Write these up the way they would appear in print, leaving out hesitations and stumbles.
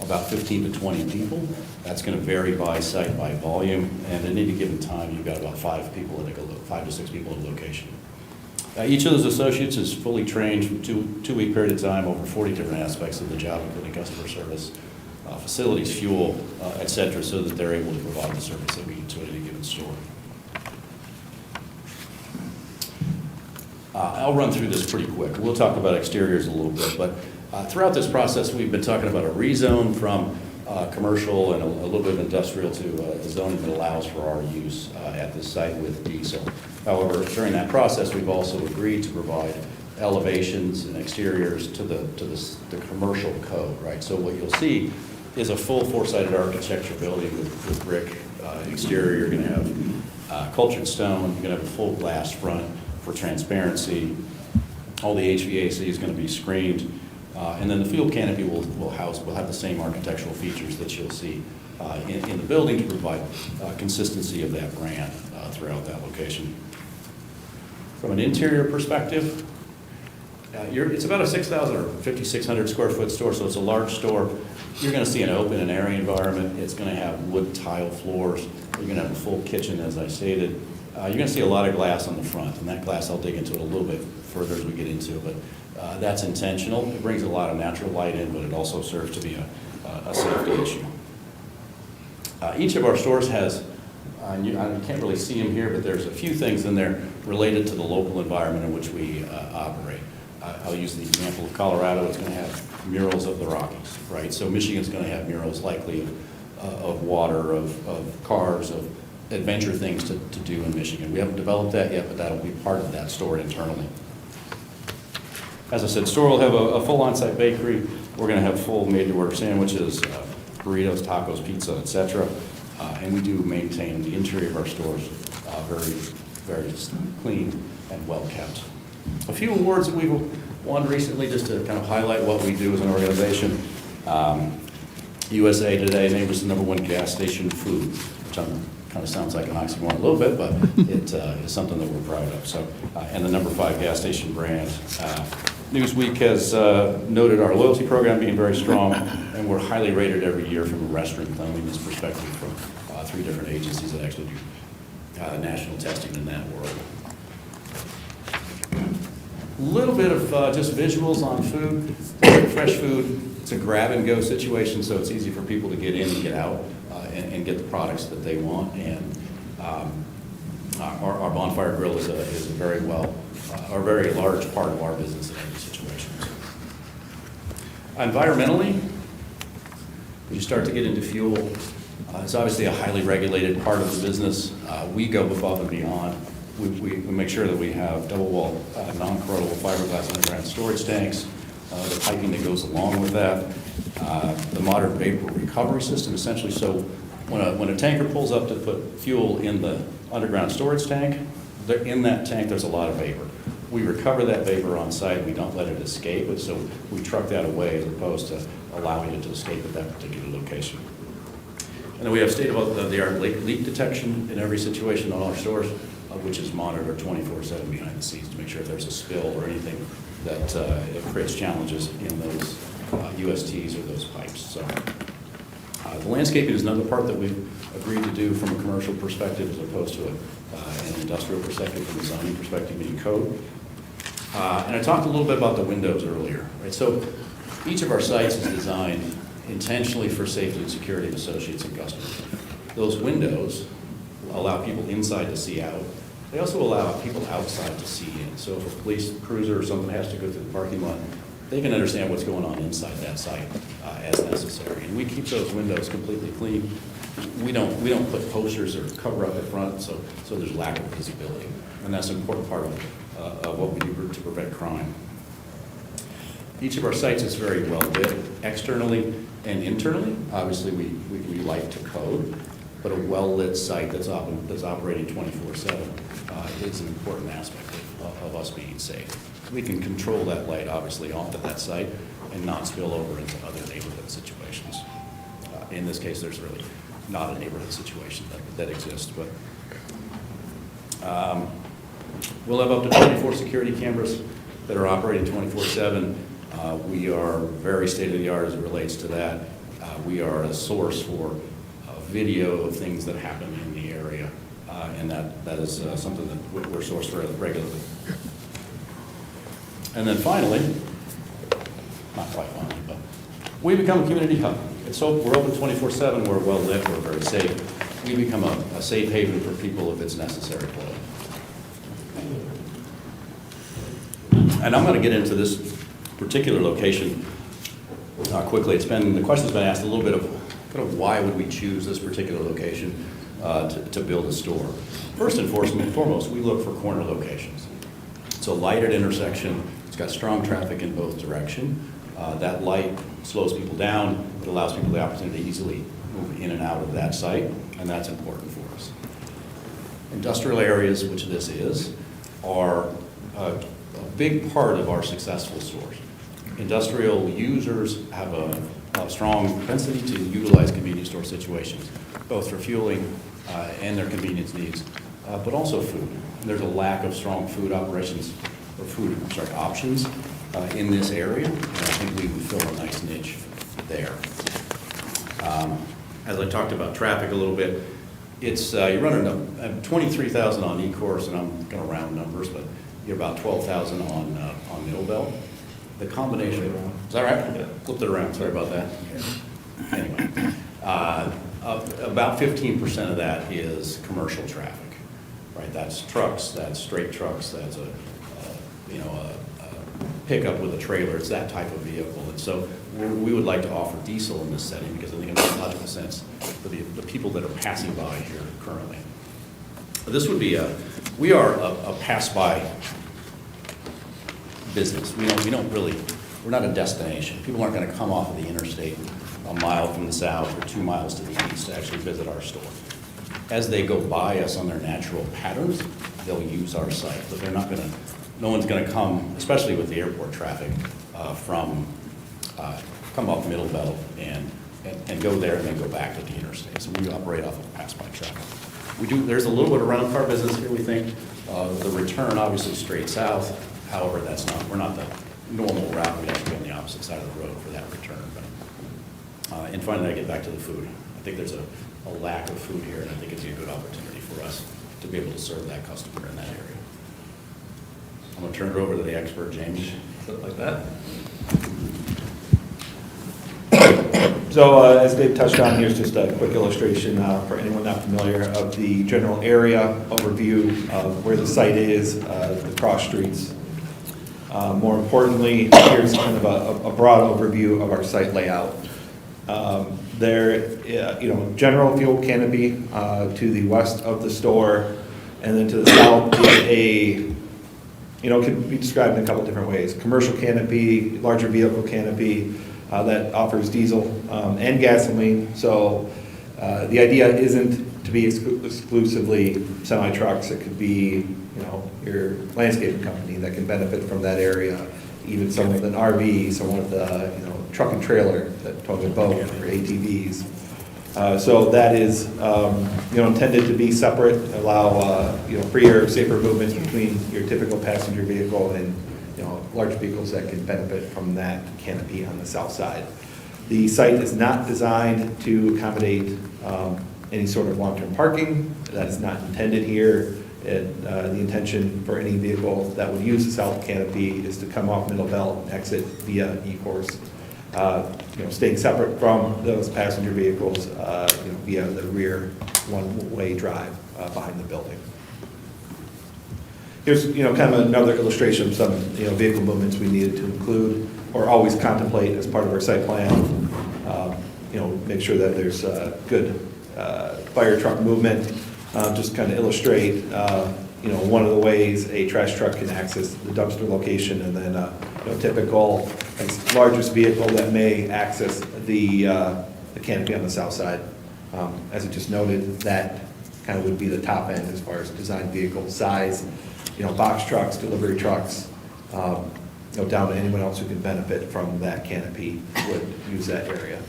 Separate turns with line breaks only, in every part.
about 15 to 20 people. That's going to vary by site, by volume, and at any given time, you've got about 5 to 6 people at a location. Each of those associates is fully trained for two-week period of time over 40 different aspects of the job, including customer service, facilities, fuel, et cetera, so that they're able to provide the service that we need to at any given store. I'll run through this pretty quick. We'll talk about exteriors a little bit, but throughout this process, we've been talking about a rezone from commercial and a little bit of industrial to a zoning that allows for our use at this site with diesel. However, during that process, we've also agreed to provide elevations and exteriors to the commercial code, right? So what you'll see is a full four-sided architecture building with brick exterior. You're going to have cultured stone. You're going to have a full glass front for transparency. All the HVAC is going to be screened. And then the field canopy will have the same architectural features that you'll see in the building to provide consistency of that brand throughout that location. From an interior perspective, it's about a 6,000 or 5,600 square foot store, so it's a large store. You're going to see an open and airy environment. It's going to have wood tile floors. You're going to have a full kitchen, as I stated. You're going to see a lot of glass on the front, and that glass I'll dig into it a little bit further as we get into, but that's intentional. It brings a lot of natural light in, but it also serves to be a safety issue. Each of our stores has, I can't really see them here, but there's a few things in there related to the local environment in which we operate. I'll use the example of Colorado. It's going to have murals of the Rockies, right? So Michigan's going to have murals likely of water, of cars, of adventure things to do in Michigan. We haven't developed that yet, but that'll be part of that store internally. As I said, store will have a full on-site bakery. We're going to have full made-to-order sandwiches, burritos, tacos, pizza, etc. And we do maintain the interior of our stores very clean and well kept. A few awards that we've won recently, just to kind of highlight what we do as an organization. USA Today named us the #1 gas station food, which kind of sounds like an oxymoron a little bit, but it is something that we're proud of. So, and the #5 gas station brand. Newsweek has noted our loyalty program being very strong, and we're highly rated every year from a restaurant cleanliness perspective from 3 different agencies that actually do national testing in that world. A little bit of just visuals on food. Fresh food, it's a grab-and-go situation, so it's easy for people to get in and get out and get the products that they want. And our bonfire grill is a very large part of our business in every situation. Environmentally, when you start to get into fuel, it's obviously a highly regulated part of the business. We go above and beyond. We make sure that we have double-wall, non-corrodable fiberglass underground storage tanks, the piping that goes along with that, the modern vapor recovery system, essentially. So when a tanker pulls up to put fuel in the underground storage tank, in that tank there's a lot of vapor. We recover that vapor on site. We don't let it escape, so we truck that away as opposed to allowing it to escape at that particular location. And then we have state-of-the-art leak detection in every situation on our stores, which is monitored 24/7 behind the scenes to make sure if there's a spill or anything that it creates challenges in those USTs or those pipes. So the landscaping is another part that we've agreed to do from a commercial perspective as opposed to an industrial perspective, from a zoning perspective in code. And I talked a little bit about the windows earlier, right? So each of our sites is designed intentionally for safety and security of associates and customers. Those windows allow people inside to see out. They also allow people outside to see in. So if a police cruiser or something has to go through the parking lot, they can understand what's going on inside that site as necessary. And we keep those windows completely clean. We don't put posters or cover up the front, so there's lack of visibility. And that's an important part of what we do to prevent crime. Each of our sites is very well lit, externally and internally. Obviously, we like to code, but a well-lit site that's operating 24/7 is an important aspect of us being safe. We can control that light, obviously, onto that site and not spill over into other neighborhood situations. In this case, there's really not a neighborhood situation that exists, but we'll have up to 24 security cameras that are operating 24/7. We are very state-of-the-art as it relates to that. We are a source for video of things that happen in the area, and that is something that we're sourced for regularly. And then finally, not quite finally, but we become a community hub. And so we're open 24/7, we're well lit, we're very safe. We become a safe haven for people if it's necessary for them. And I'm going to get into this particular location quickly. The question's been asked a little bit of kind of why would we choose this particular location to build a store. First and foremost, we look for corner locations. It's a lighted intersection. It's got strong traffic in both directions. That light slows people down. It allows people the opportunity to easily move in and out of that site, and that's important for us. Industrial areas, which this is, are a big part of our successful stores. Industrial users have a strong propensity to utilize convenience store situations, both for fueling and their convenience needs, but also food. And there's a lack of strong food operations, or options in this area, and I think we would fill a nice niche there. As I talked about traffic a little bit, it's you're running 23,000 on E-course, and I'm going to round numbers, but you're about 12,000 on Middle Belt. The combination, is that right? Yeah. Flipped it around, sorry about that. Anyway, about 15% of that is commercial traffic, right? That's trucks, that's straight trucks, that's a pickup with a trailer. It's that type of vehicle. And so we would like to offer diesel in this setting because I think it makes logical sense for the people that are passing by here currently. This would be we are a pass-by business. We're not a destination. People aren't going to come off of the interstate a mile from the south or 2 miles to the east to actually visit our store. As they go by us on their natural patterns, they'll use our site, but no one's going to come, especially with the airport traffic, come off Middle Belt and go there and then go back to the interstate. So we operate off of pass-by traffic. There's a little bit of rental car business here, we think. The return, obviously, straight south. However, we're not the normal route. We'd have to be on the opposite side of the road for that return. But, and finally, I get back to the food. I think there's a lack of food here, and I think it'd be a good opportunity for us to be able to serve that customer in that area. I'm going to turn it over to the expert, Jamie.
Something like that. So as Dave touched on, here's just a quick illustration for anyone not familiar of the general area overview of where the site is, the cross streets. More importantly, here's kind of a broad overview of our site layout. General fuel canopy to the west of the store, and then to the south is can be described in a couple different ways. Commercial canopy, larger vehicle canopy that offers diesel and gasoline. So the idea isn't to be exclusively semi-trucks. It could be, your landscaping company that can benefit from that area. Even someone with an RV, someone with a, truck and trailer that tows a boat, or ATVs. So that is, intended to be separate, allow, freer, safer movement between your typical passenger vehicle and, large vehicles that can benefit from that canopy on the south side. The site is not designed to accommodate any sort of long-term parking. That is not intended here. The intention for any vehicle that would use the south canopy is to come off Middle Belt and exit via E-course. Staying separate from those passenger vehicles, via the rear one-way drive behind the building. Here's, kind of another illustration of some, vehicle movements we needed to include or always contemplate as part of our site plan. Make sure that there's good fire truck movement. Just kind of illustrate, one of the ways a trash truck can access the dumpster location, and then typical largest vehicle that may access the canopy on the south side. As I just noted, that kind of would be the top end as far as design vehicle size. Box trucks, delivery trucks, down to anyone else who can benefit from that canopy would use that area.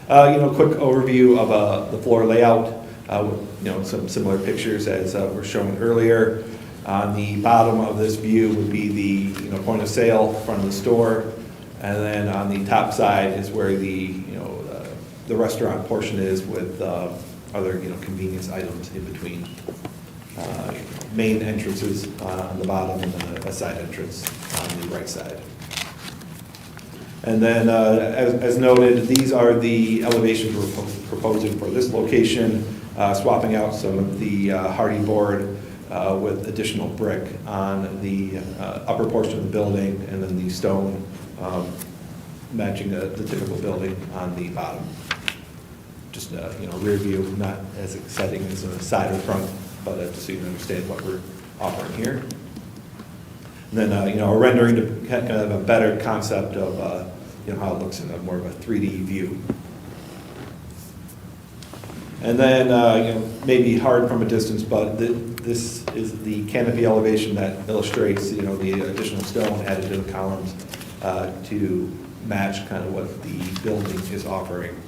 Quick overview of the floor layout. Some similar pictures as were shown earlier. On the bottom of this view would be the point of sale, front of the store, And then on the top side is where the restaurant portion is with other, convenience items in between. Main entrances on the bottom and then a side entrance on the right side. And then, as noted, these are the elevations we're proposing for this location, swapping out some of the hardy board with additional brick on the upper portion of the building, and then the stone matching the typical building on the bottom. Just rear view, not as exciting as a side or front, but just so you understand what we're offering here. And then a rendering to kind of a better concept of how it looks in a more of a 3D view. And then maybe hard from a distance, but this is the canopy elevation that illustrates the additional stone added to the columns to match kind of what the building is offering.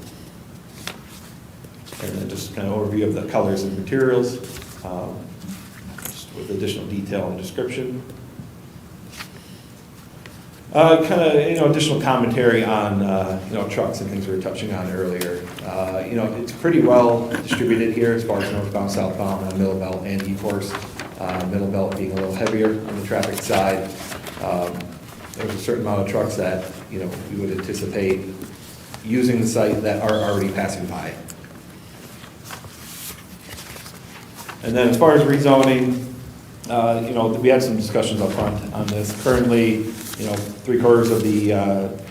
And then just kind of overview of the colors and materials, just with additional detail and description. Kind of, additional commentary on, trucks and things we were touching on earlier. It's pretty well distributed here as far as northbound, southbound, on Middle Belt and E-Course. Middle Belt being a little heavier on the traffic side. There's a certain amount of trucks that, we would anticipate using the site that are already passing by. And then as far as rezoning, we had some discussions up front on this. Currently, 3/4 of the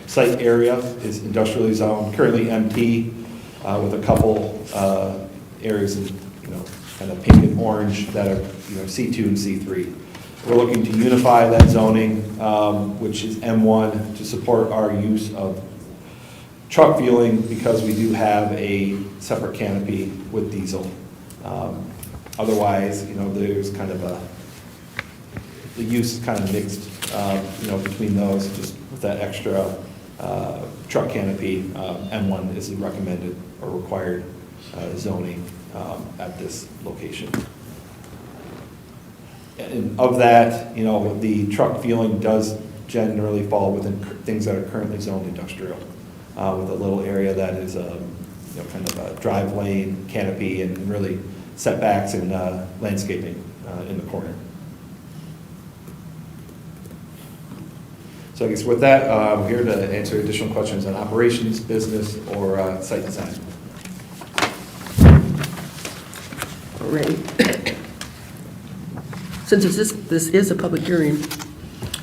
site area is industrially zoned, currently MT, with a couple areas in, kind of pink and orange that are, C2 and C3. We're looking to unify that zoning, which is M1, to support our use of truck fueling, because we do have a separate canopy with diesel. Otherwise, there's kind of the use is kind of mixed, between those, just with that extra truck canopy. M1 is the recommended or required zoning at this location. And of that, the truck fueling does generally fall within things that are currently zoned industrial, with a little area that is, kind of a drive lane, canopy, and really setbacks and landscaping in the corner. So I guess with that, I'm here to answer additional questions on operations, business, or site design.
All right. Since this is a public hearing,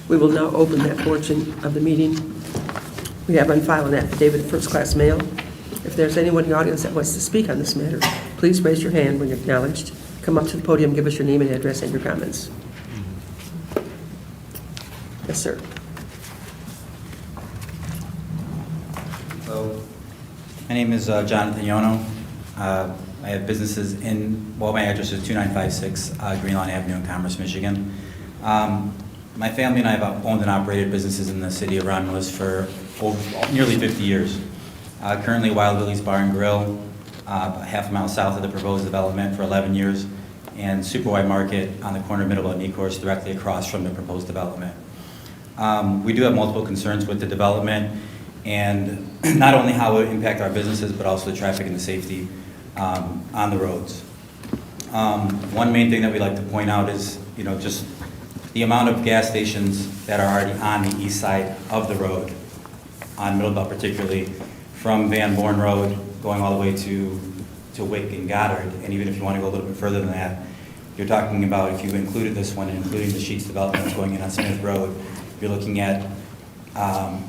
we will now open that portion of the meeting. We have on file an affidavit of first-class mail. If there's anyone in the audience that wants to speak on this matter, please raise your hand when you're acknowledged. Come up to the podium, give us your name and address and your comments. Yes, sir.
Hello, my name is Jonathan Yono. I have businesses my address is 2956 Greenlawn Avenue in Commerce, Michigan. My family and I have owned and operated businesses in the city of Romulus for nearly 50 years. Currently Wild Willie's Bar and Grill, half a mile south of the proposed development for 11 years, and Superwide Market on the corner of Middle Belt and E-Course directly across from the proposed development. We do have multiple concerns with the development, and not only how it would impact our businesses, but also the traffic and the safety on the roads. One main thing that we like to point out is, just the amount of gas stations that are already on the east side of the road, on Middle Belt particularly, from Van Born Road going all the way to Wick and Goddard, and even if you want to go a little bit further than that, you're talking about, if you included this one, including the Sheets development that's going in on Smith Road, you're looking at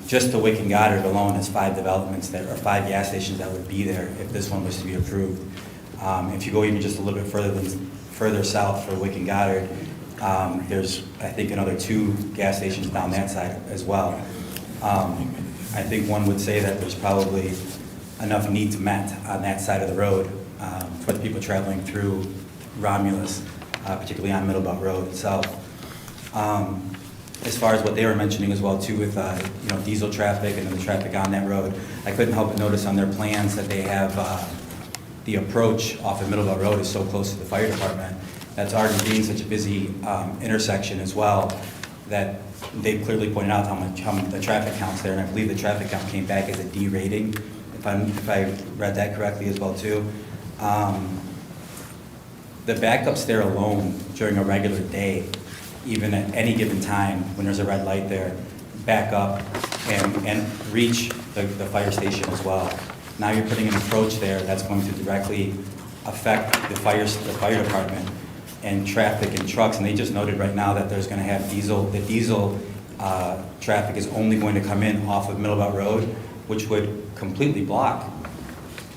just the Wick and Goddard alone is 5 developments or 5 gas stations that would be there if this one was to be approved. If you go even just a little bit further south for Wick and Goddard, there's, I think, another 2 gas stations down that side as well. I think one would say that there's probably enough needs met on that side of the road for the people traveling through Romulus, particularly on Middle Belt Road itself. As far as what they were mentioning as well too with diesel traffic and then the traffic on that road, I couldn't help but notice on their plans that they have the approach off of Middle Belt Road is so close to the fire department. That's already being such a busy intersection as well, that they've clearly pointed out how the traffic count's there, and I believe the traffic count came back as a D rating, if I read that correctly as well too. The backups there alone during a regular day, even at any given time when there's a red light there, back up and reach the fire station as well. Now you're putting an approach there that's going to directly affect the fire department and traffic and trucks, and they just noted right now that there's going to have the diesel traffic is only going to come in off of Middlebelt Road, which would completely block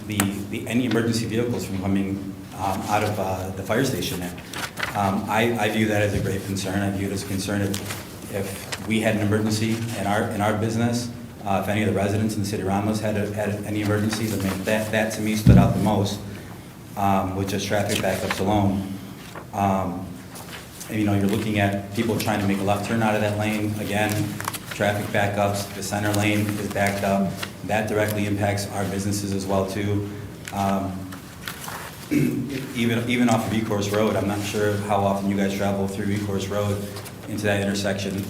any emergency vehicles from coming out of the fire station there. I view that as a grave concern. I view it as a concern if we had an emergency in our business, if any of the residents in the city of Romulus had any emergencies. I mean, that to me stood out the most with just traffic backups alone. And, you're looking at people trying to make a left turn out of that lane. Again, traffic backups, the center lane is backed up. That directly impacts our businesses as well too. Even off of Ecorse Road, I'm not sure how often you guys travel through Ecorse Road into that intersection.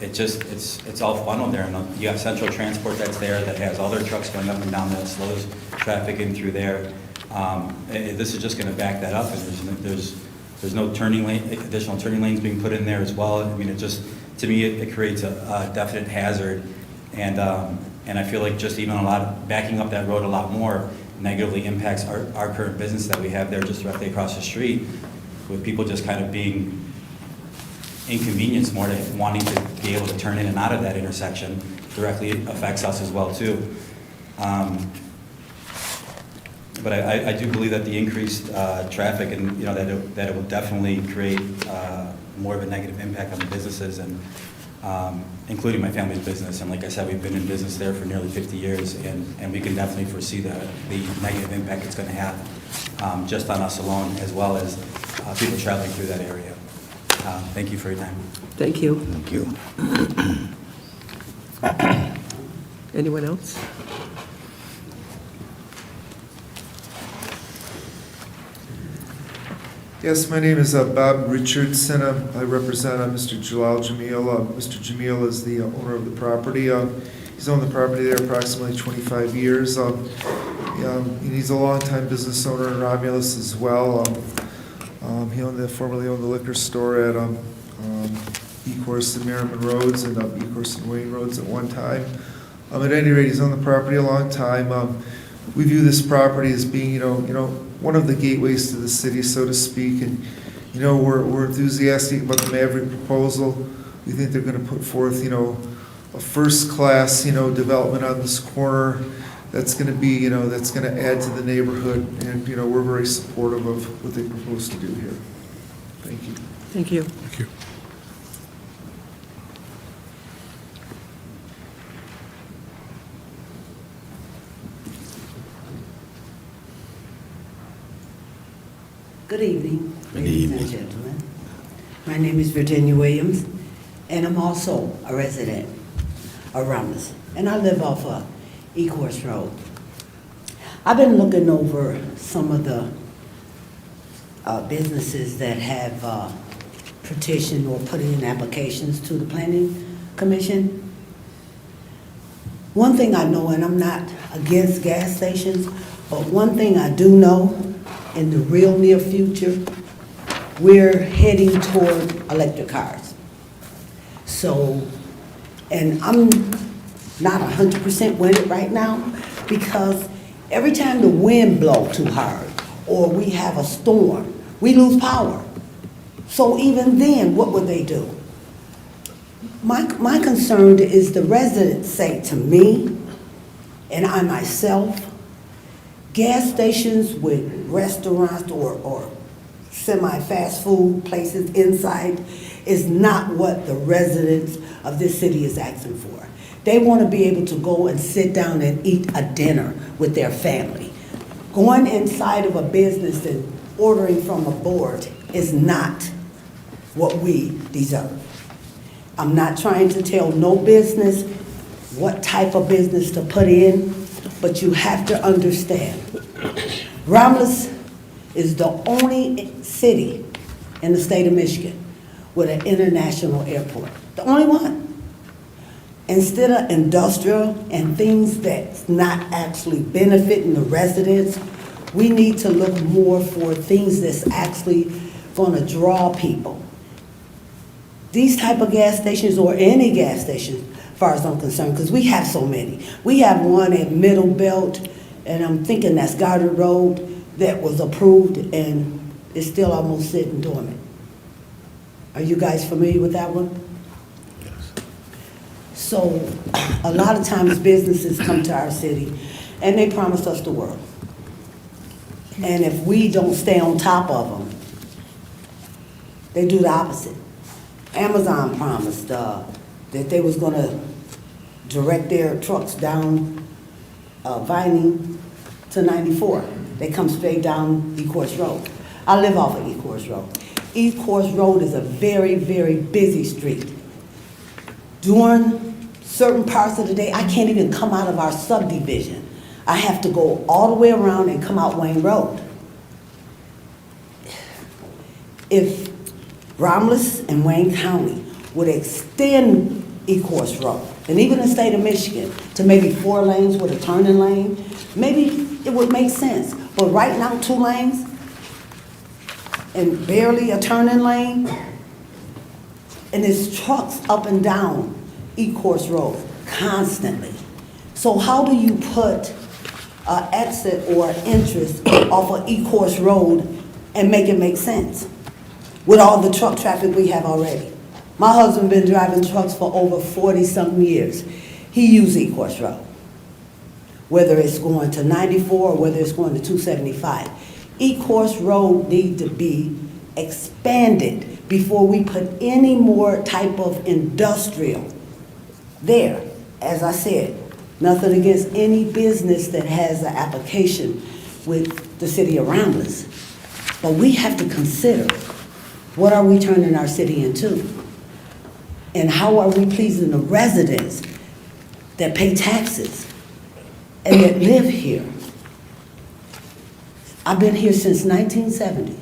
It's all funneled there, and you have Central Transport that's there that has all their trucks going up and down that slows traffic in through there. This is just going to back that up, and there's no turning lane, additional turning lanes being put in there as well. I mean, to me, it creates a definite hazard, and I feel like just even backing up that road a lot more negatively impacts our current business that we have there just directly across the street, with people just kind of being inconvenienced more to wanting to be able to turn in and out of that intersection. Directly affects us as well too. But I do believe that the increased traffic and that it will definitely create more of a negative impact on the businesses, and including my family's business. And like I said, we've been in business there for nearly 50 years, and we can definitely foresee the negative impact it's going to have just on us alone, as well as people traveling through that area. Thank you for your time.
Thank you.
Thank you.
Anyone else?
Yes, my name is Bob Richardson. I represent Mr. Jalal Jamil. Mr. Jamil is the owner of the property. He's owned the property there approximately 25 years. He's a longtime business owner in Romulus as well. He formerly owned the liquor store at Ecorse and Merriman Roads and Ecorse and Wayne Roads at one time. At any rate, he's owned the property a long time. We view this property as being, one of the gateways to the city, so to speak, and we're enthusiastic about the Maverick proposal. We think they're going to put forth, a first-class, development on this corner that's going to be, that's going to add to the neighborhood, and we're very supportive of what they propose to do here. Thank you.
Thank you.
Thank you.
Good evening,
Good
ladies and
evening.
gentlemen. My name is Virginia Williams, and I'm also a resident of Romulus, and I live off of Ecorse Road. I've been looking over some of the businesses that have petitioned or put in applications to the Planning Commission. One thing I know, and I'm not against gas stations, but one thing I do know, in the real near future, we're heading toward electric cars. So, and I'm not 100% with it right now, because every time the wind blows too hard or we have a storm, we lose power. So even then, what would they do? My concern is the residents say to me, and I myself, gas stations with restaurants or semi-fast food places inside is not what the residents of this city is asking for. They want to be able to go and sit down and eat a dinner with their family. Going inside of a business and ordering from a board is not what we deserve. I'm not trying to tell no business what type of business to put in, but you have to understand, Romulus is the only city in the state of Michigan with an international airport. The only one. Instead of industrial and things that's not actually benefiting the residents, we need to look more for things that's actually gonna draw people. These type of gas stations, or any gas station, as far as I'm concerned, because we have so many. We have one at Middle Belt, and I'm thinking that's Goddard Road, that was approved and is still almost sitting dormant. Are you guys familiar with that one? So, a lot of times businesses come to our city and they promise us the world. And if we don't stay on top of them, they do the opposite. Amazon promised that they was gonna direct their trucks down Vining to 94. They come straight down Ecorse Road. I live off of Ecorse Road. Ecorse Road is a very, very busy street. During certain parts of the day, I can't even come out of our subdivision. I have to go all the way around and come out Wayne Road. If Romulus and Wayne County would extend Ecorse Road, and even the state of Michigan, to maybe 4 lanes with a turning lane, maybe it would make sense. But right now, 2 lanes and barely a turning lane, and there's trucks up and down Ecorse Road constantly. So how do you put an exit or interest off of Ecorse Road and make it make sense with all the truck traffic we have already? My husband been driving trucks for over 40-something years. He used Ecorse Road, whether it's going to 94 or whether it's going to 275. Ecorse Road need to be expanded before we put any more type of industrial there. As I said, nothing against any business that has an application with the city of Romulus. But we have to consider, what are we turning our city into? And how are we pleasing the residents that pay taxes and that live here? I've been here since 1970.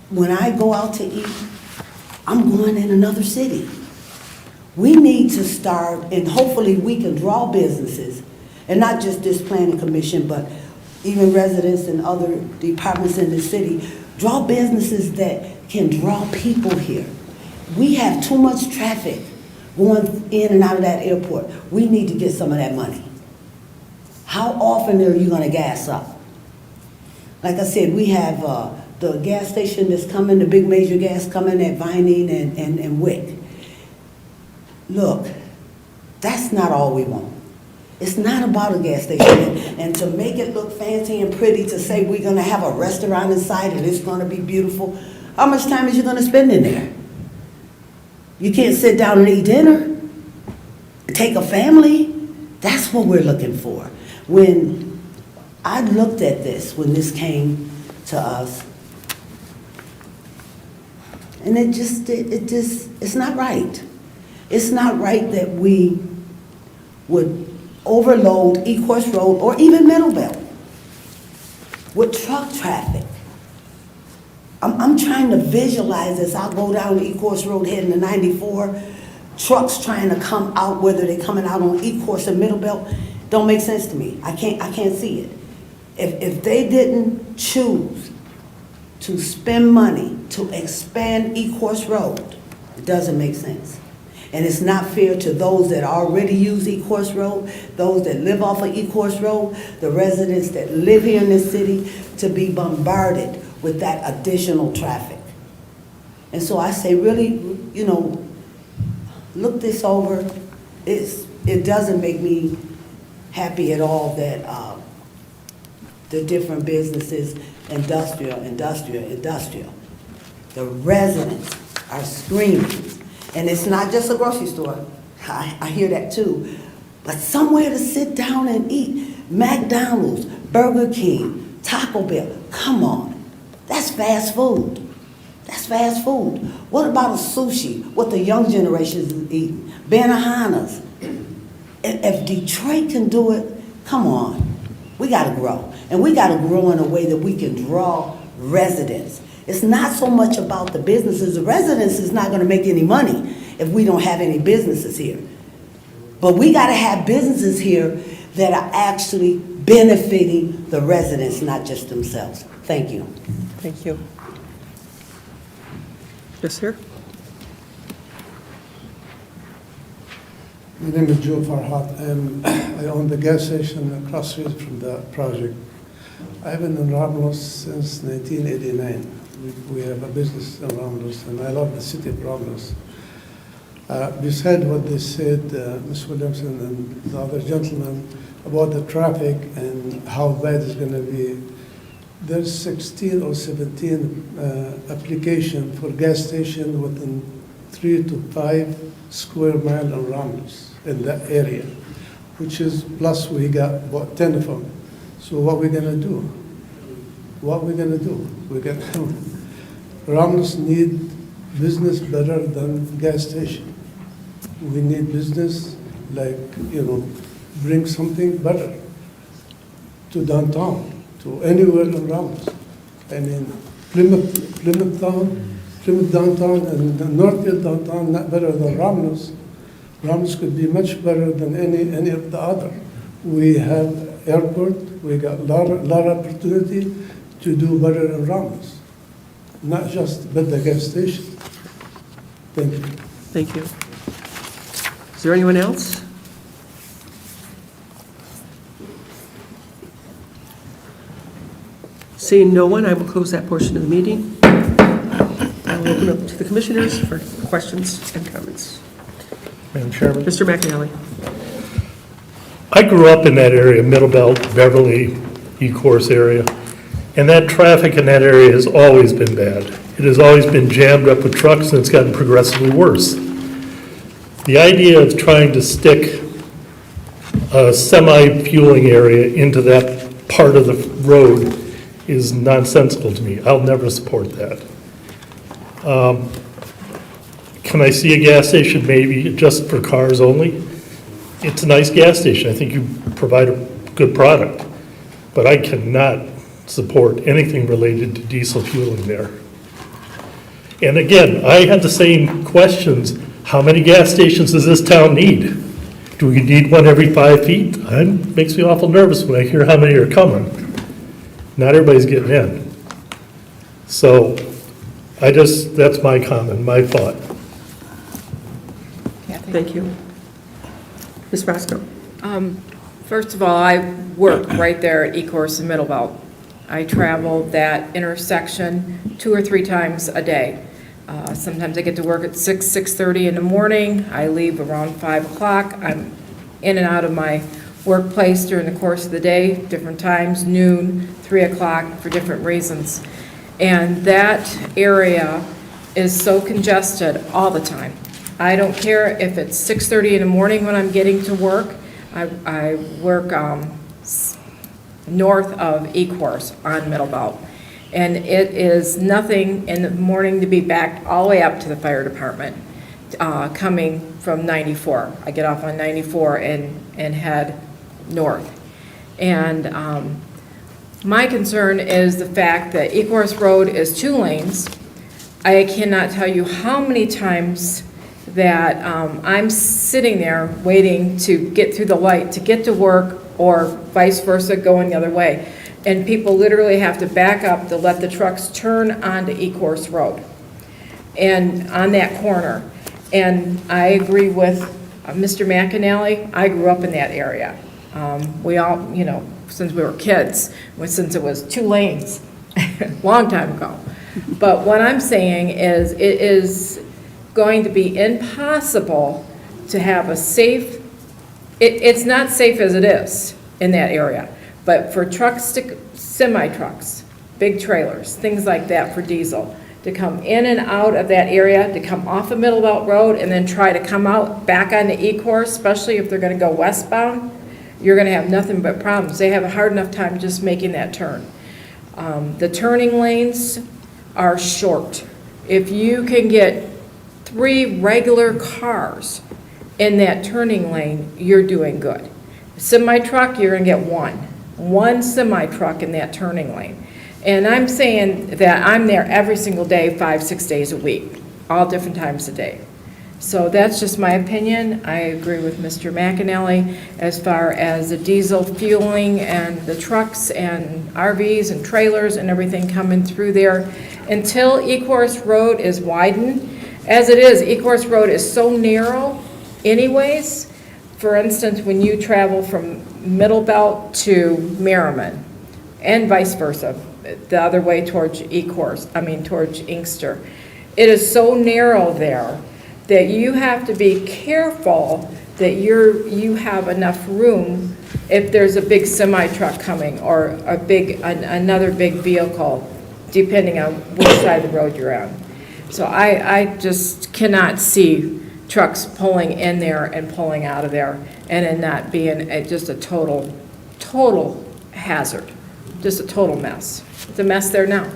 When I go out to eat, I'm going in another city. We need to start, and hopefully we can draw businesses, and not just this planning commission, but even residents and other departments in the city, draw businesses that can draw people here. We have too much traffic going in and out of that airport. We need to get some of that money. How often are you gonna gas up? Like I said, we have the gas station that's coming, the big major gas coming at Vining and Wick. Look, that's not all we want. It's not about a gas station. And to make it look fancy and pretty, to say we're gonna have a restaurant inside and it's gonna be beautiful, how much time is you gonna spend in there? You can't sit down and eat dinner, take a family. That's what we're looking for. When I looked at this, when this came to us, and it's not right. It's not right that we would overload Ecorse Road or even Middle Belt with truck traffic. I'm trying to visualize this. I'll go down Ecorse Road heading to 94, trucks trying to come out, whether they're coming out on Ecorse or Middle Belt, don't make sense to me. I can't see it. If they didn't choose to spend money to expand Ecorse Road, it doesn't make sense. And it's not fair to those that already use Ecorse Road, those that live off of Ecorse Road, the residents that live here in this city, to be bombarded with that additional traffic. And so I say, really, you know, look this over. It doesn't make me happy at all that the different businesses, industrial. The residents are screaming. And it's not just a grocery store. I hear that too. But somewhere to sit down and eat. McDonald's, Burger King, Taco Bell. Come on. That's fast food. That's fast food. What about a sushi? What the young generation is eating? Benihana's. If Detroit can do it, come on. We got to grow. And we got to grow in a way that we can draw residents. It's not so much about the businesses. The residents is not gonna make any money if we don't have any businesses here. But we gotta have businesses here that are actually benefiting the residents, not just themselves. Thank you.
Thank you. Yes, sir?
My name is Joe Farhat. I own the gas station across the street from the project. I've been in Romulus since 1989. We have a business in Romulus, and I love the city of Romulus. Besides what they said, Ms. Williamson and the other gentleman, about the traffic and how bad it's going to be, there's 16 or 17 application for gas station within 3 to 5 square mile of Romulus in that area, which is, plus we got about 10 of them. So what we gonna do? What we gonna do? Romulus need business better than gas station. We need business like, bring something better to downtown, to anywhere in Romulus. I mean, Plymouth downtown and the Northfield downtown, not better than Romulus. Romulus could be much better than any of the other. We have airport, we got lot of opportunity to do better in Romulus, not just build the gas station. Thank you.
Thank you. Is there anyone else? Seeing no one, I will close that portion of the meeting. I will open up to the commissioners for questions and comments.
Madam Chairman,
Mr. McAnally.
I grew up in that area, Middle Belt, Beverly, E-Course area, and that traffic in that area has always been bad. It has always been jammed up with trucks, and it's gotten progressively worse. The idea of trying to stick a semi-fueling area into that part of the road is nonsensical to me. I'll never support that. Can I see a gas station maybe just for cars only? It's a nice gas station. I think you provide a good product. But I cannot support anything related to diesel fueling there. And again, I had the same questions. How many gas stations does this town need? Do we need one every 5 feet? It makes me awful nervous when I hear how many are coming. Not everybody's getting in. So that's my comment, my thought.
Thank you. Ms. Roscoe.
First of all, I work right there at E-Course in Middle Belt. I travel that intersection 2 or 3 times a day. Sometimes I get to work at 6:30 in the morning. I leave around 5 o'clock. I'm in and out of my workplace during the course of the day, different times, noon, 3 o'clock, for different reasons. And that area is so congested all the time. I don't care if it's 6:30 in the morning when I'm getting to work. I work north of E-Course on Middle Belt. And it is nothing in the morning to be backed all the way up to the fire department, coming from 94. I get off on 94 and head north. And my concern is the fact that E-Course Road is 2 lanes. I cannot tell you how many times that I'm sitting there waiting to get through the light to get to work, or vice versa, going the other way. And people literally have to back up to let the trucks turn onto E-Course Road and on that corner. And I agree with Mr. McAnally. I grew up in that area. We all, since we were kids, since it was 2 lanes, long time ago. But what I'm saying is, it is going to be impossible to have a safe, it's not safe as it is in that area, but for trucks, semi-trucks, big trailers, things like that for diesel, to come in and out of that area, to come off of Middle Belt Road and then try to come out back on the E-Course, especially if they're going to go westbound, you're going to have nothing but problems. They have a hard enough time just making that turn. The turning lanes are short. If you can get 3 regular cars in that turning lane, you're doing good. Semi-truck, you're going to get one semi-truck in that turning lane. And I'm saying that I'm there every single day, 5, 6 days a week, all different times of day. So that's just my opinion. I agree with Mr. McAnally as far as the diesel fueling and the trucks and RVs and trailers and everything coming through there. Until Ecorse Road is widened, as it is, Ecorse Road is so narrow anyways. For instance, when you travel from Middle Belt to Merriman and vice versa, the other way towards towards Inkster, it is so narrow there that you have to be careful that you have enough room if there's a big semi-truck coming or another big vehicle, depending on which side of the road you're on. So I just cannot see trucks pulling in there and pulling out of there and it not being just a total hazard, just a total mess. It's a mess there now.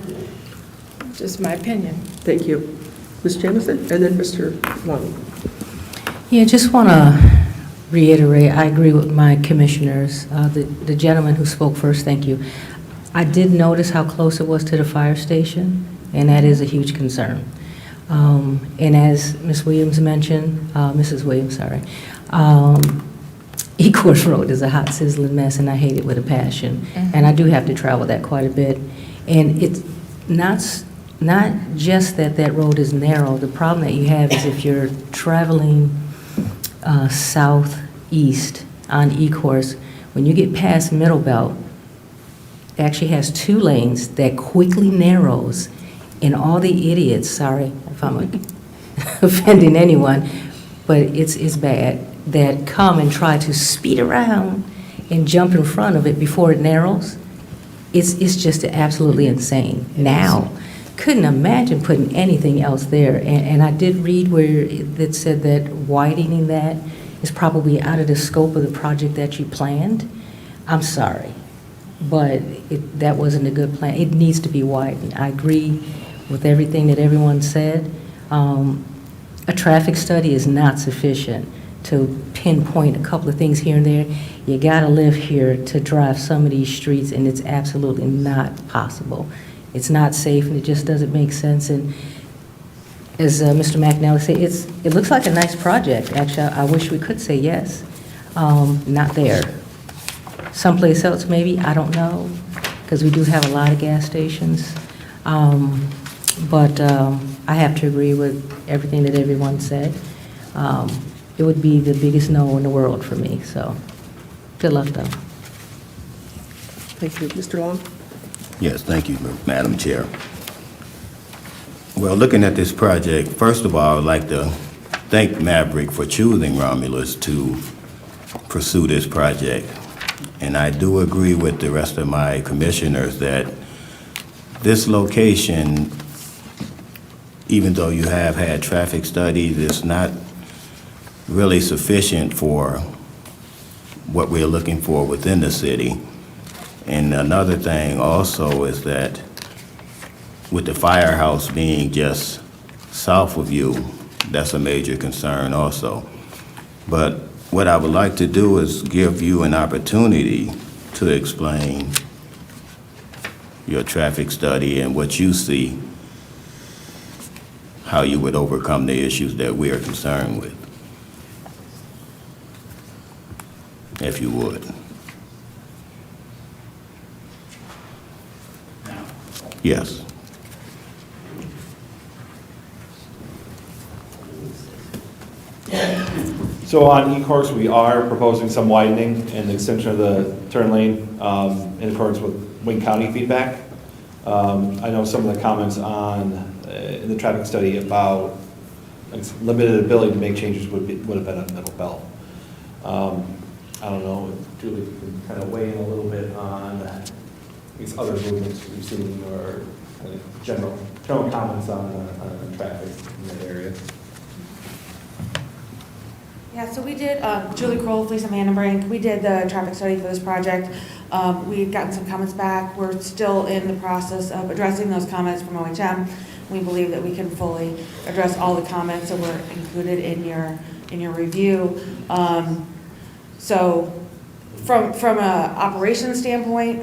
Just my opinion.
Thank you. Ms. Jamison, and then Mr. Long.
Yeah, just want to reiterate, I agree with my commissioners. The gentleman who spoke first, thank you. I did notice how close it was to the fire station, and that is a huge concern. And as Ms. Williams mentioned, Mrs. Williams, sorry, Ecorse Road is a hot, sizzling mess, and I hate it with a passion. And I do have to travel that quite a bit. And it's not just that road is narrow. The problem that you have is if you're traveling southeast on Ecorse, when you get past Middle Belt, it actually has 2 lanes that quickly narrows, and all the idiots, sorry if I'm offending anyone, but it's bad, that come and try to speed around and jump in front of it before it narrows. It's just absolutely insane. Now, couldn't imagine putting anything else there. And I did read where it said that widening that is probably out of the scope of the project that you planned. I'm sorry, but that wasn't a good plan. It needs to be widened. I agree with everything that everyone said. A traffic study is not sufficient to pinpoint a couple of things here and there. You gotta live here to drive some of these streets, and it's absolutely not possible. It's not safe, and it just doesn't make sense. And as Mr. McNally said, it looks like a nice project. Actually, I wish we could say yes. Not there. Someplace else maybe, I don't know, because we do have a lot of gas stations. But I have to agree with everything that everyone said. It would be the biggest no in the world for me, so good luck, though.
Thank you. Mr. Long?
Yes, thank you, Madam Chair. Well, looking at this project, first of all, I would like to thank Maverick for choosing Romulus to pursue this project. And I do agree with the rest of my commissioners that this location, even though you have had traffic studies, is not really sufficient for what we're looking for within the city. And another thing also is that with the firehouse being just south of you, that's a major concern also. But what I would like to do is give you an opportunity to explain your traffic study and what you see, how you would overcome the issues that we are concerned with, if you would. Yes.
So on Ecorse, we are proposing some widening and the extension of the turn lane in accordance with Wayne County feedback. I know some of the comments in the traffic study about limited ability to make changes would have been on Middle Belt. I don't know, if Julie can kind of weigh in a little bit on these other movements we've seen or kind of general comments on traffic in that area.
Yeah, so we did, Julie Kroll, Lisa Vandenbrink, we did the traffic study for this project. We've gotten some comments back. We're still in the process of addressing those comments from OHM. We believe that we can fully address all the comments that were included in your review. So From a operations standpoint,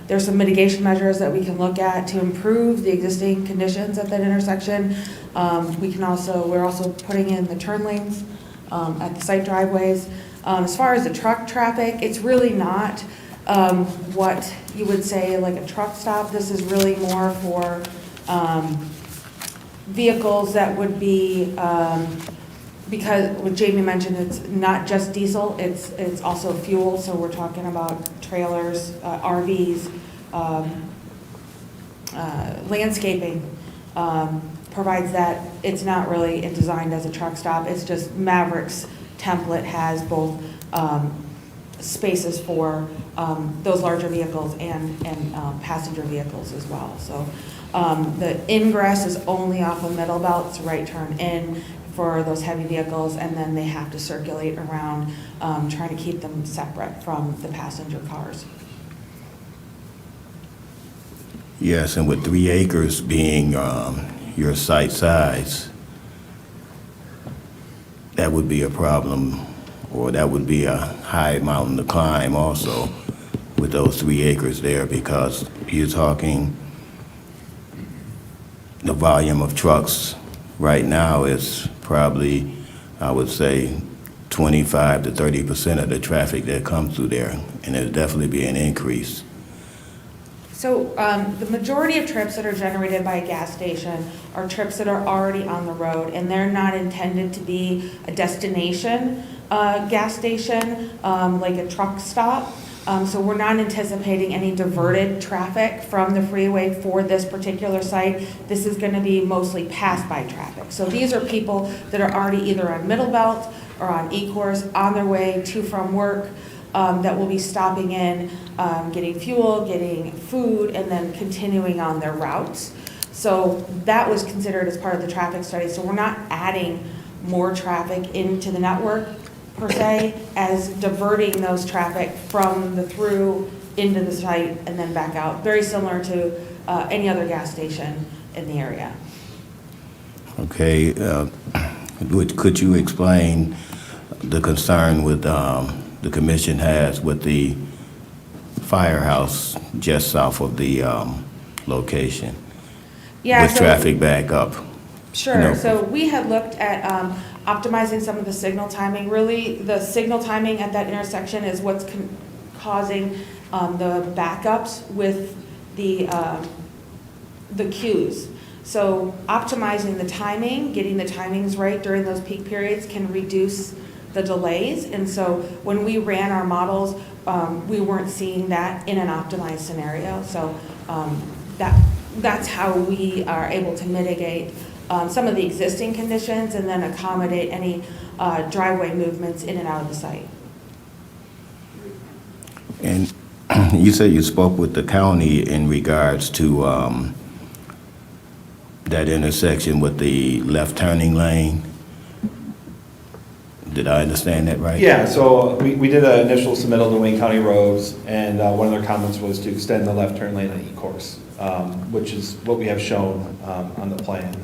there's some mitigation measures that we can look at to improve the existing conditions at that intersection. We're also putting in the turn lanes at the site driveways. As far as the truck traffic, it's really not what you would say like a truck stop. This is really more for vehicles that would be, because what Jamie mentioned, it's not just diesel, it's also fuel. So we're talking about trailers, RVs, landscaping. Provides that it's not really designed as a truck stop. It's just Maverick's template has both spaces for those larger vehicles and passenger vehicles as well. So the ingress is only off of Middle Belt, it's a right turn in for those heavy vehicles, and then they have to circulate around, trying to keep them separate from the passenger cars.
Yes, and with 3 acres being your site size, that would be a problem, or that would be a high mountain to climb also with those 3 acres there, because you're talking the volume of trucks right now is probably, I would say, 25 to 30% of the traffic that comes through there, and it'll definitely be an increase.
So the majority of trips that are generated by a gas station are trips that are already on the road, and they're not intended to be a destination gas station, like a truck stop. So we're not anticipating any diverted traffic from the freeway for this particular site. This is going to be mostly pass-by traffic. So these are people that are already either on Middle Belt or on E-Course on their way to from work, that will be stopping in, getting fuel, getting food, and then continuing on their routes. So that was considered as part of the traffic study. So we're not adding more traffic into the network per se, as diverting those traffic from the through into the site and then back out. Very similar to any other gas station in the area.
Okay, could you explain the concern with the commission has with the firehouse just south of the location?
Yeah,
with
so-
traffic back up?
Sure.
You know.
So we had looked at optimizing some of the signal timing. Really, the signal timing at that intersection is what's causing the backups with the queues. So optimizing the timing, getting the timings right during those peak periods can reduce the delays. And so when we ran our models, we weren't seeing that in an optimized scenario. So that's how we are able to mitigate some of the existing conditions and then accommodate any driveway movements in and out of the site.
And you said you spoke with the county in regards to that intersection with the left turning lane. Did I understand that right?
Yeah, so we did an initial submittal to Wayne County Roads, and one of their comments was to extend the left turn lane on E-Course, which is what we have shown on the plan.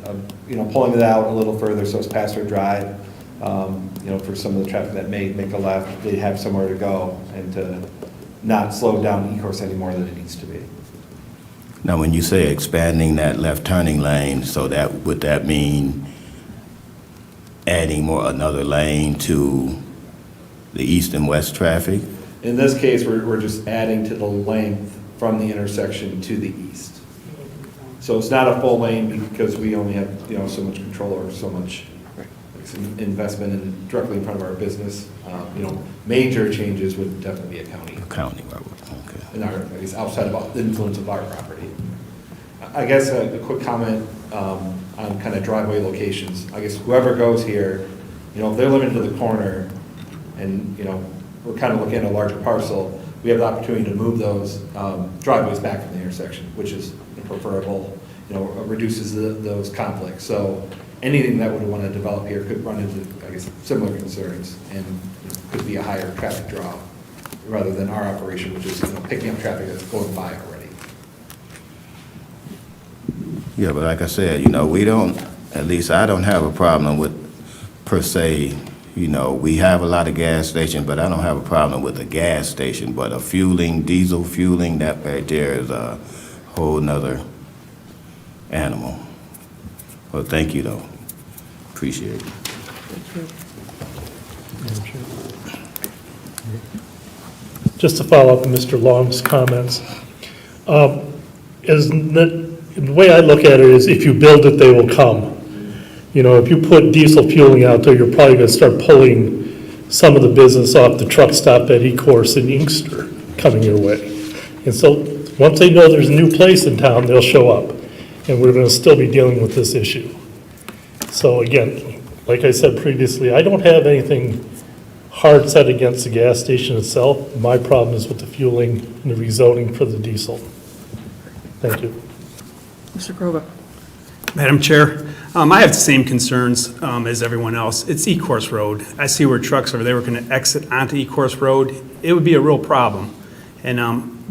Pulling it out a little further so it's Pastor Drive, for some of the traffic that may make a left, they have somewhere to go and to not slow down E-Course any more than it needs to be.
Now, when you say expanding that left turning lane, so would that mean adding another lane to the east and west traffic?
In this case, we're just adding to the length from the intersection to the east. So it's not a full lane because we only have, so much control or so much investment in directly in front of our business. Major changes would definitely be a county.
County road, okay.
I guess outside of the influence of our property. I guess a quick comment on kind of driveway locations. I guess whoever goes here, if they're living to the corner and, we're kind of looking at a larger parcel, we have the opportunity to move those driveways back from the intersection, which is preferable, reduces those conflicts. So anything that would want to develop here could run into, I guess, similar concerns and could be a higher traffic draw rather than our operation, which is, picking up traffic that's going by already.
Yeah, but like I said, we don't, at least I don't have a problem with, per se, You know, we have a lot of gas stations, but I don't have a problem with a gas station, but a fueling, diesel fueling, that right there is a whole nother animal. Well, thank you, though. Appreciate it.
Just to follow up on Mr. Long's comments, the way I look at it is if you build it, they will come. You know, if you put diesel fueling out there, you're probably going to start pulling some of the business off the truck stop at Ecorse in Inkster coming your way. And so, once they know there's a new place in town, they'll show up. And we're going to still be dealing with this issue. So again, like I said previously, I don't have anything hard set against the gas station itself. My problem is with the fueling and the rezoning for the diesel. Thank you.
Mr. Grova.
Madam Chair, I have the same concerns as everyone else. It's Ecorse Road. I see where trucks over there were going to exit onto Ecorse Road. It would be a real problem. And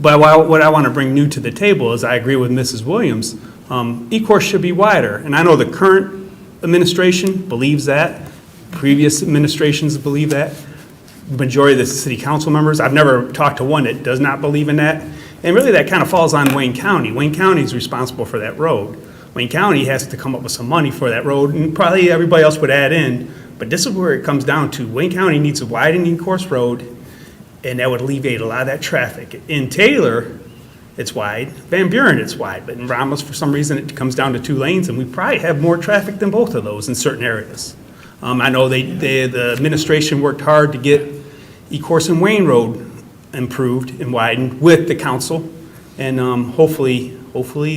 but what I want to bring new to the table is I agree with Mrs. Williams. Ecorse should be wider, and I know the current administration believes that. Previous administrations believe that. The majority of the city council members, I've never talked to one that does not believe in that. And really, that kind of falls on Wayne County. Wayne County is responsible for that road. Wayne County has to come up with some money for that road, and probably everybody else would add in. But this is where it comes down to. Wayne County needs a widening Ecorse Road, and that would alleviate a lot of that traffic. In Taylor, it's wide. Van Buren, it's wide. But in Romulus, for some reason, it comes down to 2 lanes, and we probably have more traffic than both of those in certain areas. I know the administration worked hard to get Ecorse and Wayne Road improved and widened with the council, and hopefully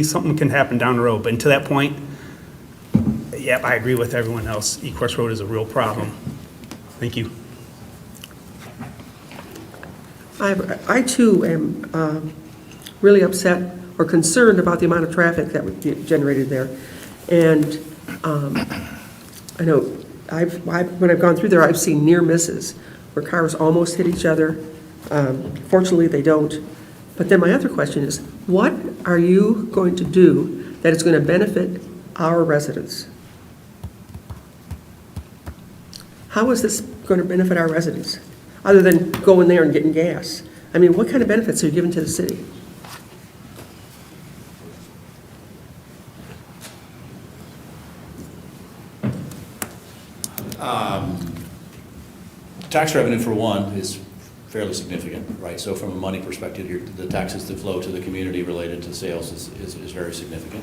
something can happen down the road. But until that point, yep, I agree with everyone else. Ecorse Road is a real problem. Thank you.
I too am really upset or concerned about the amount of traffic that would get generated there. And I know when I've gone through there, I've seen near misses where cars almost hit each other. Fortunately, they don't. But then my other question is, what are you going to do that is going to benefit our residents? How is this going to benefit our residents, other than going there and getting gas? I mean, what kind of benefits are you giving to the city?
Tax revenue, for one, is fairly significant, right? So from a money perspective, the taxes that flow to the community related to sales is very significant.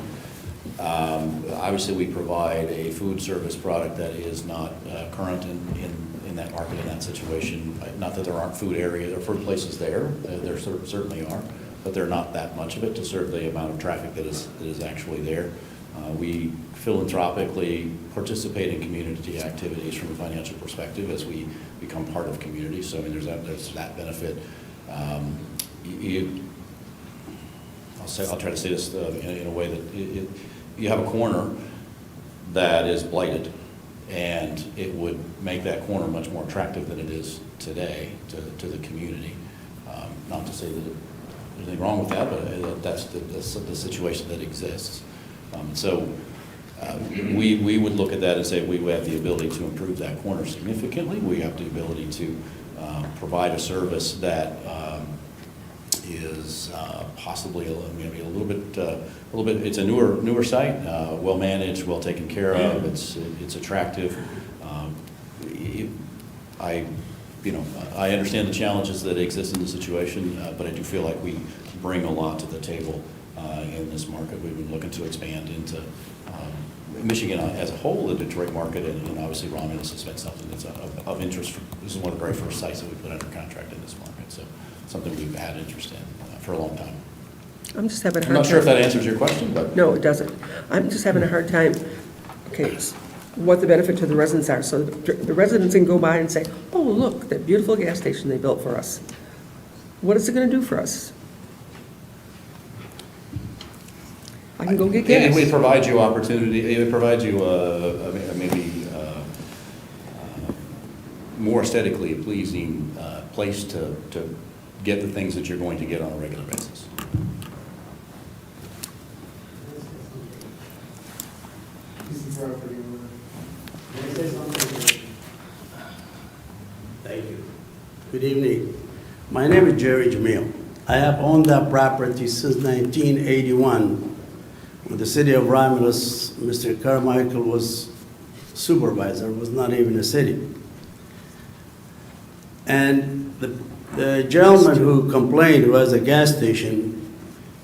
Obviously, we provide a food service product that is not current in that market, in that situation. Not that there aren't food areas or food places there. There certainly are, but they're not that much of it to serve the amount of traffic that is actually there. We philanthropically participate in community activities from a financial perspective as we become part of community. So I mean, there's that benefit. I'll try to say this in a way that you have a corner that is blighted, and it would make that corner much more attractive than it is today to the community. Not to say that there's anything wrong with that, but that's the situation that exists. We would look at that and say we have the ability to improve that corner significantly. We have the ability to provide a service that is possibly maybe a little bit. It's a newer site, well managed, well taken care of. It's attractive. I understand the challenges that exist in the situation, but I do feel like we bring a lot to the table in this market. We've been looking to expand into Michigan as a whole, the Detroit market, and obviously Romulus has been something that's of interest. This is one of the very first sites that we put under contract in this market, so something we've had interest in for a long time.
I'm just having a hard
I'm
time.
not sure if that answers your question, but.
No, it doesn't. I'm just having a hard time, what the benefit to the residents are. So the residents can go by and say, oh, look, that beautiful gas station they built for us. What is it going to do for us? I can go get gas.
It would provide you opportunity, it would provide you maybe more aesthetically pleasing place to get the things that you're going to get on a regular basis.
Good evening. My name is Jerry Jamil. I have owned that property since 1981. When the city of Romulus, Mr. Carmichael was supervisor, was not even a city. And the gentleman who complained, who has a gas station,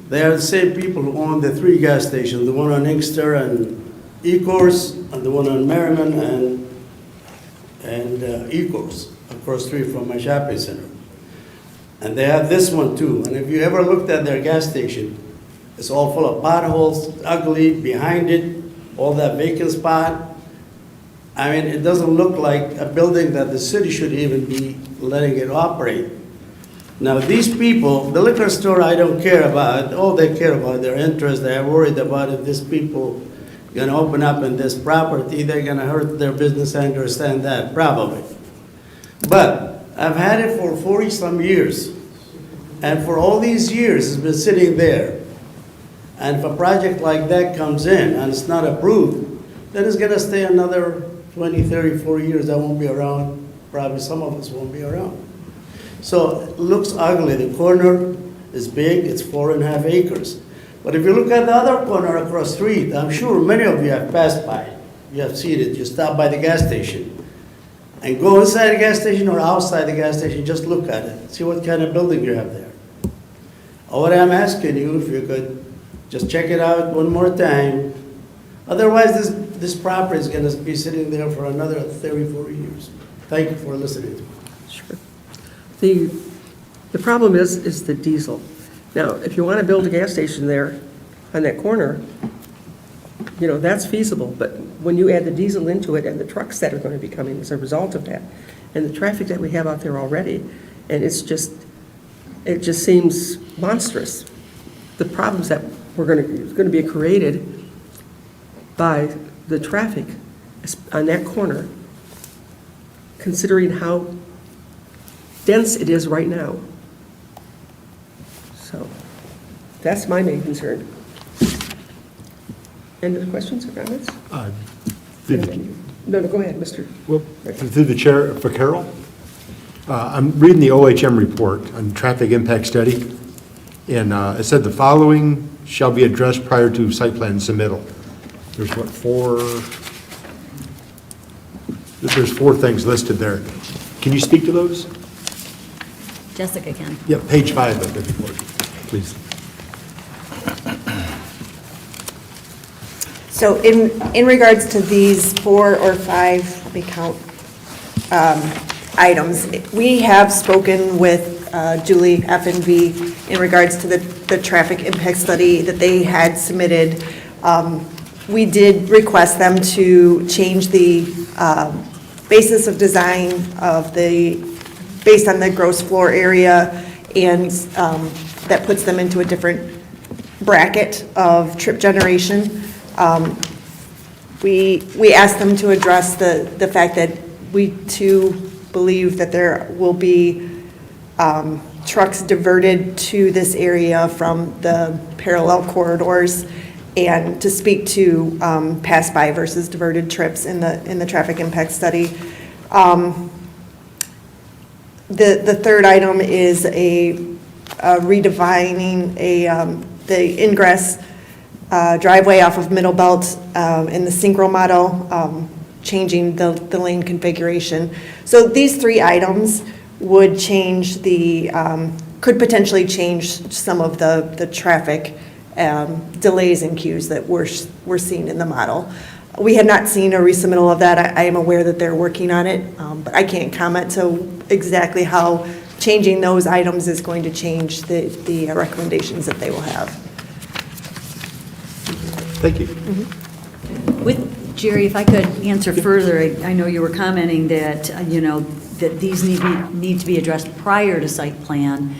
they are the same people who own the 3 gas stations, the one on Inkster and Ecorse, and the one on Merriman and Ecorse, across the street from my shopping center. And they have this one too. And if you ever looked at their gas station, it's all full of potholes, ugly, behind it, all that vacant spot. I mean, it doesn't look like a building that the city should even be letting it operate. Now, these people, the liquor store, I don't care about. All they care about their interest. They're worried about if these people gonna open up in this property, they're gonna hurt their business. I understand that, probably. But I've had it for 40-some years. And for all these years, it's been sitting there. And if a project like that comes in and it's not approved, then it's gonna stay another 20, 30, 40 years. I won't be around. Probably some of us won't be around. So it looks ugly. The corner is big. It's 4.5 acres. But if you look at the other corner across the street, I'm sure many of you have passed by. You have seen it. You stop by the gas station. And go inside the gas station or outside the gas station, just look at it. See what kind of building you have there. What I'm asking you, if you could just check it out one more time. Otherwise, this property is going to be sitting there for another 30, 40 years. Thank you for listening to me.
Sure. The problem is the diesel. Now, if you want to build a gas station there on that corner, you know, that's feasible, but when you add the diesel into it and the trucks that are going to be coming as a result of that, and the traffic that we have out there already, and it just seems monstrous. The problems that is going to be created by the traffic on that corner, considering how dense it is right now. So that's my main concern. Any other questions or comments? No, go ahead, Mr.
Well, through the chair, for Carol, I'm reading the OHM report on traffic impact study, and it said the following shall be addressed prior to site plan submittal. There's what, 4? There's 4 things listed there. Can you speak to those?
Jessica can.
Yeah, page 5 of the report, please.
So in regards to these 4 or 5, let me count, items, we have spoken with Julie F&V in regards to the traffic impact study that they had submitted. We did request them to change the basis of design of based on the gross floor area, and that puts them into a different bracket of trip generation. We asked them to address the fact that we too believe that there will be trucks diverted to this area from the parallel corridors, and to speak to pass-by versus diverted trips in the traffic impact study. The third item is a redefining the ingress driveway off of Middle Belt in the synchro model, changing the lane configuration. So these 3 items would change could potentially change some of the traffic delays and queues that we're seeing in the model. We had not seen a resubmittal of that. I am aware that they're working on it, but I can't comment to exactly how changing those items is going to change the recommendations that they will have.
Thank you.
With Jerry, if I could answer further, I know you were commenting that, that these need to be addressed prior to site plan.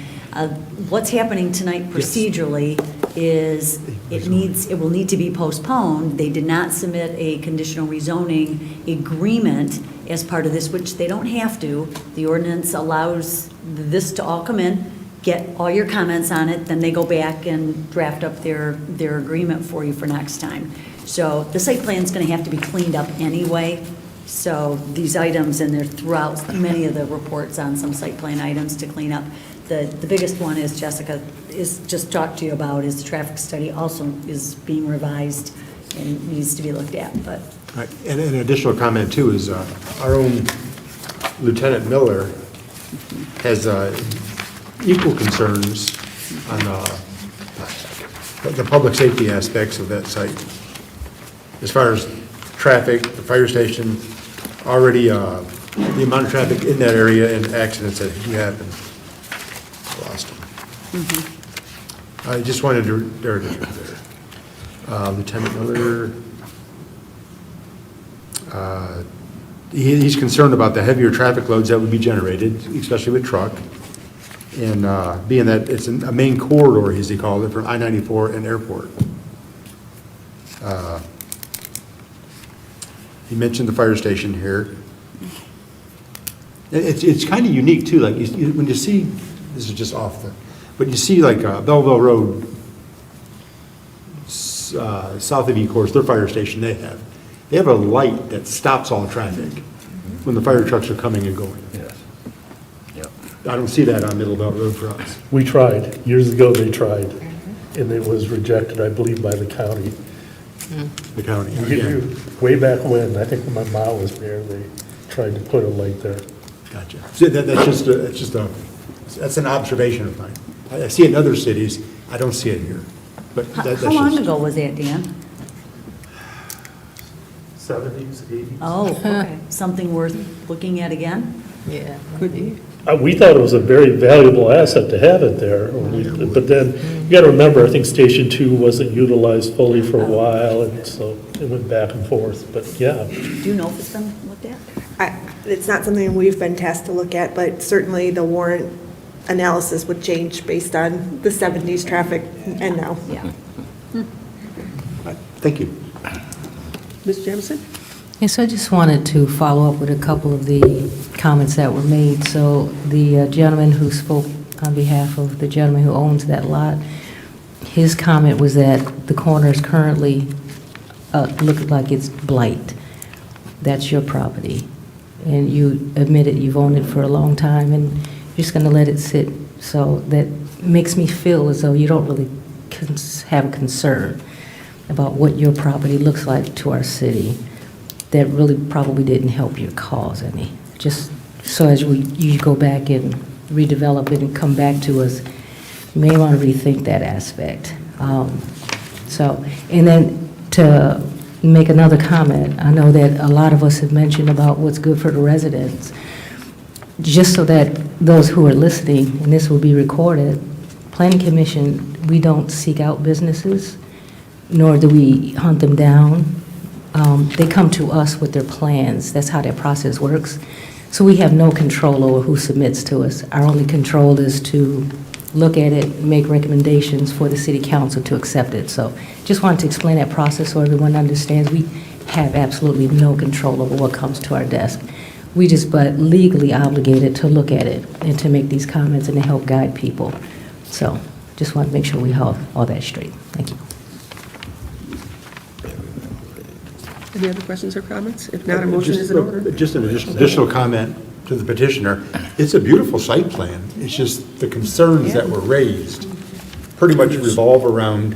What's happening tonight procedurally is it will need to be postponed. They did not submit a conditional rezoning agreement as part of this, which they don't have to. The ordinance allows this to all come in, get all your comments on it, then they go back and draft up their agreement for you for next time. So the site plan's going to have to be cleaned up anyway, So these items, and they're throughout many of the reports on some site plan items to clean up. The biggest one is Jessica is just talked to you about, is the traffic study also is being revised and needs to be looked at, but.
Right. And an additional comment too is our own Lieutenant Miller has equal concerns on the public safety aspects of that site. As far as traffic, the fire station, already the amount of traffic in that area and accidents that do happen. Lost him. I just wanted to, Lieutenant Miller, he's concerned about the heavier traffic loads that would be generated, especially with truck, and being that it's a main corridor, as he called it, from I-94 and airport. He mentioned the fire station here. It's kind of unique too, like when you see, this is just off the, but you see like Belleville Road, south of E-Course, their fire station they have a light that stops all traffic when the fire trucks are coming and going.
Yes. Yep.
I don't see that on Middle Belt Road for us.
We tried, years ago they tried, and it was rejected, I believe, by the county.
The county, again.
Way back when, I think when my mom was there, they tried to put a light there.
Gotcha. So that's an observation of mine. I see it in other cities, I don't see it here. But that's
How long
just-
ago was that, Dan?
70s, 80s.
Oh, okay. Something worth looking at again?
Yeah, could be.
We thought it was a very valuable asset to have it there, but then, you gotta remember, I think Station 2 wasn't utilized fully for a while, and so it went back and forth, but yeah.
Do you know if it's been looked at?
It's not something we've been tasked to look at, but certainly the warrant analysis would change based on the 70s traffic and now.
Yeah.
Thank you.
Ms. Jamison?
Yes, I just wanted to follow up with a couple of the comments that were made. So the gentleman who spoke on behalf of the gentleman who owns that lot, his comment was that the corner is currently look like it's blight. That's your property. And you admitted you've owned it for a long time and you're just going to let it sit. So that makes me feel as though you don't really have a concern about what your property looks like to our city. That really probably didn't help your cause any. Just so as you go back and redevelop it and come back to us, you may want to rethink that aspect. And then to make another comment, I know that a lot of us have mentioned about what's good for the residents. Just so that those who are listening, and this will be recorded, Planning Commission, we don't seek out businesses, nor do we hunt them down. They come to us with their plans. That's how that process works. So we have no control over who submits to us. Our only control is to look at it, make recommendations for the city council to accept it. So just wanted to explain that process so everyone understands we have absolutely no control over what comes to our desk. We just but legally obligated to look at it and to make these comments and to help guide people. So just want to make sure we have all that straight. Thank you.
Any other questions or comments? If not, a motion is in order.
Just an additional comment to the petitioner. It's a beautiful site plan. It's just the concerns that were raised pretty much revolve around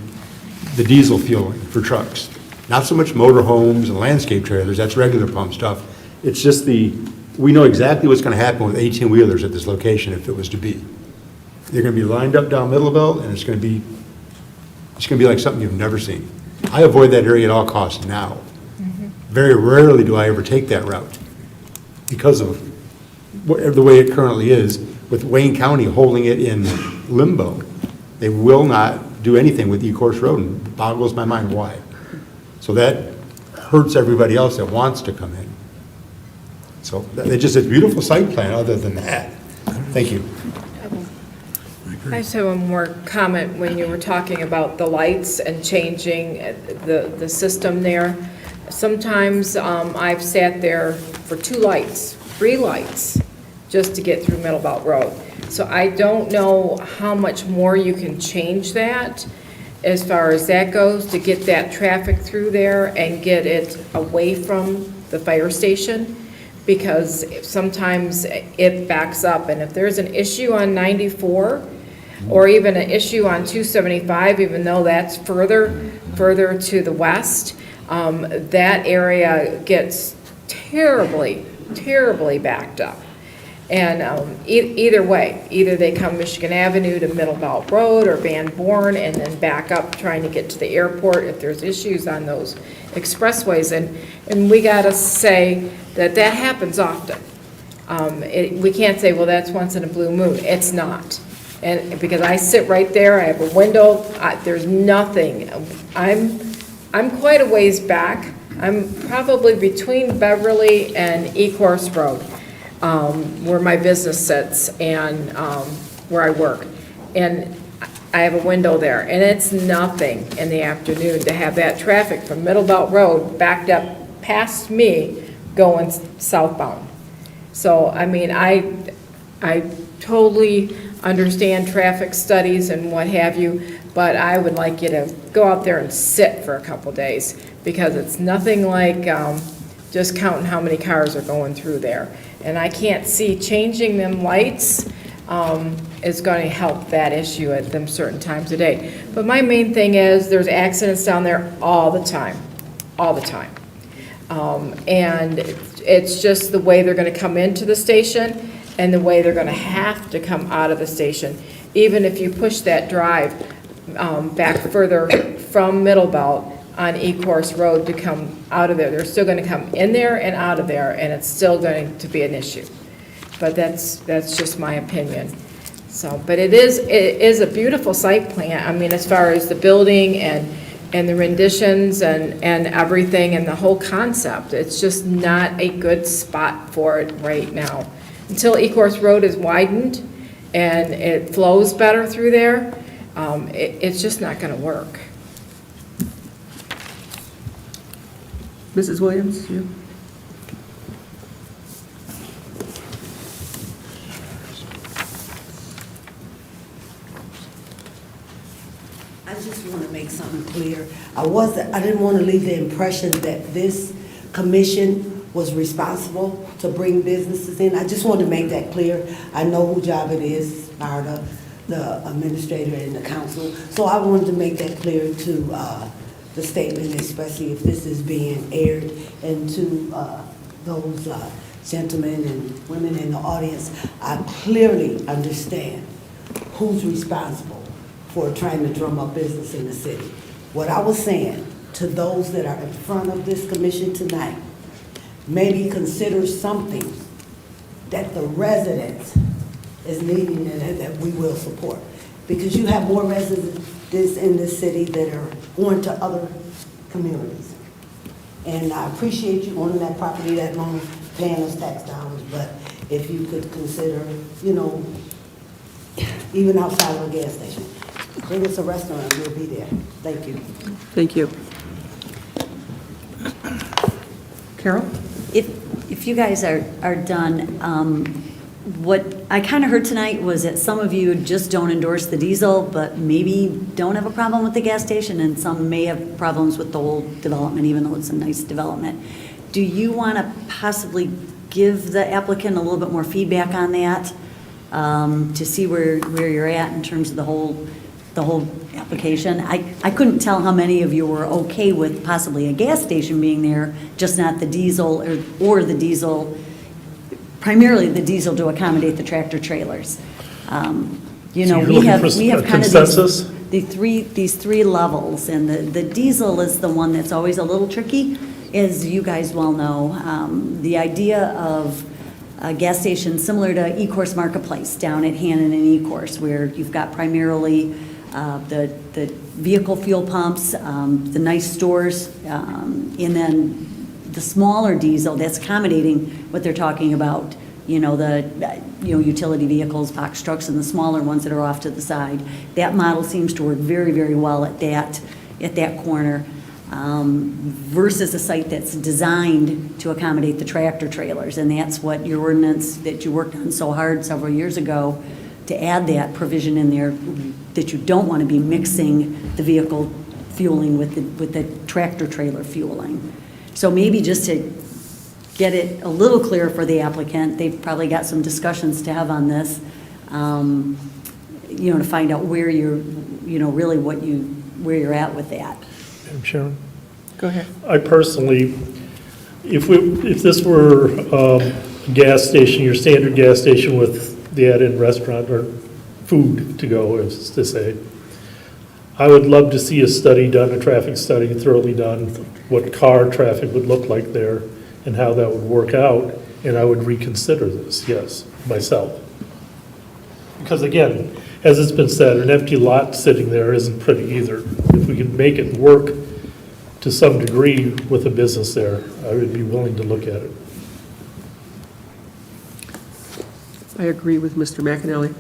the diesel fueling for trucks. Not so much motorhomes and landscape trailers, that's regular pump stuff. It's just we know exactly what's going to happen with 18-wheelers at this location if it was to be. They're going to be lined up down Middle Belt, and it's going to be like something you've never seen. I avoid that area at all costs now. Very rarely do I ever take that route because of the way it currently is, with Wayne County holding it in limbo. They will not do anything with E-Course Road, and it boggles my mind why. So that hurts everybody else that wants to come in. So it's just a beautiful site plan other than that. Thank you.
I just have one more comment when you were talking about the lights and changing the system there. Sometimes I've sat there for 2 lights, 3 lights, just to get through Middle Belt Road. So I don't know how much more you can change that as far as that goes, to get that traffic through there and get it away from the fire station, because sometimes it backs up, and if there's an issue on 94, or even an issue on 275, even though that's further to the west, that area gets terribly backed up. And either way, either they come Michigan Avenue to Middle Belt Road or Van Born and then back up trying to get to the airport if there's issues on those expressways. And we gotta say that happens often. We can't say, well, that's once in a blue moon. It's not. And because I sit right there, I have a window, there's nothing. I'm quite a ways back. I'm probably between Beverly and Ecorse Road, where my business sits and where I work. And I have a window there, and it's nothing in the afternoon to have that traffic from Middle Belt Road backed up past me going southbound. So, I mean, I totally understand traffic studies and what have you, but I would like you to go out there and sit for a couple days, because it's nothing like just counting how many cars are going through there. And I can't see changing them lights is going to help that issue at them certain times of day. But my main thing is there's accidents down there all the time. And it's just the way they're going to come into the station and the way they're going to have to come out of the station. Even if you push that drive back further from Middle Belt on Ecorse Road to come out of there, they're still going to come in there and out of there, and it's still going to be an issue. But that's just my opinion. So, but it is a beautiful site plan. I mean, as far as the building and the renditions and everything and the whole concept, it's just not a good spot for it right now. Until Ecorse Road is widened and it flows better through there, it's just not going to work.
Mrs. Williams, you?
I just want to make something clear. I didn't want to leave the impression that this commission was responsible to bring businesses in. I just wanted to make that clear. I know whose job it is, the administrator and the council. So I wanted to make that clear to the statement, especially if this is being aired, and to those gentlemen and women in the audience. I clearly understand who's responsible for trying to drum up business in the city. What I was saying to those that are in front of this commission tonight, maybe consider something that the residents is needing and that we will support. Because you have more residents in this city that are going to other communities. And I appreciate you owning that property that long, paying us tax dollars, but if you could consider, even outside of a gas station, bring us a restaurant, we'll be there. Thank you.
Thank you. Carol?
If you guys are done, what I kind of heard tonight was that some of you just don't endorse the diesel, but maybe don't have a problem with the gas station, and some may have problems with the whole development, even though it's a nice development. Do you want to possibly give the applicant a little bit more feedback on that, to see where you're at in terms of the whole application? I couldn't tell how many of you were okay with possibly a gas station being there, just not the diesel or the diesel, primarily the diesel to accommodate the tractor trailers. We have kind of these three levels, and the diesel is the one that's always a little tricky, as you guys well know. The idea of a gas station similar to Ecorse Marketplace down at Hannon and Ecorse, where you've got primarily the vehicle fuel pumps, the nice stores, and then the smaller diesel that's accommodating what they're talking about, utility vehicles, box trucks, and the smaller ones that are off to the side. That model seems to work very, very well at that corner, versus a site that's designed to accommodate the tractor trailers. And that's what your ordinance that you worked on so hard several years ago, to add that provision in there, that you don't want to be mixing the vehicle fueling with the tractor trailer fueling. So maybe just to get it a little clearer for the applicant. They've probably got some discussions to have on this, to find out where you're, really where you're at with that.
Madam Chairman?
Go ahead.
I personally, if this were a gas station, your standard gas station with the add-in restaurant or food to go, as to say, I would love to see a study done, a traffic study thoroughly done, what car traffic would look like there and how that would work out, and I would reconsider this, yes, myself. Because again, as it's been said, an empty lot sitting there isn't pretty either. If we could make it work to some degree with a business there, I would be willing to look at it.
I agree with Mr. McAnally.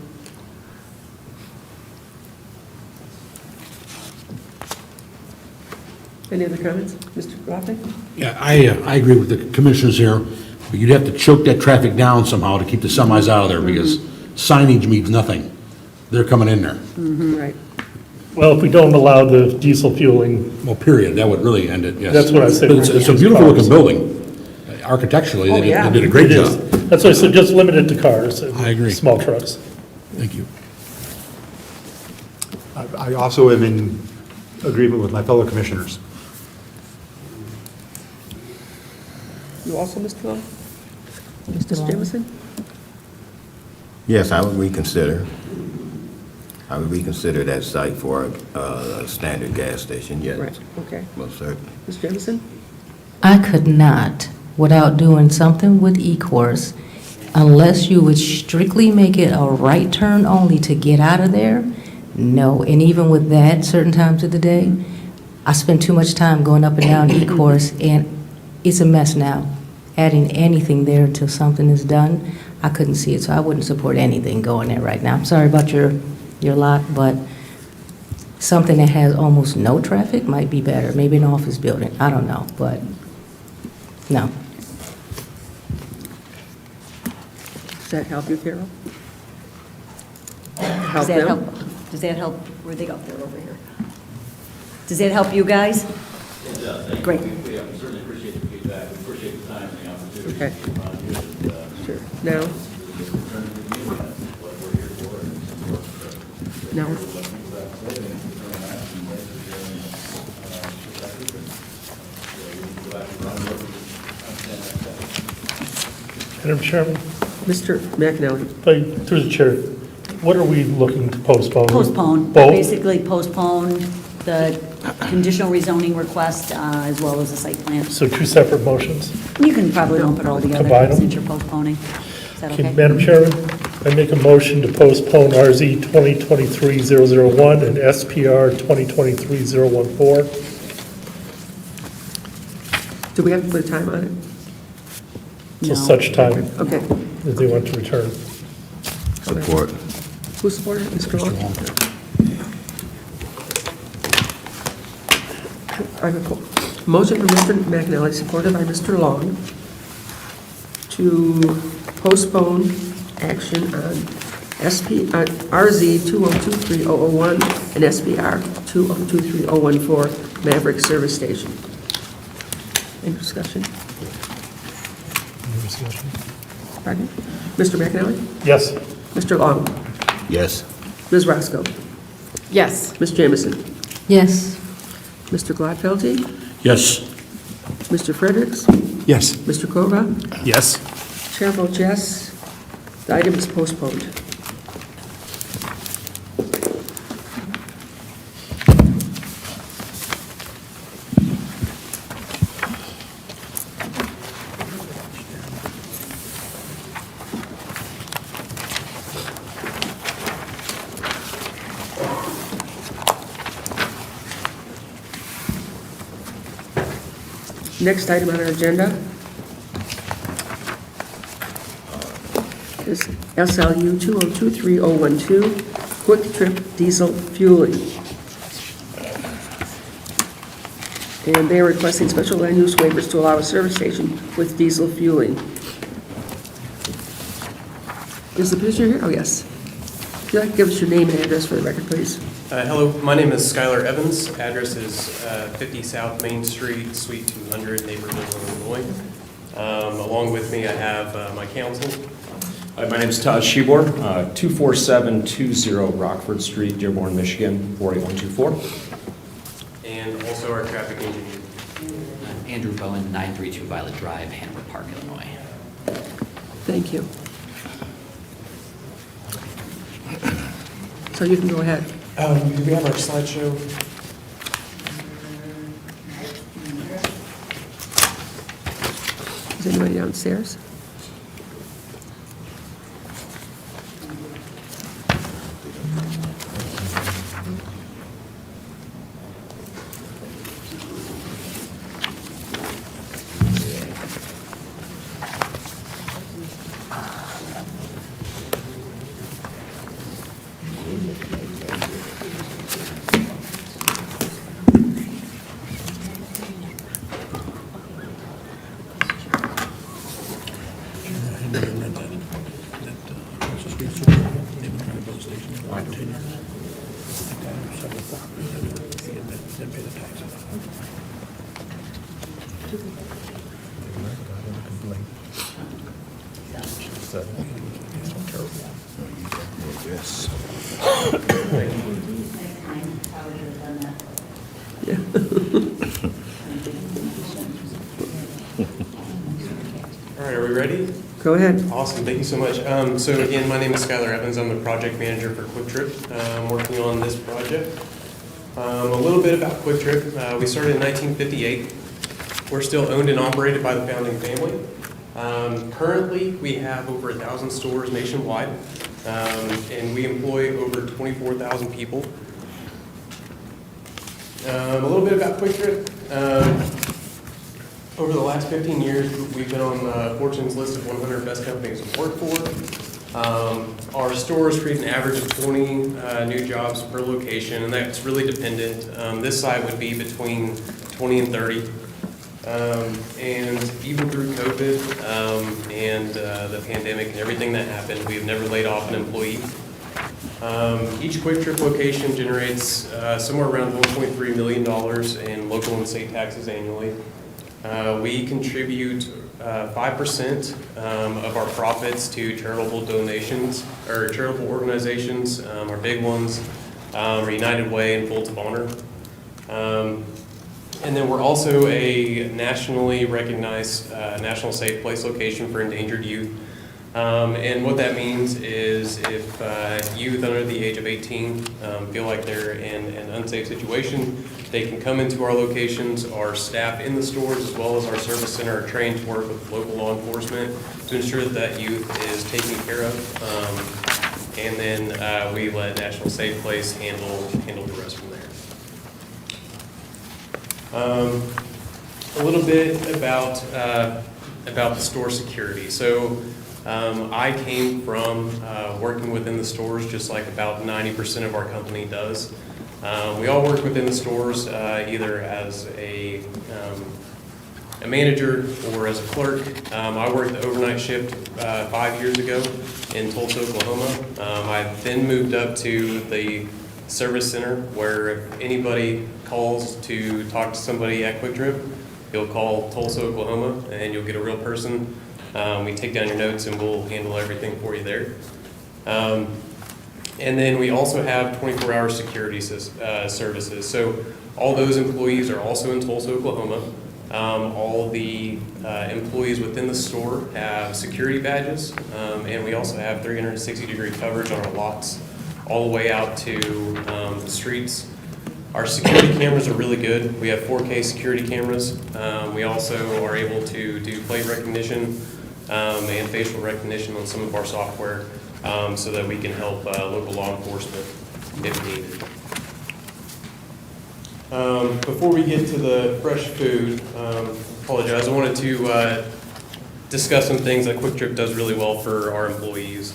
Any other comments? Mr. Rothman?
Yeah, I agree with the commissioners here, but you'd have to choke that traffic down somehow to keep the semis out of there, because signage means nothing. They're coming in there.
Right.
Well, if we don't allow the diesel fueling,
Well, period, that would really end it, yes.
That's what I said.
But it's a beautiful looking building. Architecturally,
Oh,
they
yeah.
did a great
it is.
job.
That's why I said just limit it to cars. And
I agree.
small trucks.
Thank you.
I also am in agreement with my fellow commissioners.
You also, Mr. Long? Mr. Jameson?
Yes, I would reconsider. I would reconsider that site for a standard gas station, yes.
Right, okay.
Most certainly.
Ms. Jameson?
I could not, without doing something with E-course, unless you would strictly make it a right turn only to get out of there, no. And even with that, certain times of the day, I spend too much time going up and down E-course, and it's a mess now. Adding anything there until something is done, I couldn't see it, so I wouldn't support anything going there right now. I'm sorry about your lot, but something that has almost no traffic might be better. Maybe an office building, I don't know, but no.
Does that help you, Carol?
Does that
them?
help? Does that help? Where'd they go? They're over here. Does that help you guys?
It does.
Great.
We certainly appreciate the feedback. We appreciate the time and the opportunity.
Okay. Sure. Now? Now?
Madam Chairman,
Mr. McAnally?
through the chair, what are we looking to postpone?
Postpone,
Both?
basically postpone the conditional rezoning request as well as the site plan.
So two separate motions?
You can probably lump it all together
Combine them?
since you're postponing. Is that okay?
Madam Chairman, I make a motion to postpone RZ 2023-001 and SPR 2023-014.
Do we have to put a time on it?
Till
No.
such time
Okay.
that they want to return.
Support.
Who supported it? Mr. Long? I have a motion from Mr. McAnally, supported by Mr. Long, to postpone action on RZ 2023-001 and SPR 2023-014 Maverick Service Station. Any discussion? Pardon? Mr. McAnally?
Yes.
Mr. Long?
Yes.
Ms. Roscoe?
Yes.
Ms. Jamison?
Yes.
Mr. Gladfeldy?
Yes.
Mr. Fredericks?
Yes.
Mr. Kova?
Yes.
Chair votes yes. The item is postponed. Next item on our agenda is SLU 2023-012, Quick Trip Diesel Fueling. And they are requesting special land use waivers to allow a service station with diesel fueling. Is the petitioner here? Oh, yes. Would you like to give us your name and address for the record, please?
Hello, my name is Skylar Evans. Address is 50 South Main Street, Suite 200, Naperville, Illinois. Along with me, I have my counsel.
Hi, my name is Todd Shebor, 24720 Rockford Street, Dearborn, Michigan, 48124.
And also our traffic engineer.
Andrew Bowen, 932 Violet Drive, Hanover Park, Illinois.
Thank you. So you can go ahead.
Do we have our slideshow?
Is anybody downstairs?
All right, are we ready?
Go ahead.
Awesome, thank you so much. So again, my name is Skylar Evans. I'm the project manager for Quick Trip. I'm working on this project. A little bit about Quick Trip. We started in 1958. We're still owned and operated by the founding family. Currently, we have over 1,000 stores nationwide, and we employ over 24,000 people. A little bit about Quick Trip. Over the last 15 years, we've been on Fortune's list of 100 best companies to work for. Our stores create an average of 20 new jobs per location, and that's really dependent. This side would be between 20 and 30. And even through COVID and the pandemic and everything that happened, we have never laid off an employee. Each Quick Trip location generates somewhere around $1.3 million in local and state taxes annually. We contribute 5% of our profits to charitable donations, or charitable organizations. Our big ones are United Way and Folds of Honor. And then we're also a nationally recognized National Safe Place location for endangered youth. And what that means is if youth under the age of 18 feel like they're in an unsafe situation, they can come into our locations. Our staff in the stores as well as our service center are trained to work with local law enforcement to ensure that that youth is taken care of. And then we let National Safe Place handle the rest from there. A little bit about the store security. So I came from working within the stores just like about 90% of our company does. We all work within the stores either as a manager or as a clerk. I worked the overnight shift 5 years ago in Tulsa, Oklahoma. I then moved up to the service center where if anybody calls to talk to somebody at Quick Trip, you'll call Tulsa, Oklahoma, and you'll get a real person. We take down your notes and we'll handle everything for you there. And then we also have 24-hour security services. So all those employees are also in Tulsa, Oklahoma. All the employees within the store have security badges, and we also have 360-degree coverage on our lots all the way out to the streets. Our security cameras are really good. We have 4K security cameras. We also are able to do plate recognition and facial recognition on some of our software so that we can help local law enforcement if needed. Before we get to the fresh food, apologize, I wanted to discuss some things that Quick Trip does really well for our employees.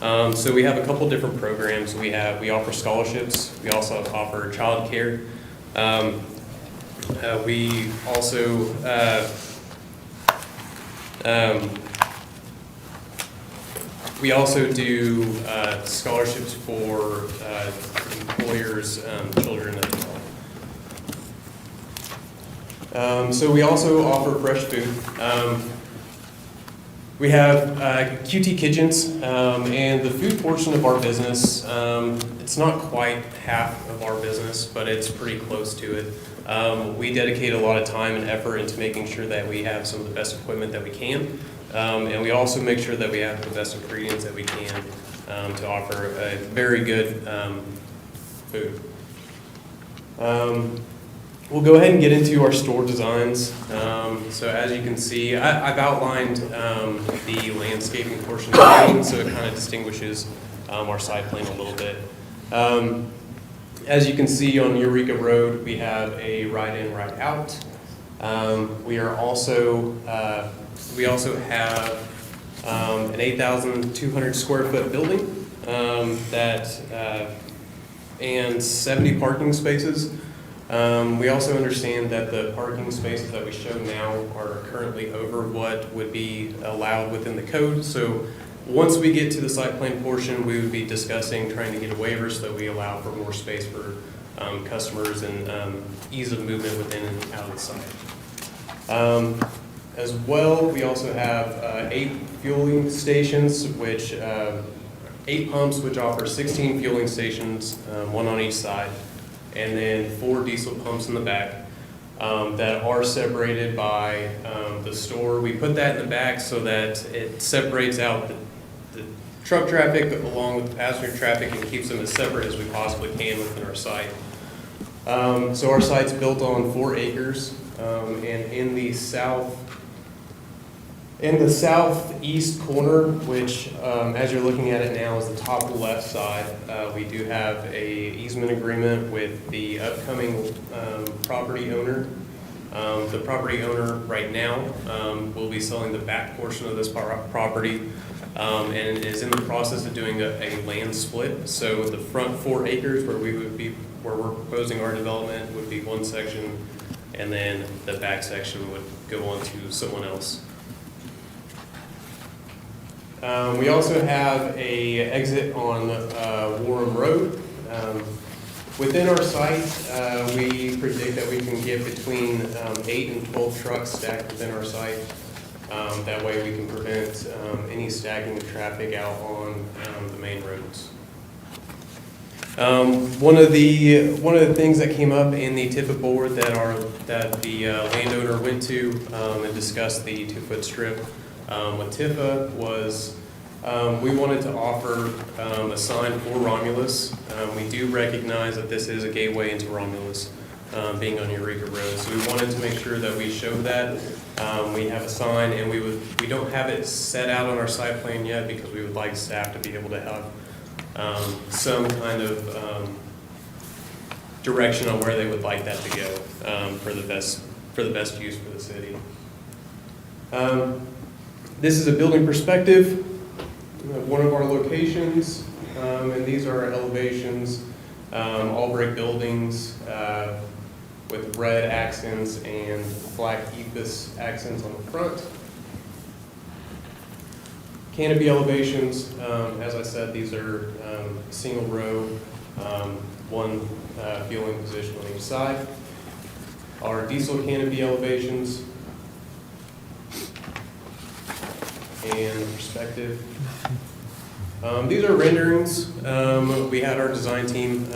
So we have a couple different programs. We offer scholarships. We also offer child care. We also do scholarships for employers' children as well. So we also offer fresh food. We have QT Kitchens, and the food portion of our business, it's not quite half of our business, but it's pretty close to it. We dedicate a lot of time and effort into making sure that we have some of the best equipment that we can, and we also make sure that we have the best ingredients that we can to offer a very good food. We'll go ahead and get into our store designs. So as you can see, I've outlined the landscaping portion of the building, so it kind of distinguishes our site plan a little bit. As you can see on Eureka Road, we have a right in, right out. We also have an 8,200 square foot building and 70 parking spaces. We also understand that the parking spaces that we show now are currently over what would be allowed within the code. So once we get to the site plan portion, we would be discussing trying to get a waiver so that we allow for more space for customers and ease of movement within and out of the site. As well, we also have 8 fueling stations, 8 pumps, which offer 16 fueling stations, 1 on each side, and then 4 diesel pumps in the back that are separated by the store. We put that in the back so that it separates out the truck traffic along with the passenger traffic and keeps them as separate as we possibly can within our site. So our site's built on 4 acres, and in the southeast corner, which as you're looking at it now is the top left side, we do have a easement agreement with the upcoming property owner. The property owner right now will be selling the back portion of this property and is in the process of doing a land split. So the front 4 acres where we're proposing our development would be one section, and then the back section would go on to someone else. We also have a exit on Warren Road. Within our site, we predict that we can get between 8 and 12 trucks stacked within our site. That way we can prevent any stacking of traffic out on the main roads. One of the things that came up in the TIFA board that the landowner went to and discussed the 2-foot strip with TIFA was we wanted to offer a sign for Romulus. We do recognize that this is a gateway into Romulus, being on Eureka Road. So we wanted to make sure that we showed that. We have a sign, and we don't have it set out on our site plan yet because we would like staff to be able to have some kind of direction on where they would like that to go for the best use for the city. This is a building perspective of one of our locations, and these are our elevations, all brick buildings with red accents and black ephes accents on the front. Canopy elevations, as I said, these are single row, one fueling position on each side. Our diesel canopy elevations and perspective. These are renderings. We had our design team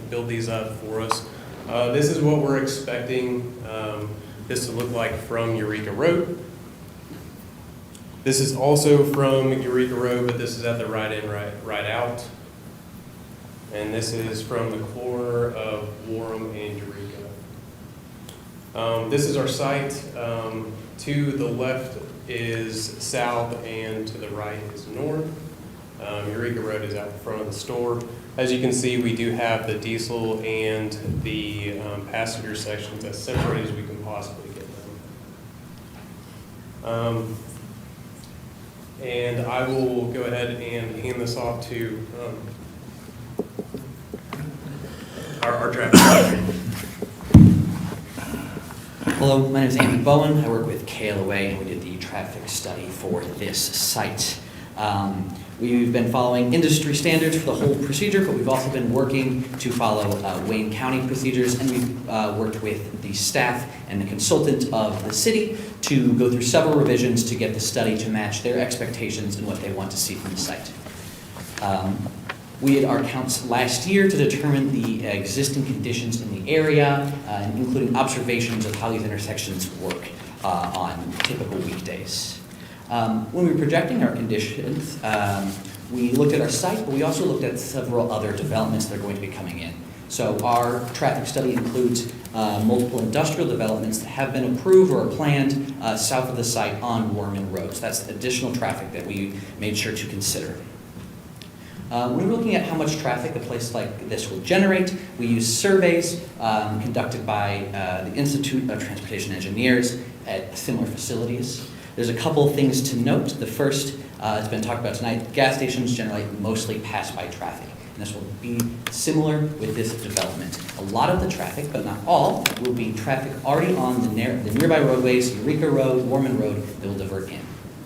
build these up for us. This is what we're expecting this to look like from Eureka Road. This is also from Eureka Road, but this is at the right in, right out. And this is from the corner of Warren and Eureka. This is our site. To the left is south and to the right is north. Eureka Road is out in front of the store. As you can see, we do have the diesel and the passenger sections as separated as we can possibly get them. And I will go ahead and hand this off to our traffic.
Hello, my name is Andrew Bowen. I work with KLOA, and we did the traffic study for this site. We've been following industry standards for the whole procedure, but we've also been working to follow Wayne County procedures, and we've worked with the staff and the consultant of the city to go through several revisions to get the study to match their expectations and what they want to see from the site. We did our counts last year to determine the existing conditions in the area, including observations of how these intersections work on typical weekdays. When we were projecting our conditions, we looked at our site, but we also looked at several other developments that are going to be coming in. So our traffic study includes multiple industrial developments that have been approved or are planned south of the site on Warman Road. So that's additional traffic that we made sure to consider. When we're looking at how much traffic a place like this will generate, we use surveys conducted by the Institute of Transportation Engineers at similar facilities. There's a couple things to note. The first has been talked about tonight. Gas stations generate mostly pass-by traffic, and this will be similar with this development. A lot of the traffic, but not all, will be traffic already on the nearby roadways, Eureka Road, Warman Road, that will divert in.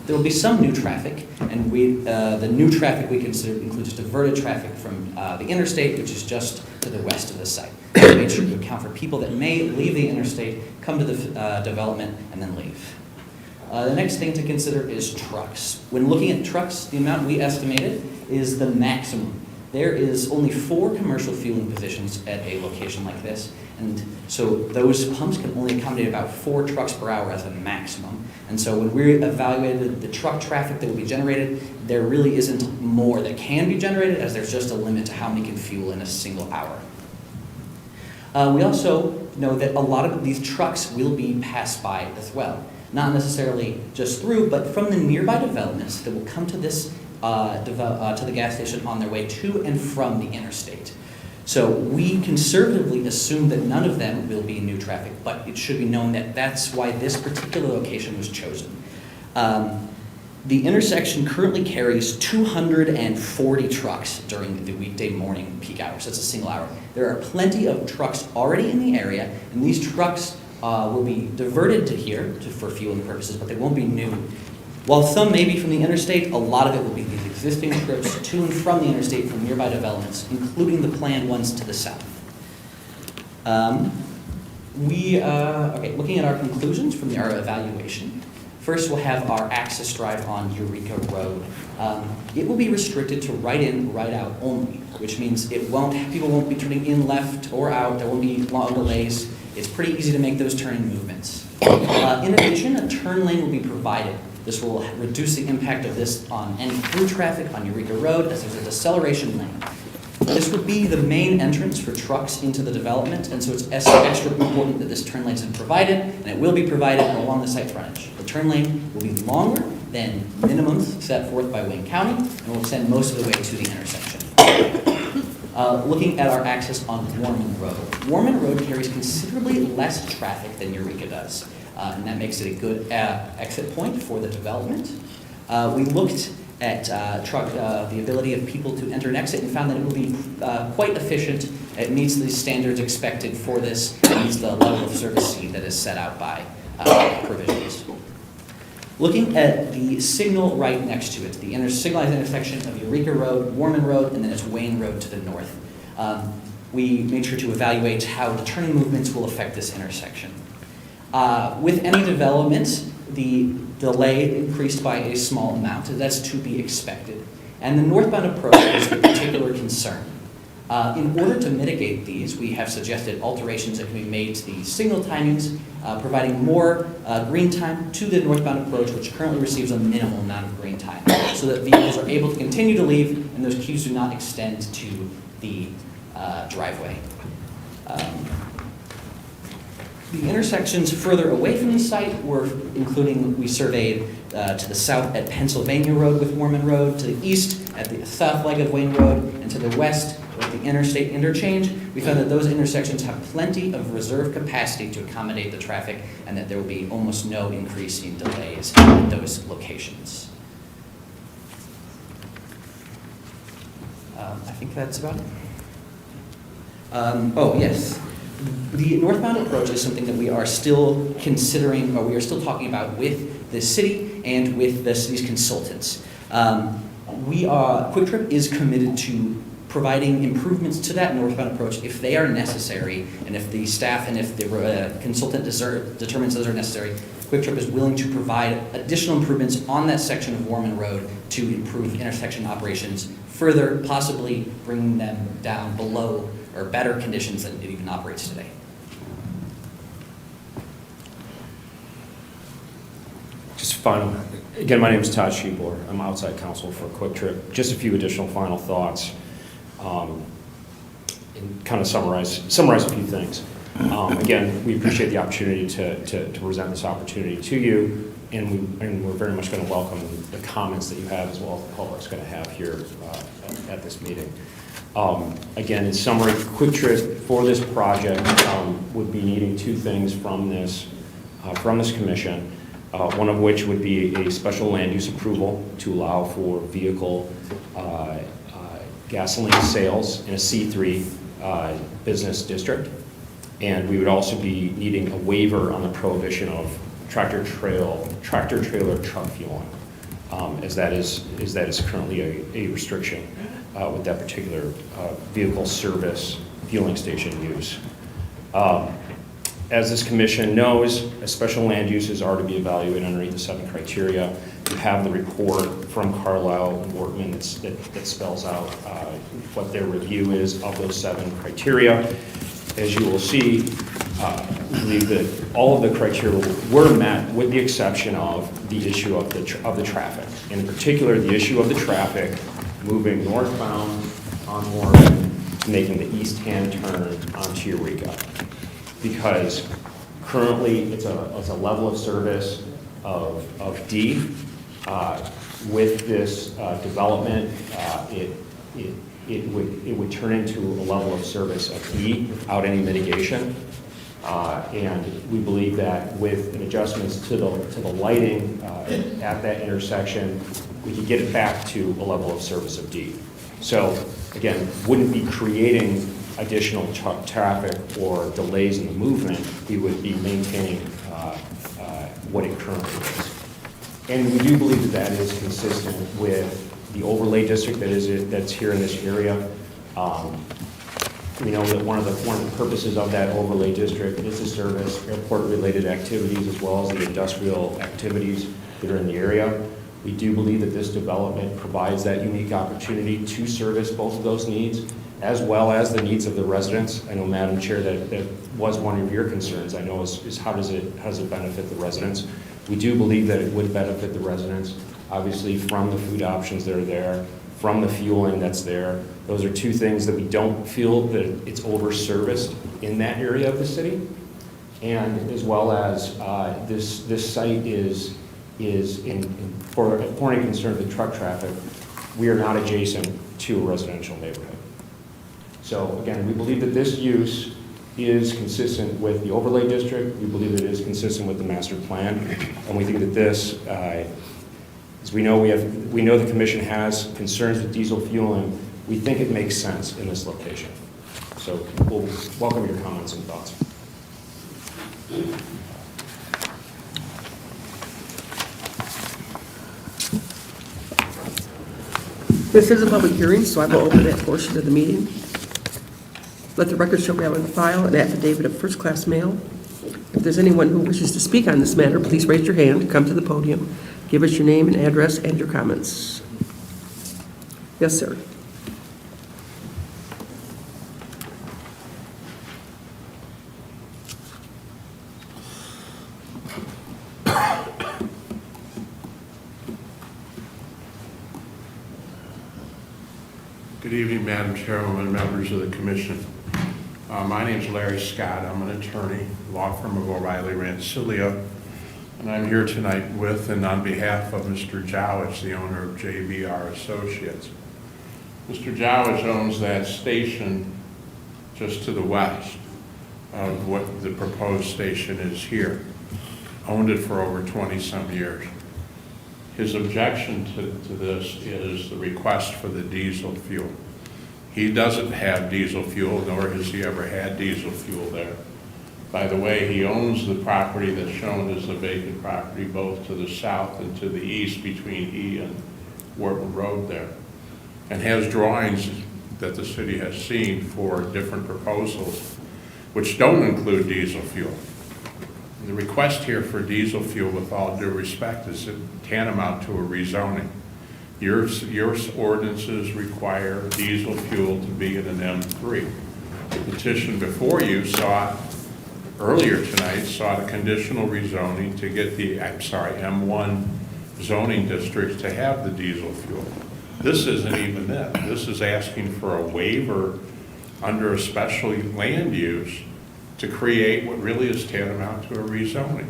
There will be some new traffic, and the new traffic we consider includes diverted traffic from the interstate, which is just to the west of the site. We made sure to account for people that may leave the interstate, come to the development, and then leave. The next thing to consider is trucks. When looking at trucks, the amount we estimated is the maximum. There is only 4 commercial fueling positions at a location like this, and so those pumps can only accommodate about 4 trucks per hour as a maximum. And so when we evaluated the truck traffic that will be generated, there really isn't more that can be generated, as there's just a limit to how many can fuel in a single hour. We also know that a lot of these trucks will be passed by as well. Not necessarily just through, but from the nearby developments that will come to this to the gas station on their way to and from the interstate. So we conservatively assume that none of them will be new traffic, but it should be known that that's why this particular location was chosen. The intersection currently carries 240 trucks during the weekday morning peak hours. That's a single hour. There are plenty of trucks already in the area, and these trucks will be diverted to here for fueling purposes, but they won't be new. While some may be from the interstate, a lot of it will be these existing trips to and from the interstate from nearby developments, including the planned ones to the south. Looking at our conclusions from our evaluation, first we'll have our access drive on Eureka Road. It will be restricted to right in, right out only, which means people won't be turning in left or out, there won't be long delays. It's pretty easy to make those turning movements. In addition, a turn lane will be provided. This will reduce the impact of this on any through traffic on Eureka Road, as there's a deceleration lane. This would be the main entrance for trucks into the development, and so it's extra important that this turn lane is provided, and it will be provided along the site's frontage. The turn lane will be longer than minimums set forth by Wayne County, and will extend most of the way to the intersection. Looking at our access on Warman Road. Warman Road carries considerably less traffic than Eureka does, and that makes it a good exit point for the development. We looked at the ability of people to enter and exit and found that it will be quite efficient. It meets the standards expected for this, it meets the level of service C that is set out by provisions. Looking at the signal right next to it, the signalized intersection of Eureka Road, Warman Road, and then it's Wayne Road to the north. We made sure to evaluate how the turning movements will affect this intersection. With any development, the delay increased by a small amount, and that's to be expected. And the northbound approach is a particular concern. In order to mitigate these, we have suggested alterations that can be made to the signal timings, providing more green time to the northbound approach, which currently receives a minimal amount of green time, so that vehicles are able to continue to leave and those queues do not extend to the driveway. The intersections further away from the site we surveyed to the south at Pennsylvania Road with Warman Road, to the east at the south leg of Wayne Road, and to the west with the interstate interchange. We found that those intersections have plenty of reserve capacity to accommodate the traffic, and that there will be almost no increase in delays at those locations. I think that's about it. Yes. The northbound approach is something that we are still considering, or we are still talking about with the city and with the city's consultants. Quick Trip is committed to providing improvements to that northbound approach if they are necessary, and if the staff and if the consultant determines those are necessary. Quick Trip is willing to provide additional improvements on that section of Warman Road to improve intersection operations, further possibly bringing them down below or better conditions than it even operates today.
Just final, again, my name is Todd Shebor. I'm outside counsel for Quick Trip. Just a few additional final thoughts, and kind of summarize a few things. Again, we appreciate the opportunity to present this opportunity to you, and we're very much going to welcome the comments that you have, as well as the public's going to have here at this meeting. Again, in summary, Quick Trip for this project would be needing two things from this commission. One of which would be a special land use approval to allow for vehicle gasoline sales in a C3 business district. And we would also be needing a waiver on the prohibition of tractor trailer truck fueling, as that is currently a restriction with that particular vehicle service fueling station use. As this commission knows, special land uses are to be evaluated underneath the 7 criteria. You have the report from Carlisle and Workman that spells out what their review is of those 7 criteria. As you will see, we believe that all of the criteria were met, with the exception of the issue of the traffic. In particular, the issue of the traffic moving northbound on Warren, making the east-hand turn onto Eureka. Because currently it's a level of service of D. With this development, it would turn into a level of service of E without any mitigation. And we believe that with an adjustments to the lighting at that intersection, we could get it back to a level of service of D. So again, wouldn't be creating additional traffic or delays in the movement. We would be maintaining what it currently is. And we do believe that is consistent with the overlay district that's here in this area. We know that one of the purposes of that overlay district is to service airport-related activities as well as the industrial activities that are in the area. We do believe that this development provides that unique opportunity to service both of those needs, as well as the needs of the residents. I know, Madam Chair, that was one of your concerns, I know, is how does it benefit the residents? We do believe that it would benefit the residents, obviously, from the food options that are there, from the fueling that's there. Those are two things that we don't feel that it's over-serviced in that area of the city. And as well as this site is for any concern of the truck traffic, we are not adjacent to a residential neighborhood. So again, we believe that this use is consistent with the overlay district. We believe that it is consistent with the master plan. And we think that this, as we know the commission has concerns with diesel fueling, we think it makes sense in this location. So we'll welcome your comments and thoughts.
This is a public hearing, so I will open that portion of the meeting. Let the record show we have on file an affidavit of first-class mail. If there's anyone who wishes to speak on this matter, please raise your hand, come to the podium, give us your name and address and your comments. Yes, sir.
Good evening, Madam Chairwoman, members of the commission. My name is Larry Scott. I'm an attorney, law firm of O'Reilly Rensselaer, and I'm here tonight with and on behalf of Mr. Jowich, the owner of JBR Associates. Mr. Jowich owns that station just to the west of what the proposed station is here. Owned it for over 20-some years. His objection to this is the request for the diesel fuel. He doesn't have diesel fuel, nor has he ever had diesel fuel there. By the way, he owns the property that's shown as the vacant property both to the south and to the east between he and Wortman Road there, and has drawings that the city has seen for different proposals, which don't include diesel fuel. The request here for diesel fuel, with all due respect, is tantamount to a rezoning. Your ordinances require diesel fuel to be in an M3. The petition before you earlier tonight sought a conditional rezoning to get the, M1 zoning districts to have the diesel fuel. This isn't even it. This is asking for a waiver under a special land use to create what really is tantamount to a rezoning.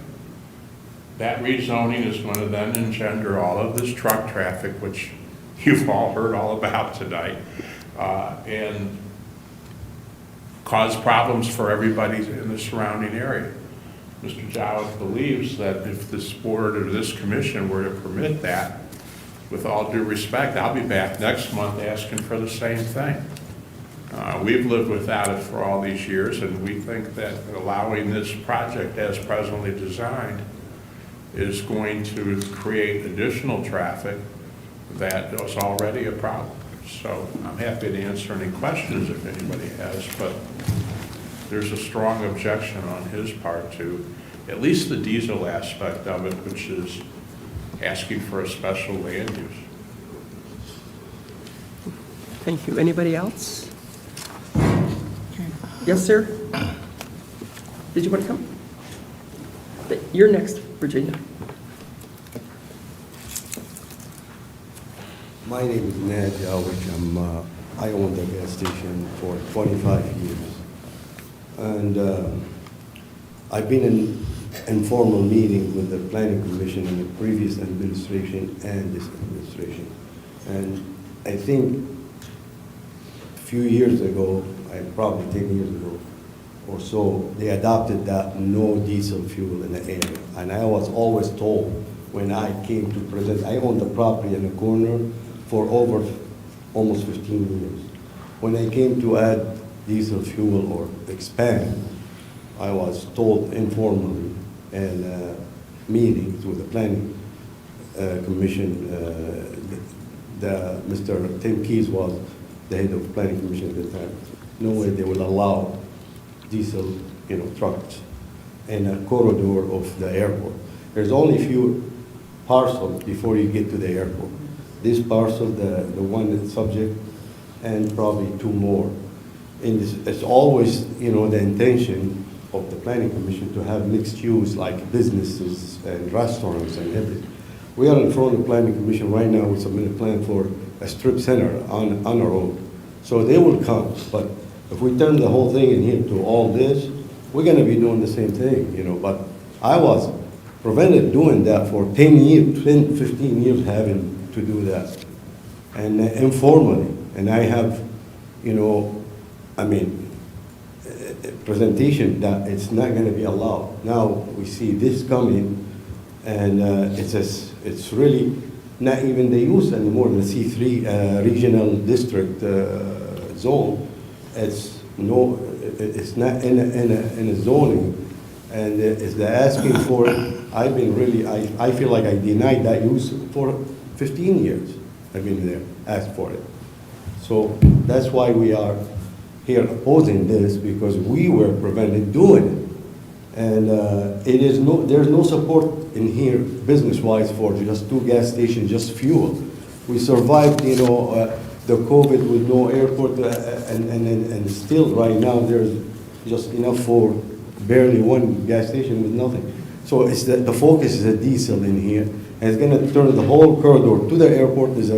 That rezoning is going to then engender all of this truck traffic, which you've all heard all about tonight, and cause problems for everybody in the surrounding area. Mr. Jowett believes that if this board or this commission were to permit that, with all due respect, I'll be back next month asking for the same thing. We've lived without it for all these years, and we think that allowing this project as presently designed is going to create additional traffic that was already a problem. So I'm happy to answer any questions if anybody has, but there's a strong objection on his part to at least the diesel aspect of it, which is asking for a special land use.
Thank you. Anybody else? Yes, sir? Did you want to come? You're next, Virginia.
My name is Ned Yowich. I own the gas station for 25 years. And I've been in informal meeting with the Planning Commission in the previous administration and this administration. And I think a few years ago, probably 10 years ago or so, they adopted that no diesel fuel in the area. And I was always told when I came to present, I owned the property in the corner for over almost 15 years. When I came to add diesel fuel or expand, I was told informally in meetings with the Planning Commission, Mr. Tim Keyes was the head of the Planning Commission at the time. No way they will allow diesel, trucks in a corridor of the airport. There's only a few parcels before you get to the airport. This parcel, the one that's subject, and probably two more. And it's always, the intention of the Planning Commission to have mixed use, like businesses and restaurants and everything. We are in front of the Planning Commission right now. We submitted a plan for a strip center on a road. So they will come, but if we turn the whole thing in here to all this, we're gonna be doing the same thing, but I was prevented doing that for 10 years, 10, 15 years having to do that. And informally, and I have, presentation that it's not gonna be allowed. Now we see this coming, and it's really not even the use anymore, the C3 regional district zone. It's not in a zoning, and it's the asking for it. I've been really, I feel like I denied that use for 15 years. I've been there, asked for it. So that's why we are here opposing this, because we were prevented doing it. And there's no support in here business-wise for just two gas stations, just fuel. We survived, the COVID with no airport, and still right now there's just enough for barely one gas station with nothing. So it's the focus is a diesel in here, and it's going to turn the whole corridor to the airport is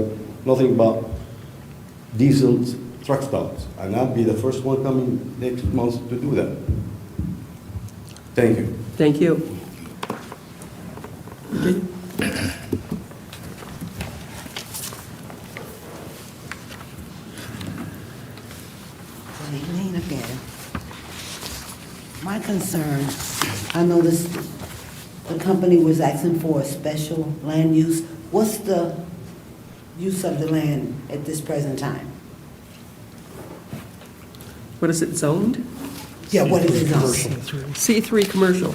nothing but diesel truck stops, and I'll be the first one coming next month to do that. Thank you.
Thank you. Okay.
My concern, I noticed the company was asking for a special land use. What's the use of the land at this present time?
What is it zoned?
Yeah, what is it zoned?
C3 commercial.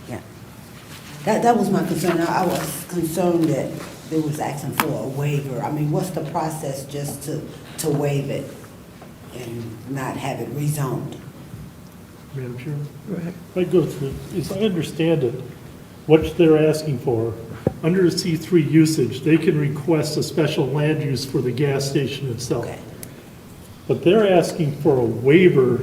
Yeah. That was my concern. I was concerned that they was asking for a waiver. I mean, what's the process just to waive it and not have it rezoned?
Madam Chairman?
Right.
If I go through, as I understand it, what they're asking for, under the C3 usage, they can request a special land use for the gas station itself.
Okay.
But they're asking for a waiver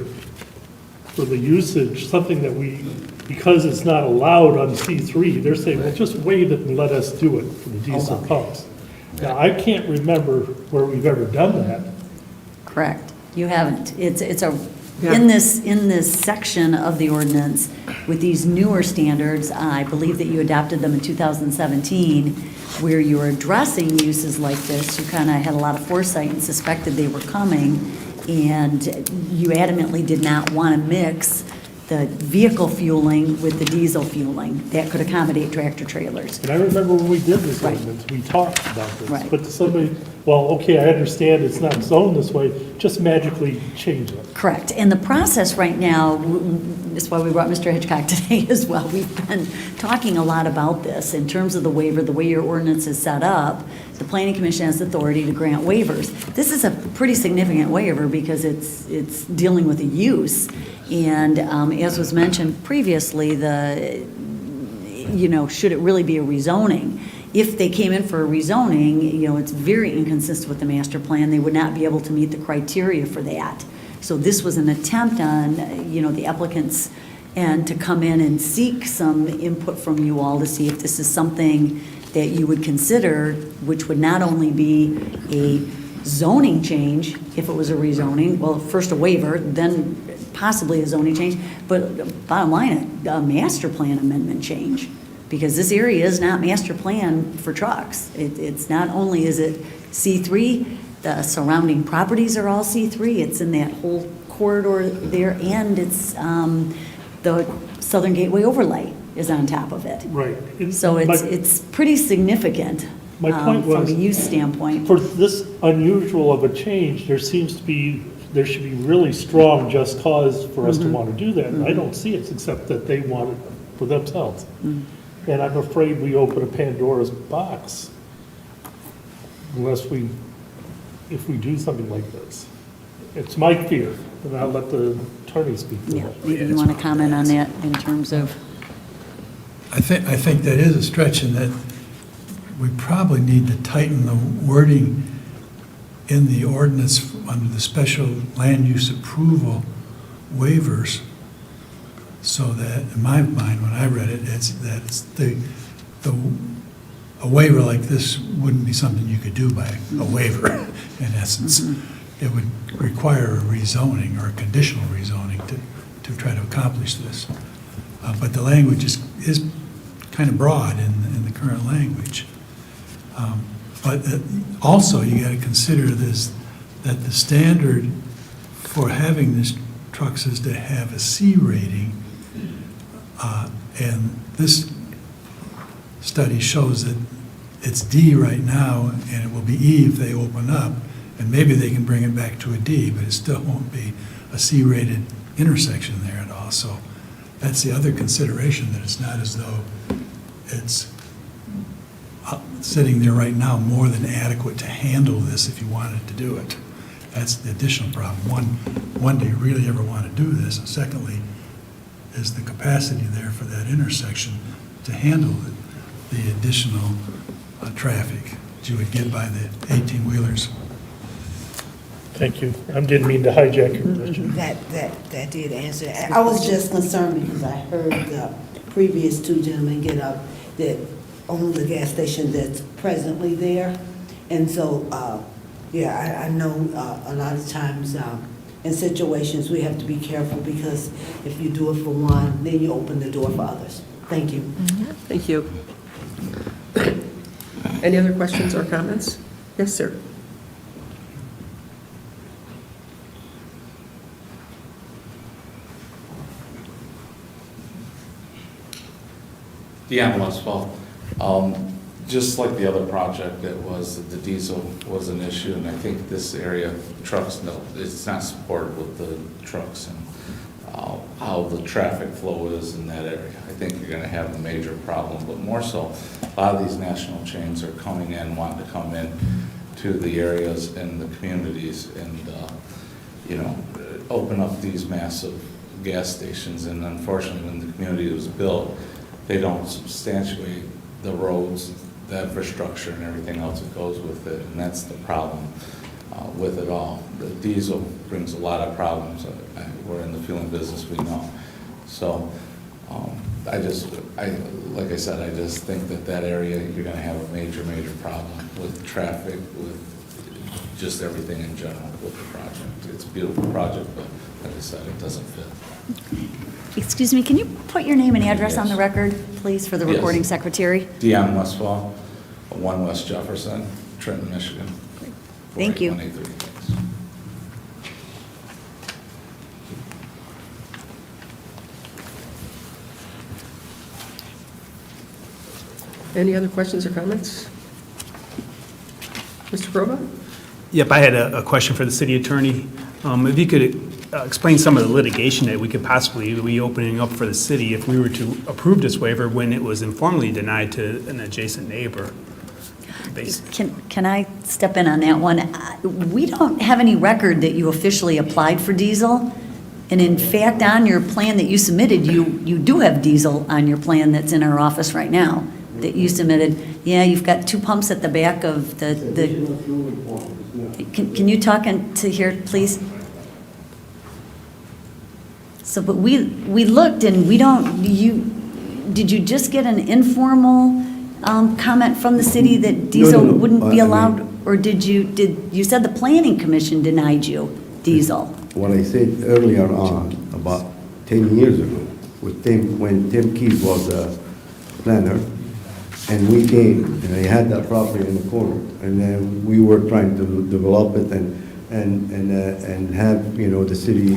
for the usage, something that we, because it's not allowed on C3, they're saying, well, just waive it and let us do it for the diesel
Okay.
pumps. Now, I can't remember where we've ever done that.
Correct. You haven't. It's
Yeah.
in this section of the ordinance, with these newer standards, I believe that you adopted them in 2017, where you were addressing uses like this. You kind of had a lot of foresight and suspected they were coming, and you adamantly did not want to mix the vehicle fueling with the diesel fueling. That could accommodate tractor trailers.
And I remember when we did this
Right.
ordinance, we talked about this.
Right.
But somebody, well, okay, I understand it's not zoned this way, just magically change it.
Correct. And the process right now, that's why we brought Mr. Hitchcock today as well. We've been talking a lot about this in terms of the waiver, the way your ordinance is set up. The Planning Commission has authority to grant waivers. This is a pretty significant waiver because it's dealing with a use. And as was mentioned previously, should it really be a rezoning? If they came in for a rezoning, it's very inconsistent with the master plan. They would not be able to meet the criteria for that. So this was an attempt on, the applicants and to come in and seek some input from you all to see if this is something that you would consider, which would not only be a zoning change, if it was a rezoning, well, first a waiver, then possibly a zoning change, but bottom line, a master plan amendment change. Because this area is not master plan for trucks. It's not only is it C3, the surrounding properties are all C3, it's in that whole corridor there, and it's the Southern Gateway overlay is on top of it.
Right.
So it's pretty significant
My point
from a
was,
use standpoint.
for this unusual of a change, there should be really strong just cause for us to want to do that. And I don't see it, except that they want it for themselves. And I'm afraid we open a Pandora's box if we do something like this. It's my fear, and I'll let the attorney speak to
Yeah,
that.
maybe you want to comment on that in terms of,
I think that is a stretch, and that we probably need to tighten the wording in the ordinance under the special land use approval waivers, so that, in my mind, when I read it, a waiver like this wouldn't be something you could do by a waiver, in essence. It would require a rezoning or a conditional rezoning to try to accomplish this. But the language is kind of broad in the current language. But also, you got to consider this, that the standard for having these trucks is to have a C rating. And this study shows that it's D right now, and it will be E if they open up, and maybe they can bring it back to a D, but it still won't be a C-rated intersection there at all. So that's the other consideration, that it's not as though it's sitting there right now more than adequate to handle this if you wanted to do it. That's the additional problem. One, do you really ever want to do this? And secondly, is the capacity there for that intersection to handle the additional traffic that you would get by the 18-wheelers?
Thank you. I didn't mean to hijack your question.
That did answer. I was just concerned because I heard the previous two gentlemen get up that own the gas station that's presently there. And so, I know a lot of times in situations we have to be careful, because if you do it for one, then you open the door for others. Thank you.
Thank you. Any other questions or comments? Yes, sir.
The ambulance, just like the other project, the diesel was an issue, and I think this area, trucks, no, it's not supported with the trucks, and how the traffic flow is in that area. I think you're gonna have a major problem, but more so, a lot of these national chains are coming in, wanting to come in to the areas and the communities and, you know, open up these massive gas stations. And unfortunately, when the community was built, they don't substantiate the roads, the infrastructure and everything else that goes with it. And that's the problem with it all. The diesel brings a lot of problems. We're in the fueling business, we know. So like I said, I just think that area, you're gonna have a major, major problem with traffic, with just everything in general with the project. It's a beautiful project, but like I said, it doesn't fit.
Excuse me, can you put your name and address on the record, please, for the
Yes.
recording secretary?
Dion Westfall, 1 West Jefferson, Trenton, Michigan.
Thank you.
48183.
Any other questions or comments? Mr. Groba?
Yep, I had a question for the city attorney. If you could explain some of the litigation that we could possibly be opening up for the city if we were to approve this waiver when it was informally denied to an adjacent neighbor.
Can I step in on that one? We don't have any record that you officially applied for diesel. And in fact, on your plan that you submitted, you do have diesel on your plan that's in our office right now that you submitted. Yeah, you've got 2 pumps at the back of the. Can you talk into here, please? So, but we looked and we don't, did you just get an informal comment from the city that diesel
No.
wouldn't be
I
allowed?
mean-
Or you said the planning commission denied you diesel?
What I said earlier on, about 10 years ago, when Tim Keys was a planner, and we came, and he had that property in the corner, and then we were trying to develop it and have, you know, the city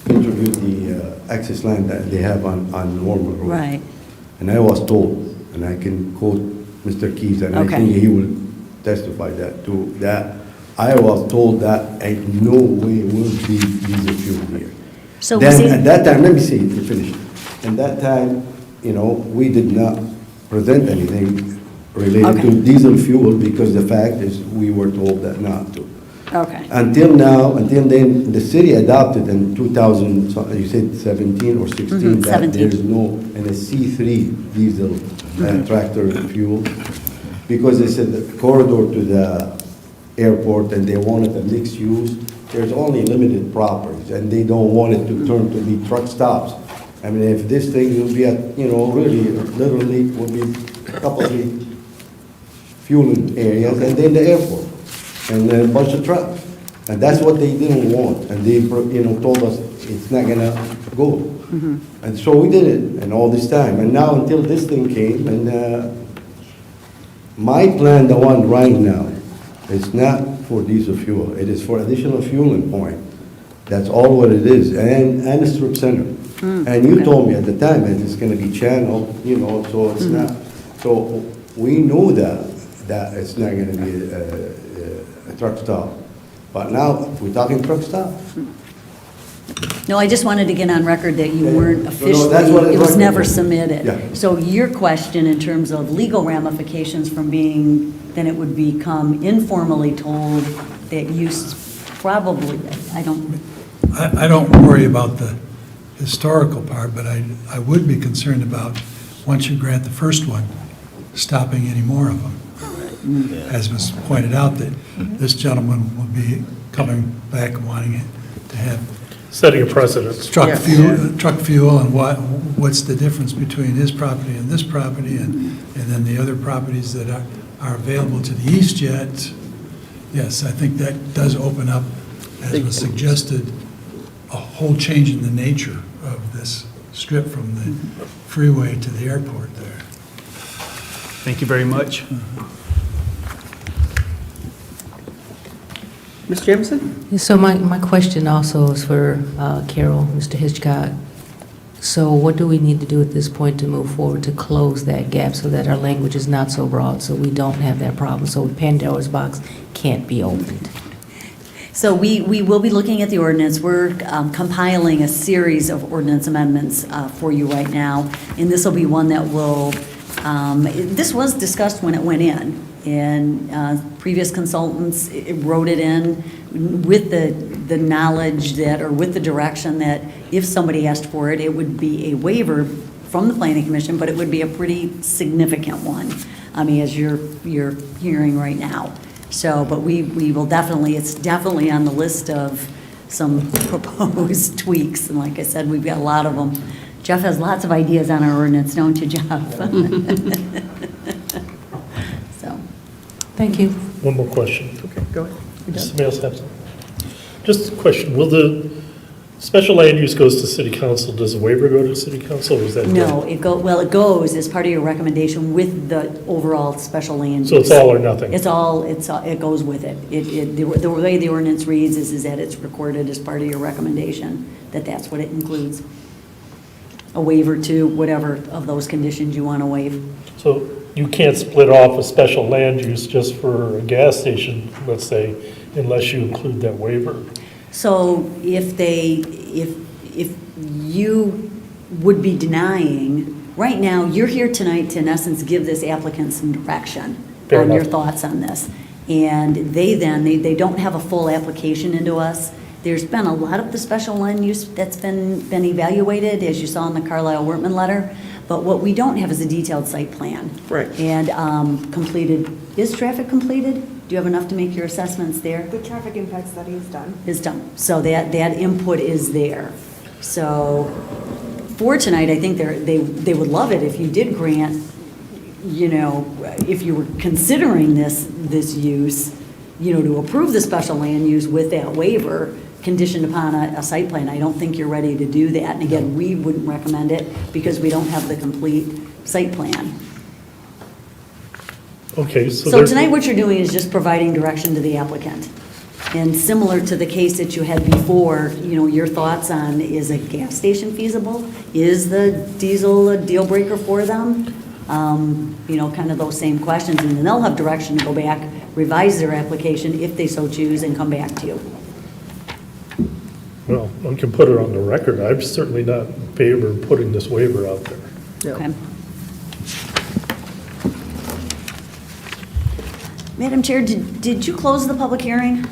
contribute the access land that they have on Normal Road.
Right.
And I was told, and I can quote Mr. Keys, and I
Okay.
think he will testify that I was told that ain't no way will be diesel fuel here.
So was
Then,
it-
at that time, let me see, to finish. At that time, you know, we did not present anything related
Okay.
to diesel fuel because the fact is, we were told that not to.
Okay.
Until now, until then, the city adopted in 2000, you said 17 or 16, that
17.
there's no, in a C3 diesel tractor fuel, because they said the corridor to the airport and they wanted a mixed use, there's only limited properties, and they don't want it to turn to be truck stops. I mean, if this thing will be at, you know, really, literally, will be a couple of fueling areas, and then the airport, and then a bunch of trucks. And that's what they didn't want, and they, you know, told us it's not gonna go. And so we did it, and all this time, and now until this thing came, and my plan, the one right now, is not for diesel fuel, it is for additional fueling point. That's all what it is, and a strip center. And you told me at the time that it's gonna be channeled, you know, so it's not, so we knew that it's not gonna be a truck stop. But now, we're talking truck stop.
No, I just wanted to get on record that you weren't
that's
officially,
what it
it was
was.
never submitted.
Yeah.
So your question in terms of legal ramifications from being, then it would become informally told that you probably, I don't,
I don't worry about the historical part, but I would be concerned about, once you grant the first one, stopping any more of them. As was pointed out, that this gentleman will be coming back wanting it to have
Setting a precedent.
truck fuel, and what's the difference between his property and this property, and then the other properties that are available to the east yet. Yes, I think that does open up, as was suggested, a whole change in the nature of this strip from the freeway to the airport there.
Thank you very much.
Ms. Jameson?
So my question also is for Carol, Mr. Hitchcock. So what do we need to do at this point to move forward to close that gap so that our language is not so broad, so we don't have that problem, so Pandora's box can't be opened?
So we will be looking at the ordinance. We're compiling a series of ordinance amendments for you right now. And this will be one that will, this was discussed when it went in. And previous consultants wrote it in with the knowledge that, or with the direction that if somebody asked for it, it would be a waiver from the planning commission, but it would be a pretty significant one. I mean, as you're hearing right now. So, but we will definitely, it's definitely on the list of some proposed tweaks. And like I said, we've got a lot of them. Jeff has lots of ideas on our ordinance, don't you, Jeff? So,
Thank you.
One more question.
Okay, go ahead. You done?
Somebody else have some? Just a question, will the special land use goes to city council, does the waiver go to city council, or is that?
no, it goes as part of your recommendation with the overall special land use.
So it's all or nothing?
It's all, it goes with it. The way the ordinance reads is that it's recorded as part of your recommendation, that's what it includes. A waiver to whatever of those conditions you want to waive.
So you can't split off a special land use just for a gas station, let's say, unless you include that waiver?
So if you would be denying, right now, you're here tonight to, in essence, give this applicant some direction
Fair
on your
enough.
thoughts on this. And they don't have a full application into us. There's been a lot of the special land use that's been evaluated, as you saw in the Carlisle-Wortman letter. But what we don't have is a detailed site plan.
Right.
And completed, is traffic completed? Do you have enough to make your assessments there?
The traffic impact study is done.
Is done. So that input is there. So for tonight, I think they would love it if you did grant, you know, if you were considering this use, you know, to approve the special land use with that waiver conditioned upon a site plan. I don't think you're ready to do that. And again, we wouldn't recommend it because we don't have the complete site plan.
Okay,
So tonight, what you're doing is just providing direction to the applicant. And similar to the case that you had before, you know, your thoughts on, is a gas station feasible? Is the diesel a deal breaker for them? You know, kind of those same questions. And then they'll have direction to go back, revise their application if they so choose, and come back to you.
Well, I can put it on the record, I'm certainly not in favor of putting this waiver out there.
No.
Okay. Madam Chair, did you close the public hearing?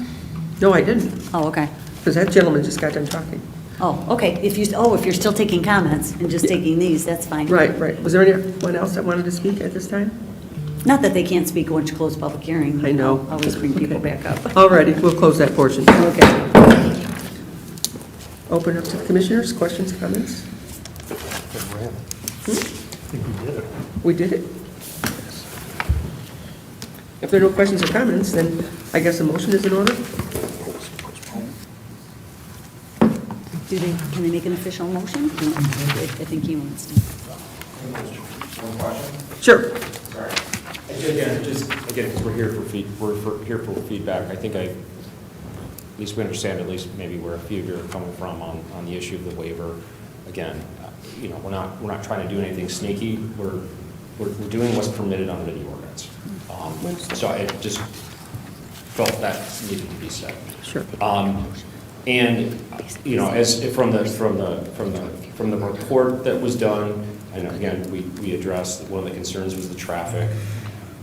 No, I didn't,
Oh, okay.
because that gentleman just got done talking.
Oh, okay. If you're still taking comments and just taking these, that's fine.
Right. Was there anyone else that wanted to speak at this time?
Not that they can't speak once you close the public hearing.
I know.
I'll always bring people back up.
All righty, we'll close that portion.
Okay.
Open up to the commissioners, questions, comments? We did it. If there are no questions or comments, then I guess a motion is in order.
Can they make an official motion? I think he wants to.
One question?
Sure.
Sorry. Again, because we're here for feedback, I think at least we understand at least maybe where a few of you are coming from on the issue of the waiver. Again, you know, we're not trying to do anything sneaky. We're doing what's permitted under the ordinance. So I just felt that needed to be said.
Sure.
And, you know, as from the report that was done, and again, we addressed that one of the concerns was the traffic.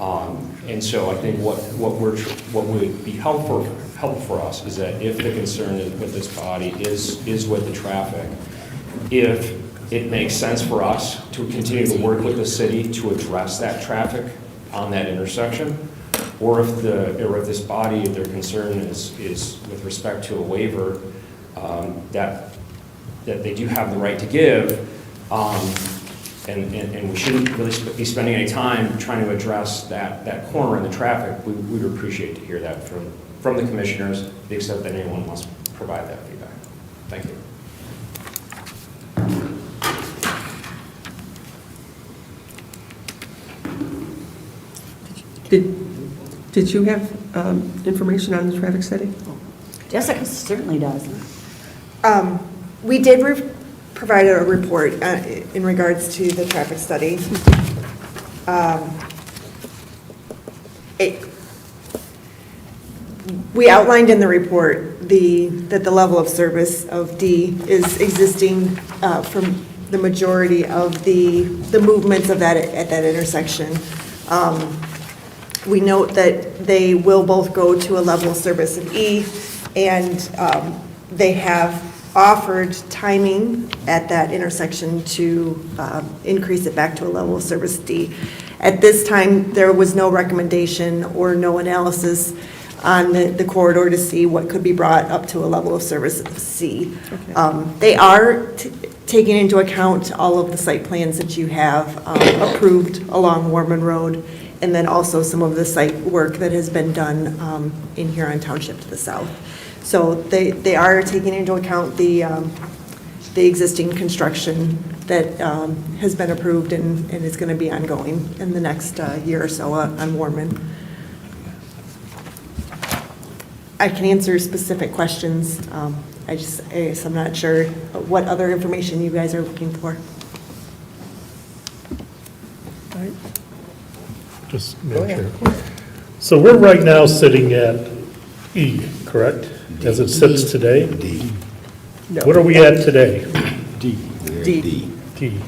And so I think what would be helpful for us is that if the concern with this body is with the traffic, if it makes sense for us to continue to work with the city to address that traffic on that intersection, or if this body, their concern is with respect to a waiver that they do have the right to give, and we shouldn't really be spending any time trying to address that corner in the traffic, we would appreciate to hear that from the commissioners, to the extent that anyone wants to provide that feedback. Thank you.
Did you have information on the traffic study?
Jessica certainly does.
We did provide a report in regards to the traffic study. We outlined in the report that the level of service of D is existing from the majority of the movements of that, at that intersection. We note that they will both go to a level of service of E, and they have offered timing at that intersection to increase it back to a level of service D. At this time, there was no recommendation or no analysis on the corridor to see what could be brought up to a level of service C. They are taking into account all of the site plans that you have approved along Warman Road, and then also some of the site work that has been done in Huron Township to the south. So they are taking into account the existing construction that has been approved and is going to be ongoing in the next year or so on Warman. I can answer specific questions. I guess I'm not sure what other information you guys are looking for.
Just make sure. So we're right now sitting at E, correct? As it sits today?
D.
No.
What are we at today?
D.
We're at
D.
D.
D.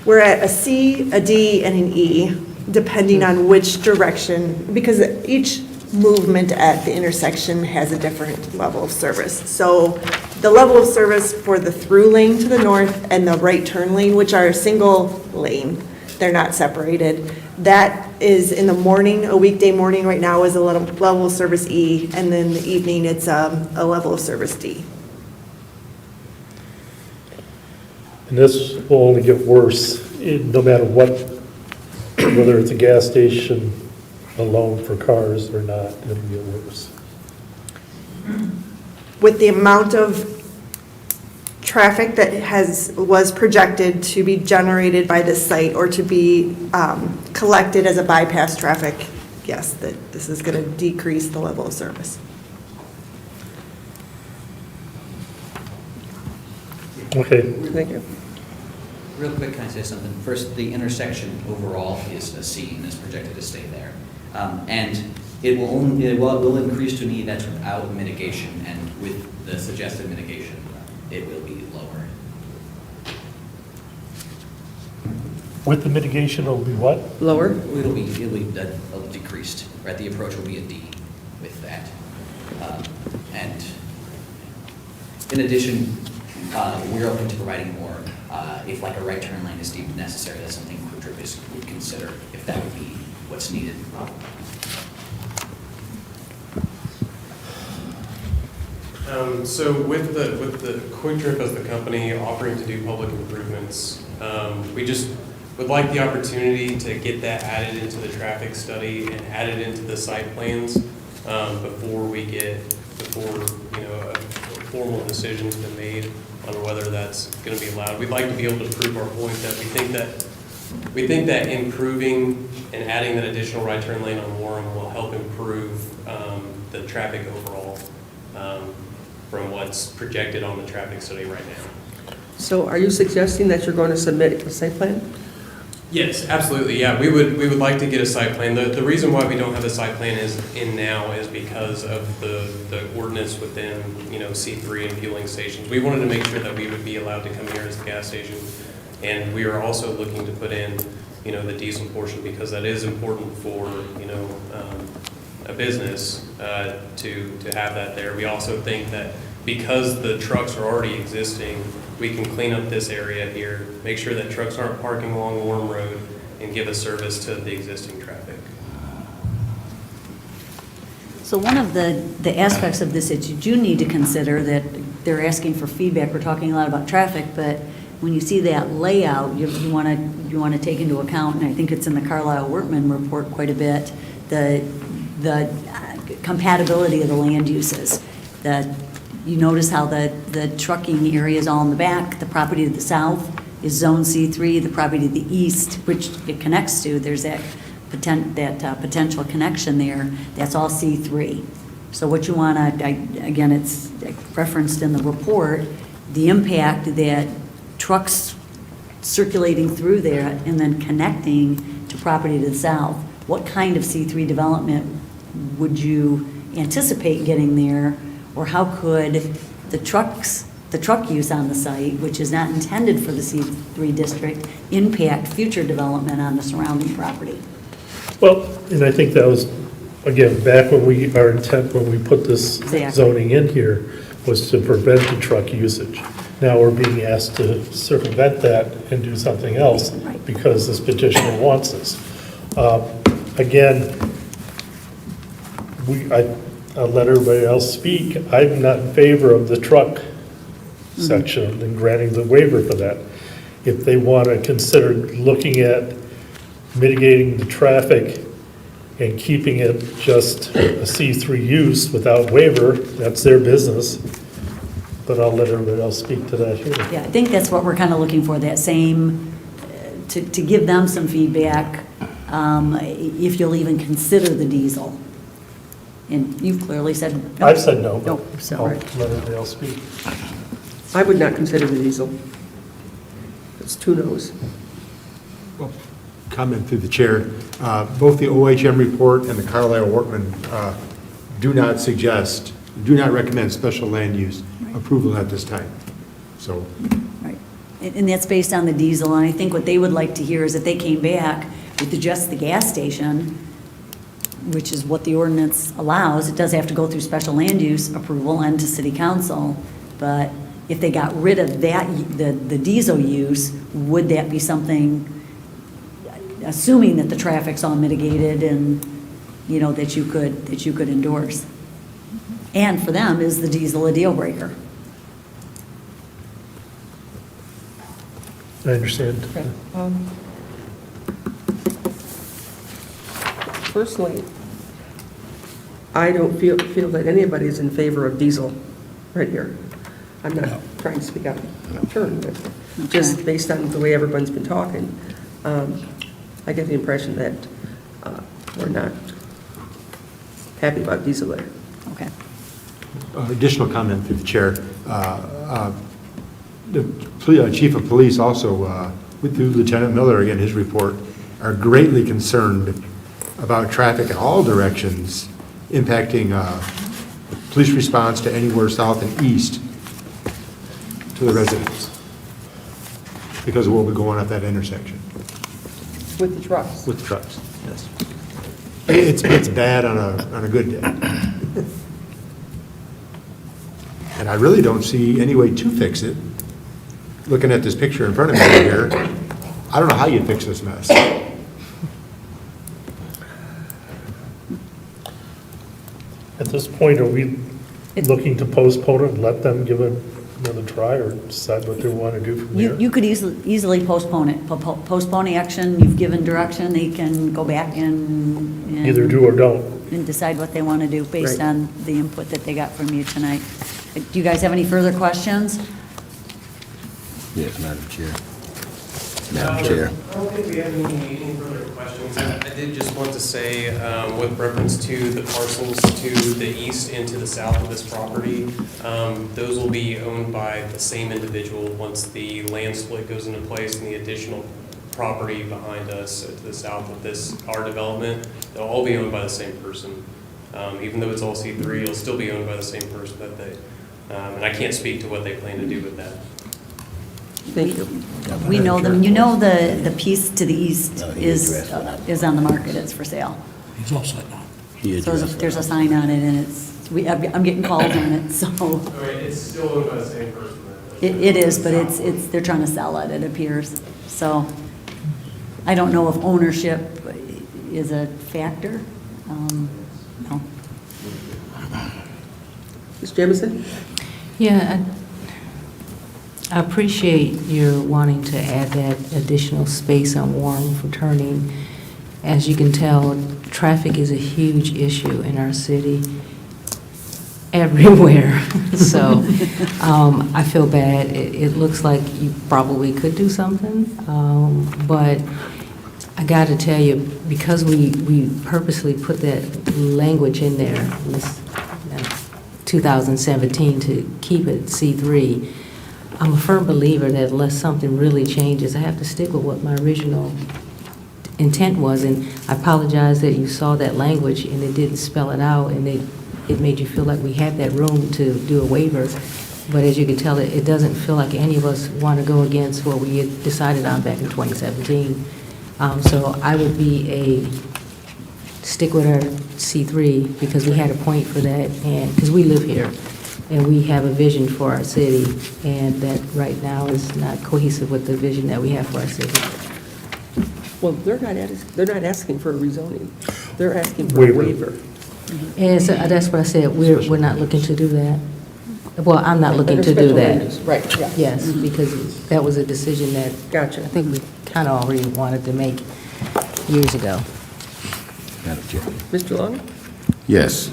We're at a C, a D, and an E, depending on which direction, because each movement at the intersection has a different level of service. So the level of service for the through lane to the north and the right turn lane, which are a single lane, they're not separated. That is in the morning, a weekday morning right now is a level of service E, and then the evening it's a level of service D.
And this will only get worse, no matter what, whether it's a gas station alone for cars or not, it'll get worse.
With the amount of traffic that was projected to be generated by this site or to be collected as a bypass traffic, yes, that this is going to decrease the level of service.
Okay.
Thank you.
Real quick, can I say something? First, the intersection overall is a C and is projected to stay there. And it will increase to an E, that's without mitigation, and with the suggested mitigation, it will be lower.
With the mitigation, it'll be what?
Lower?
It'll be decreased, right? The approach will be a D with that. And in addition, we're open to providing more. If like a right turn lane is deemed necessary, that's something Quick Trip would consider if that would be what's needed.
So with the Quick Trip as the company offering to do public improvements, we just would like the opportunity to get that added into the traffic study and added into the site plans before a formal decision's been made on whether that's going to be allowed. We'd like to be able to prove our point that we think that improving and adding that additional right turn lane on Warren will help improve the traffic overall from what's projected on the traffic study right now.
So are you suggesting that you're going to submit a site plan?
Yes, absolutely. Yeah, we would like to get a site plan. The reason why we don't have a site plan in now is because of the ordinance within C3 and fueling stations. We wanted to make sure that we would be allowed to come here as a gas station, and we are also looking to put in the diesel portion because that is important for a business to have that there. We also think that because the trucks are already existing, we can clean up this area here, make sure that trucks aren't parking along Warm Road, and give a service to the existing traffic.
So one of the aspects of this that you do need to consider, that they're asking for feedback, we're talking a lot about traffic, but when you see that layout, you want to take into account, and I think it's in the Carlisle Workman report quite a bit, the compatibility of the land uses. You notice how the trucking area is all in the back, the property to the south is Zone C3, the property to the east, which it connects to, there's that potential connection there, that's all C3. So what you want to, again, it's referenced in the report, the impact that trucks circulating through there and then connecting to property to the south, what kind of C3 development would you anticipate getting there, Or how could the truck use on the site, which is not intended for the C3 district, impact future development on the surrounding property?
Well, and I think that was, again, back when our intent, when we put this
Exactly.
zoning in here, was to prevent the truck usage. Now we're being asked to circumvent that and do something else because this petitioner wants this. Again, I'll let everybody else speak. I'm not in favor of the truck section and granting the waiver for that. If they want to consider looking at mitigating the traffic and keeping it just a C3 use without waiver, that's their business. But I'll let everybody else speak to that here.
Yeah, I think that's what we're kind of looking for, that same, to give them some feedback, if you'll even consider the diesel. And you've clearly said no.
I've said no, but
No, so,
I'll
right.
let everybody else speak.
I would not consider the diesel. It's 2 no's.
Comment through the chair. Both the OHM report and the Carlisle-Wortman do not recommend special land use approval at this time. So,
Right. And that's based on the diesel, and I think what they would like to hear is that they came back with just the gas station, which is what the ordinance allows. It does have to go through special land use approval and to city council, but if they got rid of that, the diesel use, would that be something, assuming that the traffic's all mitigated and, that you could endorse? And for them, is the diesel a deal breaker?
I understand.
Personally, I don't feel that anybody's in favor of diesel right here. I'm not trying to speak out of turn, but just based on the way everyone's been talking, I get the impression that we're not happy about diesel there.
Okay.
additional comment through the chair. The chief of police also, through Lieutenant Miller, again, his report, are greatly concerned about traffic in all directions impacting police response to anywhere south and east to the residents because of what we're going at that intersection.
With the trucks?
With the trucks, yes. It's bad on a good day. And I really don't see any way to fix it. Looking at this picture in front of me here, I don't know how you'd fix this mess.
At this point, are we looking to postpone it and let them give it another try or decide what they want to do from there?
You could easily postpone it. Postpone action, you've given direction, they can go back and
Either do or don't.
and decide what they want to do based
Right.
on the input that they got from you tonight. Do you guys have any further questions?
Yes, Madam Chair.
I don't think we have any further questions. I did just want to say, with reference to the parcels to the east and to the south of this property, those will be owned by the same individual once the land split goes into place and the additional property behind us to the south of our development, they'll all be owned by the same person. Even though it's all C3, it'll still be owned by the same person that and I can't speak to what they plan to do with that.
Thank you.
We know them. You know the piece to the east is on the market, it's for sale.
He's all set now.
So there's a sign on it, and I'm getting calls on it, so.
It's still owned by the same person.
It is, but they're trying to sell it, it appears. So I don't know if ownership is a factor. No.
Ms. Jamison?
Yeah, I appreciate your wanting to add that additional space on Warren for turning. As you can tell, traffic is a huge issue in our city, everywhere. So I feel bad. It looks like you probably could do something, but I got to tell you, because we purposely put that language in there, this 2017, to keep it C3, I'm a firm believer that unless something really changes, I have to stick with what my original intent was. And I apologize that you saw that language and it didn't spell it out, and it made you feel like we had that room to do a waiver. But as you can tell, it doesn't feel like any of us want to go against what we had decided on back in 2017. So I would stick with our C3 because we had a point for that, and because we live here and we have a vision for our city, and that right now is not cohesive with the vision that we have for our city.
Well, they're not asking for a rezoning. They're asking for a waiver.
And so that's what I said, we're not looking to do that. Well, I'm not looking to do
Special land
that.
use, right, yeah.
Yes, because that was a decision that
Gotcha.
I think we kind of already wanted to make years ago.
Madam Chair.
Mr. Long?
Yes.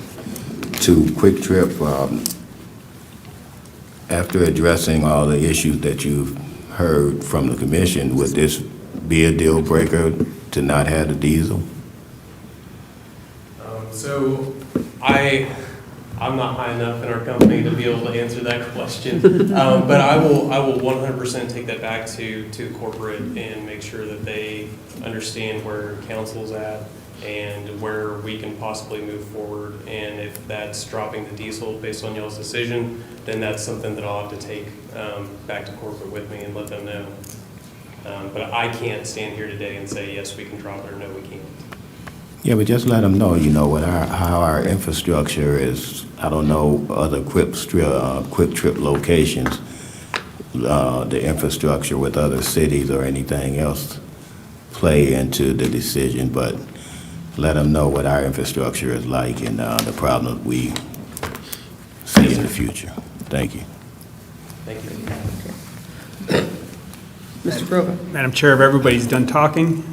To Quick Trip, after addressing all the issues that you've heard from the commission, would this be a deal breaker to not have the diesel?
So I'm not high enough in our company to be able to answer that question. But I will 100% take that back to corporate and make sure that they understand where council's at and where we can possibly move forward. And if that's dropping the diesel based on y'all's decision, then that's something that I'll have to take back to corporate with me and let them know. But I can't stand here today and say, yes, we can drop it, or no, we can't.
Yeah, but just let them know, how our infrastructure is. I don't know other Quick Trip locations, the infrastructure with other cities or anything else play into the decision, but let them know what our infrastructure is like and the problems we see in the future. Thank you.
Thank you.
Mr. Grova?
Madam Chair, if everybody's done talking,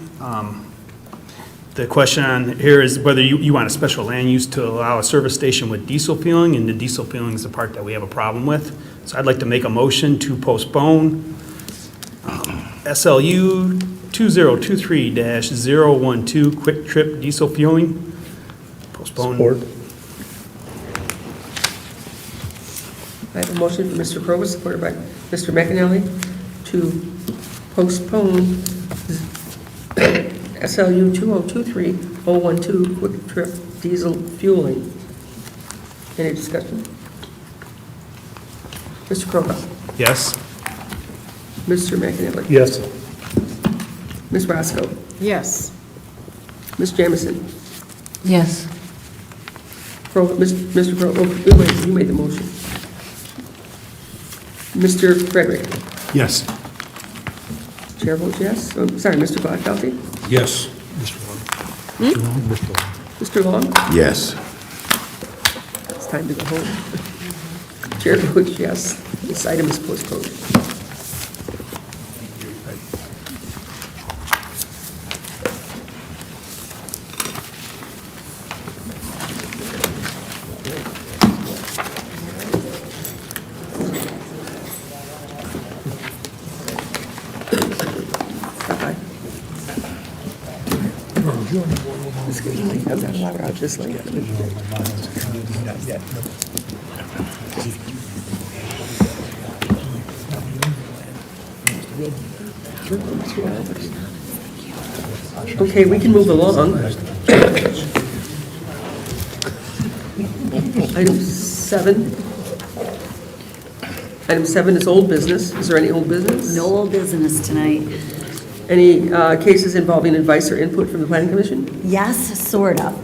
the question on here is whether you want a special land use to allow a service station with diesel fueling, and the diesel fueling is the part that we have a problem with. So I'd like to make a motion to postpone SLU 2023-012 Quick Trip diesel fueling. Postpone.
Support.
I have a motion from Mr. Grova, supported by Mr. McAnally, to postpone SLU 2023-012 Quick Trip diesel fueling. Any discussion? Mr. Grova?
Yes.
Mr. McAnally?
Yes.
Ms. Roscoe?
Yes.
Ms. Jamison?
Yes.
Mr. Grova, oh, wait, you made the motion. Mr. Frederick?
Yes.
Chair votes yes. Oh, sorry, Mr. Gladfelty?
Yes.
Mr. Long?
Yes.
It's time to go home. Chair votes yes. This item is postponed. Bye-bye. It's getting late. I'm not allowed out this late. Okay, we can move along. Item 7. Item 7 is old business. Is there any old business?
No old business tonight.
Any cases involving advice or input from the planning commission?
Yes, sort of.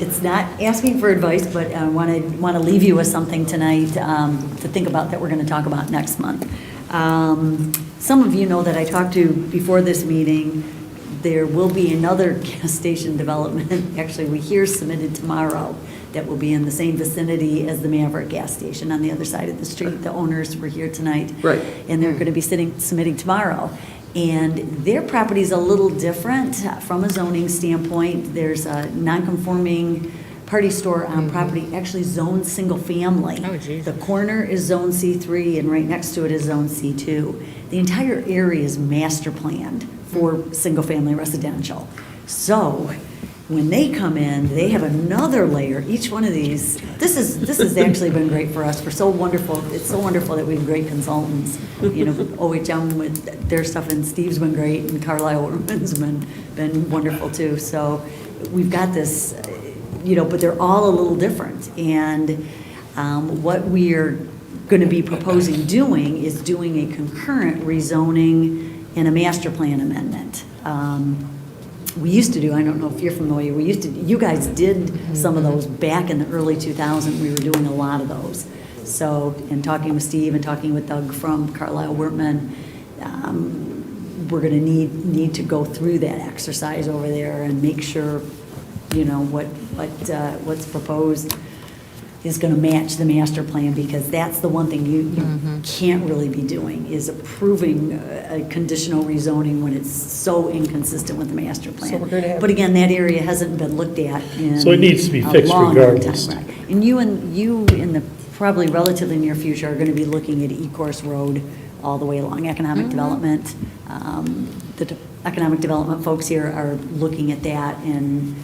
It's not asking for advice, but I want to leave you with something tonight to think about that we're going to talk about next month. Some of you know that I talked to before this meeting. There will be another gas station development, actually we hear submitted tomorrow, that will be in the same vicinity as the Maverick gas station on the other side of the street. The owners were here tonight.
Right.
And they're going to be submitting tomorrow. And their property is a little different from a zoning standpoint. There's a non-conforming party store on property, actually zoned single family.
Oh, geez.
The corner is zone C3 and right next to it is zone C2. The entire area is master planned for single family residential. So when they come in, they have another layer. Each one of these, this has actually been great for us. It's so wonderful that we have great consultants. You know, OHM with their stuff, and Steve's been great, and Carlisle Orman's been wonderful too. So we've got this. but they're all a little different. And what we're going to be proposing doing is doing a concurrent rezoning and a master plan amendment. We used to do, I don't know if you're familiar, you guys did some of those back in the early 2000s. We were doing a lot of those. So, in talking with Steve and talking with Doug from Carlisle Wortman, we're going to need to go through that exercise over there and make sure, what's proposed is going to match the master plan, because that's the one thing you can't really be doing, is approving a conditional rezoning when it's so inconsistent with the master plan.
So we're going to have-
But again, that area hasn't been looked at in
So it needs to be
a
fixed
long
regardless.
time. Right. And you in the probably relatively near future are going to be looking at E-Course Road all the way along. Economic development, economic development folks here are looking at that, and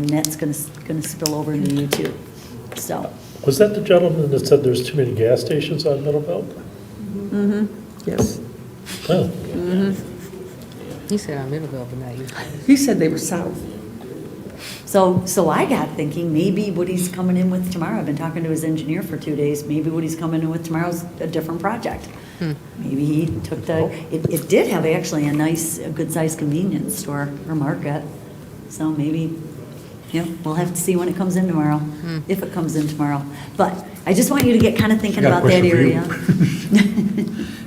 that's going to spill over into you too. So.
Was that the gentleman that said there's too many gas stations on Middle Belt?
Yes.
Oh.
He said on Middle Belt, but not you.
He said they were south.
So I got thinking, maybe what he's coming in with tomorrow, I've been talking to his engineer for 2 days, maybe what he's coming in with tomorrow is a different project. Maybe he took it did have actually a good-sized convenience store or market, so maybe, we'll have to see when it comes in tomorrow, if it comes in tomorrow. But I just want you to get kind of thinking
Got a
about that
question for you.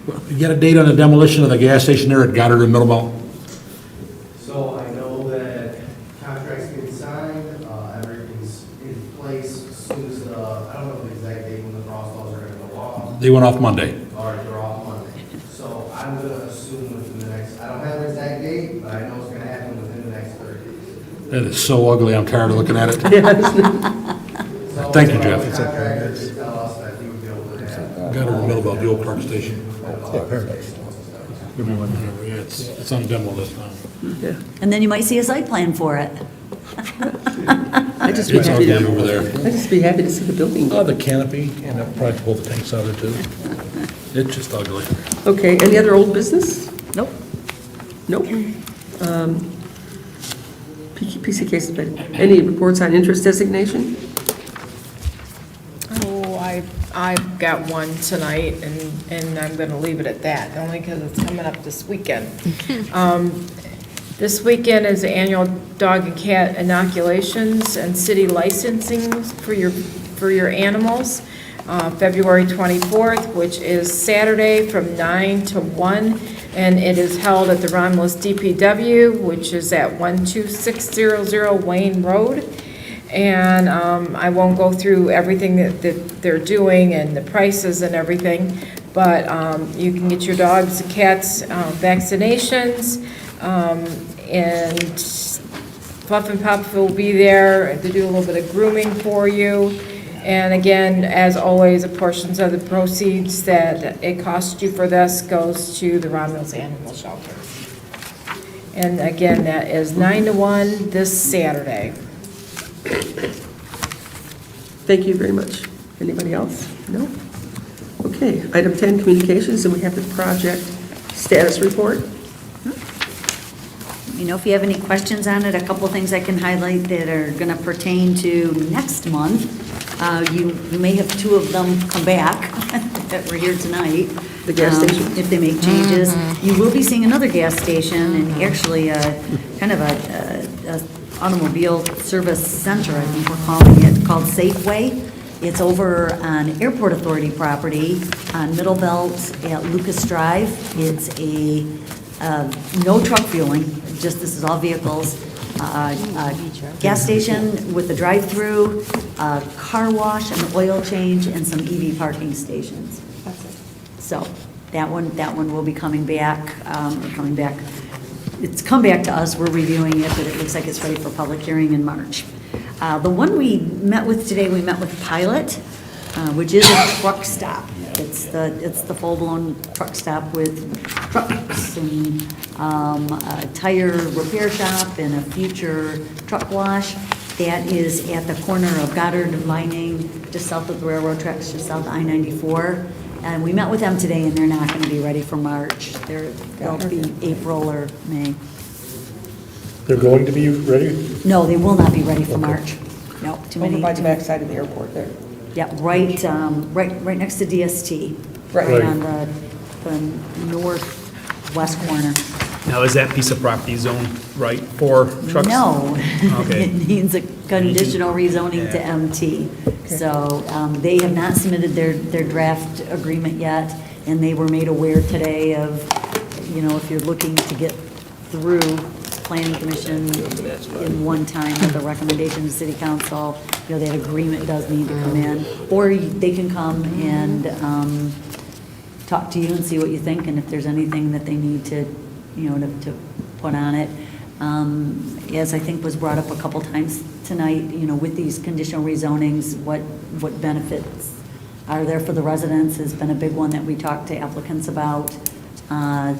area.
You got a date on the demolition of the gas station there at Goddard and Middle Belt?
So I know that contract's been signed, everything's in place. As soon as I don't know the exact date when the frost laws are gonna go off.
They went off Monday.
Or they're off Monday. So I'm gonna assume within the next, I don't have an exact date, but I know it's gonna happen within the next 30 days.
That is so ugly, I'm tired of looking at it.
So
Thank you,
the
Jeff.
contractor did tell us that he would be able to have.
Goddard and Middle Belt, the old park station.
Paradise.
Yeah, it's on demo list now.
And then you might see a site plan for it.
I'd just be
It's
happy
ugly over there.
I'd just be happy to see the building.
Oh, the canopy, and I'll probably pull the tanks out of there too. It's just ugly.
Okay, any other old business?
Nope.
Nope. PCK, any reports on interest designation?
Oh, I've got one tonight, and I'm going to leave it at that, only because it's coming up this weekend. This weekend is the annual dog and cat inoculations and city licensing for your animals. February 24th, which is Saturday from 9 to 1, and it is held at the Romulus DPW, which is at 12600 Wayne Road. And I won't go through everything that they're doing and the prices and everything, but you can get your dogs and cats vaccinations, and Fluff and Puff will be there to do a little bit of grooming for you. And again, as always, a portion of the proceeds that it costs you for this goes to the Romulus Animal Shelter. And again, that is 9 to 1 this Saturday.
Thank you very much. Anybody else? No? Okay, item 10, communications, and we have the project status report.
If you have any questions on it, a couple of things I can highlight that are going to pertain to next month. You may have two of them come back that were here tonight.
The gas station?
If they make changes. You will be seeing another gas station, and actually kind of a automobile service center, I think we're calling it, called Safeway. It's over on Airport Authority property on Middle Belt at Lucas Drive. It's a no truck fueling, just this is all vehicles. Gas station with a drive-through, car wash, an oil change, and some EV parking stations. So that one will be coming back. It's come back to us. We're reviewing it, but it looks like it's ready for public hearing in March. The one we met with today, we met with Pilot, which is a truck stop. It's the full-blown truck stop with trucks and a tire repair shop and a future truck wash. That is at the corner of Goddard and Vining, just south of the railroad tracks, just south of I-94. And we met with them today, and they're not going to be ready for March. They'll be April or May.
They're going to be ready?
No, they will not be ready for March. No, too
Over
many.
by the backside of the airport there.
Yeah, right next to DST.
Right.
on the northwest corner.
Now, is that piece of property zoned right for trucks?
No.
Okay.
It needs a conditional rezoning to
Yeah.
MT. So they have not submitted their draft agreement yet, and they were made aware today of, if you're looking to get through planning commission in one time with a recommendation to city council, that agreement does need to come in. Or they can come and talk to you and see what you think, and if there's anything that they need to, to put on it. As I think was brought up a couple times tonight, with these conditional rezonings, what benefits are there for the residents has been a big one that we talked to applicants about.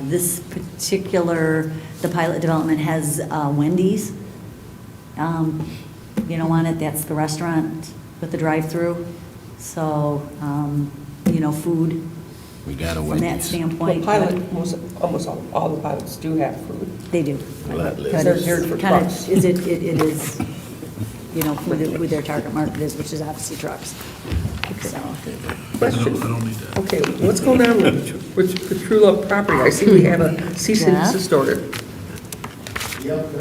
This particular, the pilot development has Wendy's, on it. That's the restaurant with the drive-through. So, food.
We got a
From that
Wendy's.
standpoint.
Almost all the pilots do have food.
They do.
Let-
Kind
They're
of-
geared for
kind of-
trucks.
It is, who their target market is, which is obviously trucks. So,
Question. Okay, what's going on with the True Love property? I see we have a cease and
Yeah.
desist order.
Yep, we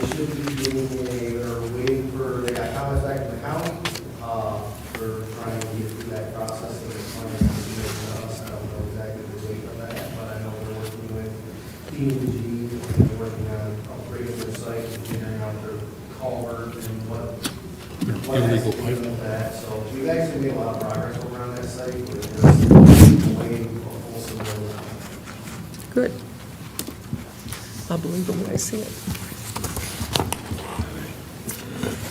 should be doing they're waiting for, they got comments back from the county. We're trying to get through that process of the plan. I don't know exactly the date of that, but I know they're working with P&G, and they're working on upgrading their site and figuring out their culvert and what has to be done with that. So we've actually made a lot of progress over on that site, but we're just waiting for full submittal.
Good. I'll believe it when I see it.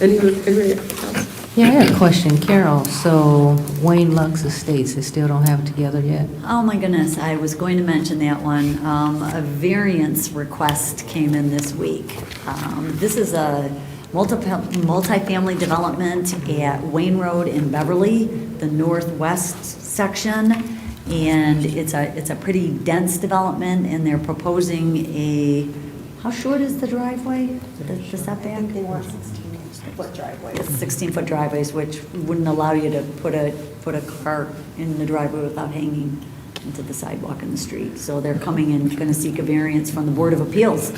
Anybody else?
Yeah, I had a question, Carol. So Wayne Lux Estates, they still don't have it together yet?
oh my goodness, I was going to mention that one. A variance request came in this week. This is a multifamily development at Wayne Road in Beverly, the northwest section. And it's a pretty dense development, and they're proposing how short is the driveway? The setback?
They want 16-foot driveways.
It's 16-foot driveways, which wouldn't allow you to put a car in the driveway without hanging into the sidewalk in the street. So they're coming in, going to seek a variance from the Board of Appeals.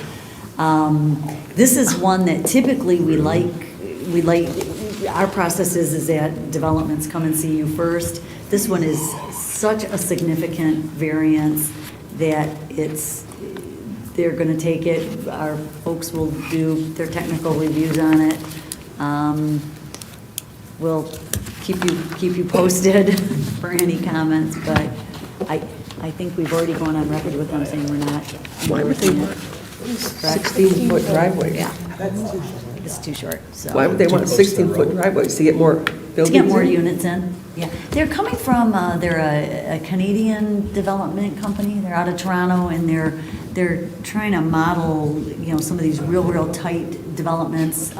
This is one that typically we like, our process is that developments come and see you first. This one is such a significant variance that they're going to take it. Our folks will do their technical reviews on it. We'll keep you posted for any comments, but I think we've already gone on record with them saying we're not.
Why would they want 16-foot driveways?
Yeah, it's too short, so.
Why would they want 16-foot driveways? To get more buildings?
To get more
in?
units in, yeah. They're coming from, they're a Canadian development company. They're out of Toronto, and they're trying to model, some of these real tight developments.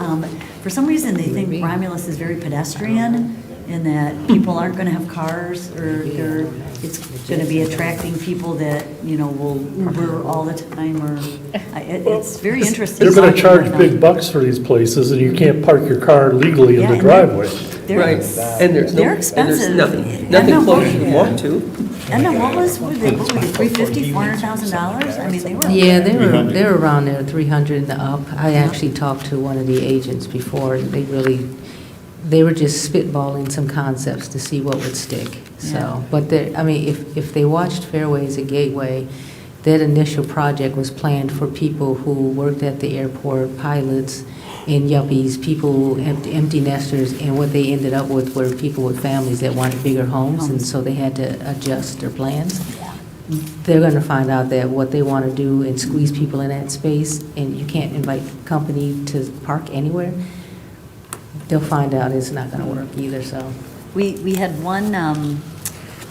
For some reason, they think Romulus is very pedestrian, in that people aren't going to have cars, or it's going to be attracting people that, will Uber all the time, or, it's very interesting.
They're going to charge big bucks for these places, and you can't park your car legally in
Yeah,
the
and
driveway.
Right, and there's
they're
no, and
expensive.
there's nothing close you want to.
And then what was they, $350,000, $400,000? I mean, they were.
Yeah, they were around there, 300 and up. I actually talked to one of the agents before, and they were just spitballing some concepts to see what would stick.
Yeah.
So, but if they watched Fairways at Gateway, that initial project was planned for people who worked at the airport, pilots and yuppies, people, empty nesters, and what they ended up with were people with families that wanted bigger homes, and so they had to adjust their plans. They're going to find out that what they want to do and squeeze people in that space, and you can't invite company to park anywhere, they'll find out it's not going to work either, so.
We had one,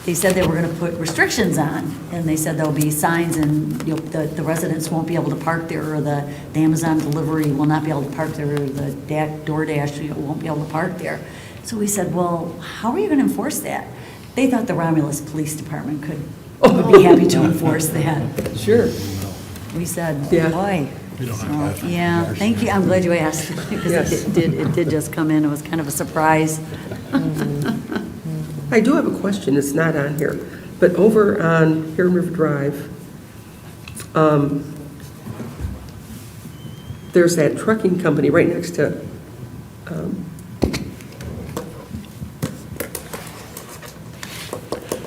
they said they were going to put restrictions on, and they said there'll be signs, and the residents won't be able to park there, or the Amazon delivery will not be able to park there, or the DoorDash won't be able to park there. So we said, well, how are you going to enforce that? They thought the Romulus Police Department would be happy to enforce that.
Sure.
We said,
Yeah.
boy, Yeah, thank you. I'm glad you asked, because
Yes.
it did just come in. It was kind of a surprise.
I do have a question, it's not on here, but over on Huron River Drive, there's that trucking company right next to,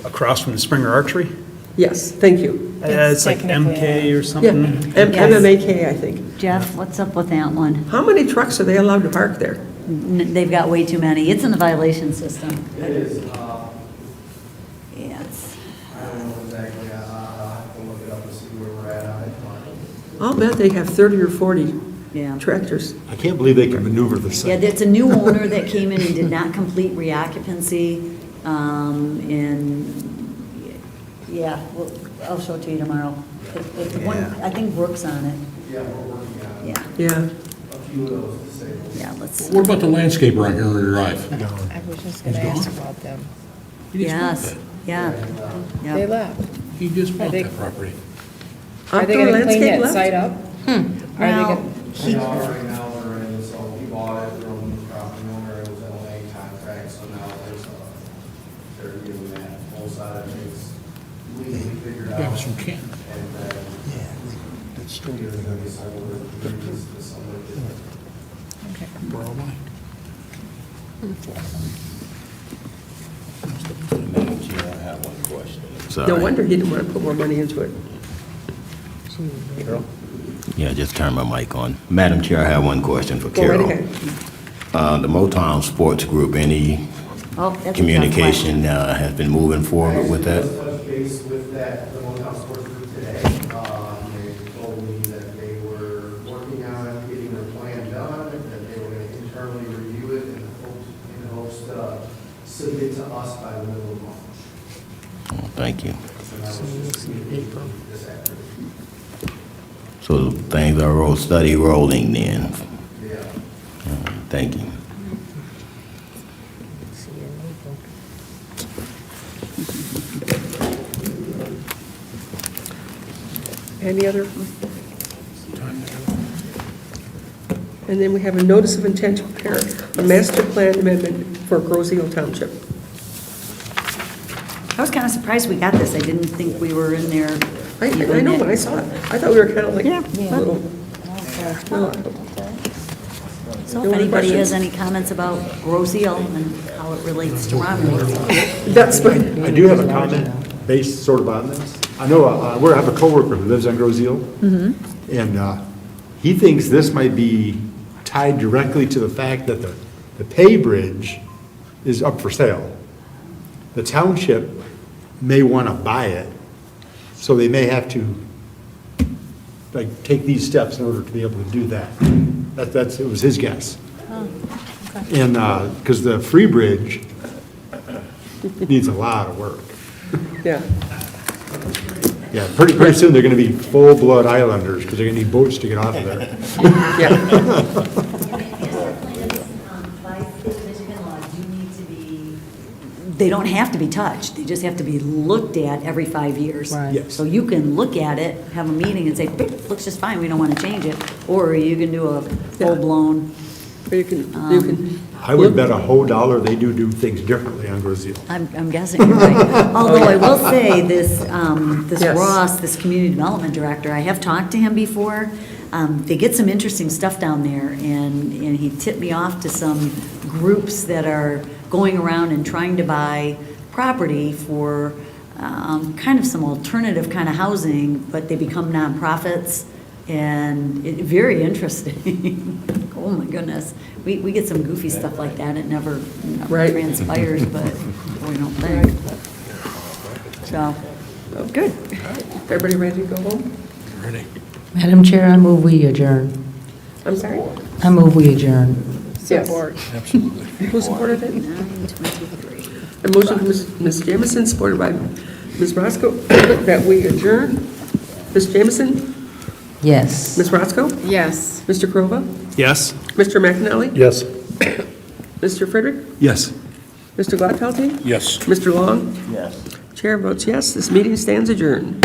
Across from the Springer Archery?
yes, thank you.
It's like MK or
Yeah,
something.
MMAK, I think.
Jeff, what's up with that one?
How many trucks are they allowed to park there?
They've got way too many. It's in the violation system.
It is,
Yes.
I don't know exactly, I can look it up and see where we're at on it.
I'll bet they have 30 or 40
Yeah.
tractors.
I can't believe they can maneuver the
Yeah,
site.
that's a new owner that came in and did not complete reoccupancy. And, yeah, I'll show it to you tomorrow. It's one, I think Brooks on it.
Yeah, we're working on it.
Yeah,
Yeah.
A few of those disabled.
yeah, let's.
What about the landscaper on Huron River Drive?
I was just gonna ask about them.
He just bought
Yes,
that.
yeah.
They
Yeah.
left.
He just bought
they-
that property.
Are they
Outdoor
gonna clean
landscape
that
left?
site up? Are they
Well,
gonna?
They are right now, they're in, so we bought it from the property owner, it was in a land contract, so now they're giving that whole side of things legally figured out.
That was from Canton.
And then,
That's still
they're gonna be sold over to somebody different.
Borrow mine.
Madam Chair, I have one question.
No
Sorry.
wonder he didn't want to put more money into it.
Yeah, just turn my mic on. Madam Chair, I have one question for
Go right
Carol.
ahead.
The Motown Sports Group, any
Oh, that's a tough
communication has been moving forward with that?
Actually, I touched base with that, the Motown Sports Group today. They told me that they were working on getting their plan done, that they were going to internally review it in hopes to submit it to us by the middle of March.
Oh, thank you.
So that was just communicated this afternoon.
So things are steady rolling then?
Yeah.
Thank you.
Any other? And then we have a notice of intent to prepare a master plan amendment for Grosseal Township.
I was kind of surprised we got this. I didn't think we were in there.
I know when I saw it, I thought we were kind of like
Yeah.
a little.
So
No
if
other
anybody has
questions?
any comments about Grosseal and how it relates to Romulus.
That's fine.
I do have a comment based sort of on this. I know, I have a coworker who lives on Grosseal, and he thinks this might be tied directly to the fact that the pay bridge is up for sale. The township may want to buy it, so they may have to, like, take these steps in order to be able to do that. It was his guess. And, because the free bridge needs a lot of work.
Yeah.
Yeah, pretty soon they're gonna be full-blood islanders, because they're gonna need boats to get off of there.
They don't have to be touched, they just have to be looked at every 5 years.
Yes.
So you can look at it, have a meeting and say, looks just fine, we don't want to change it. Or you can do a full-blown.
Or you can.
I would bet a whole dollar they do things differently on Grosseal.
I'm guessing you're right. Although I will say this,
Yes.
Ross, this community development director, I have talked to him before. They get some interesting stuff down there, and he tipped me off to some groups that are going around and trying to buy property for kind of some alternative kind of housing, but they become nonprofits, and very interesting. Oh my goodness. We get some goofy stuff like that. It never
Right.
transpires, but we don't think. So, good.
Everybody ready to go home?
Ready.
Madam Chair, I move we adjourn.
I'm sorry?
I move we adjourn.
Yes.
Absolutely.
Who supported it?
9:23.
A motion from Ms. Jamison, supported by Ms. Roscoe, that we adjourn. Ms. Jamison?
Yes.
Ms. Roscoe?
Yes.
Mr. Crova?
Yes?
Mr. McAnally?
Yes.
Mr. Frederick?
Yes.
Mr. Gladfelte?
Yes.
Mr. Long?
Yes.
Chair votes yes. This meeting stands adjourned.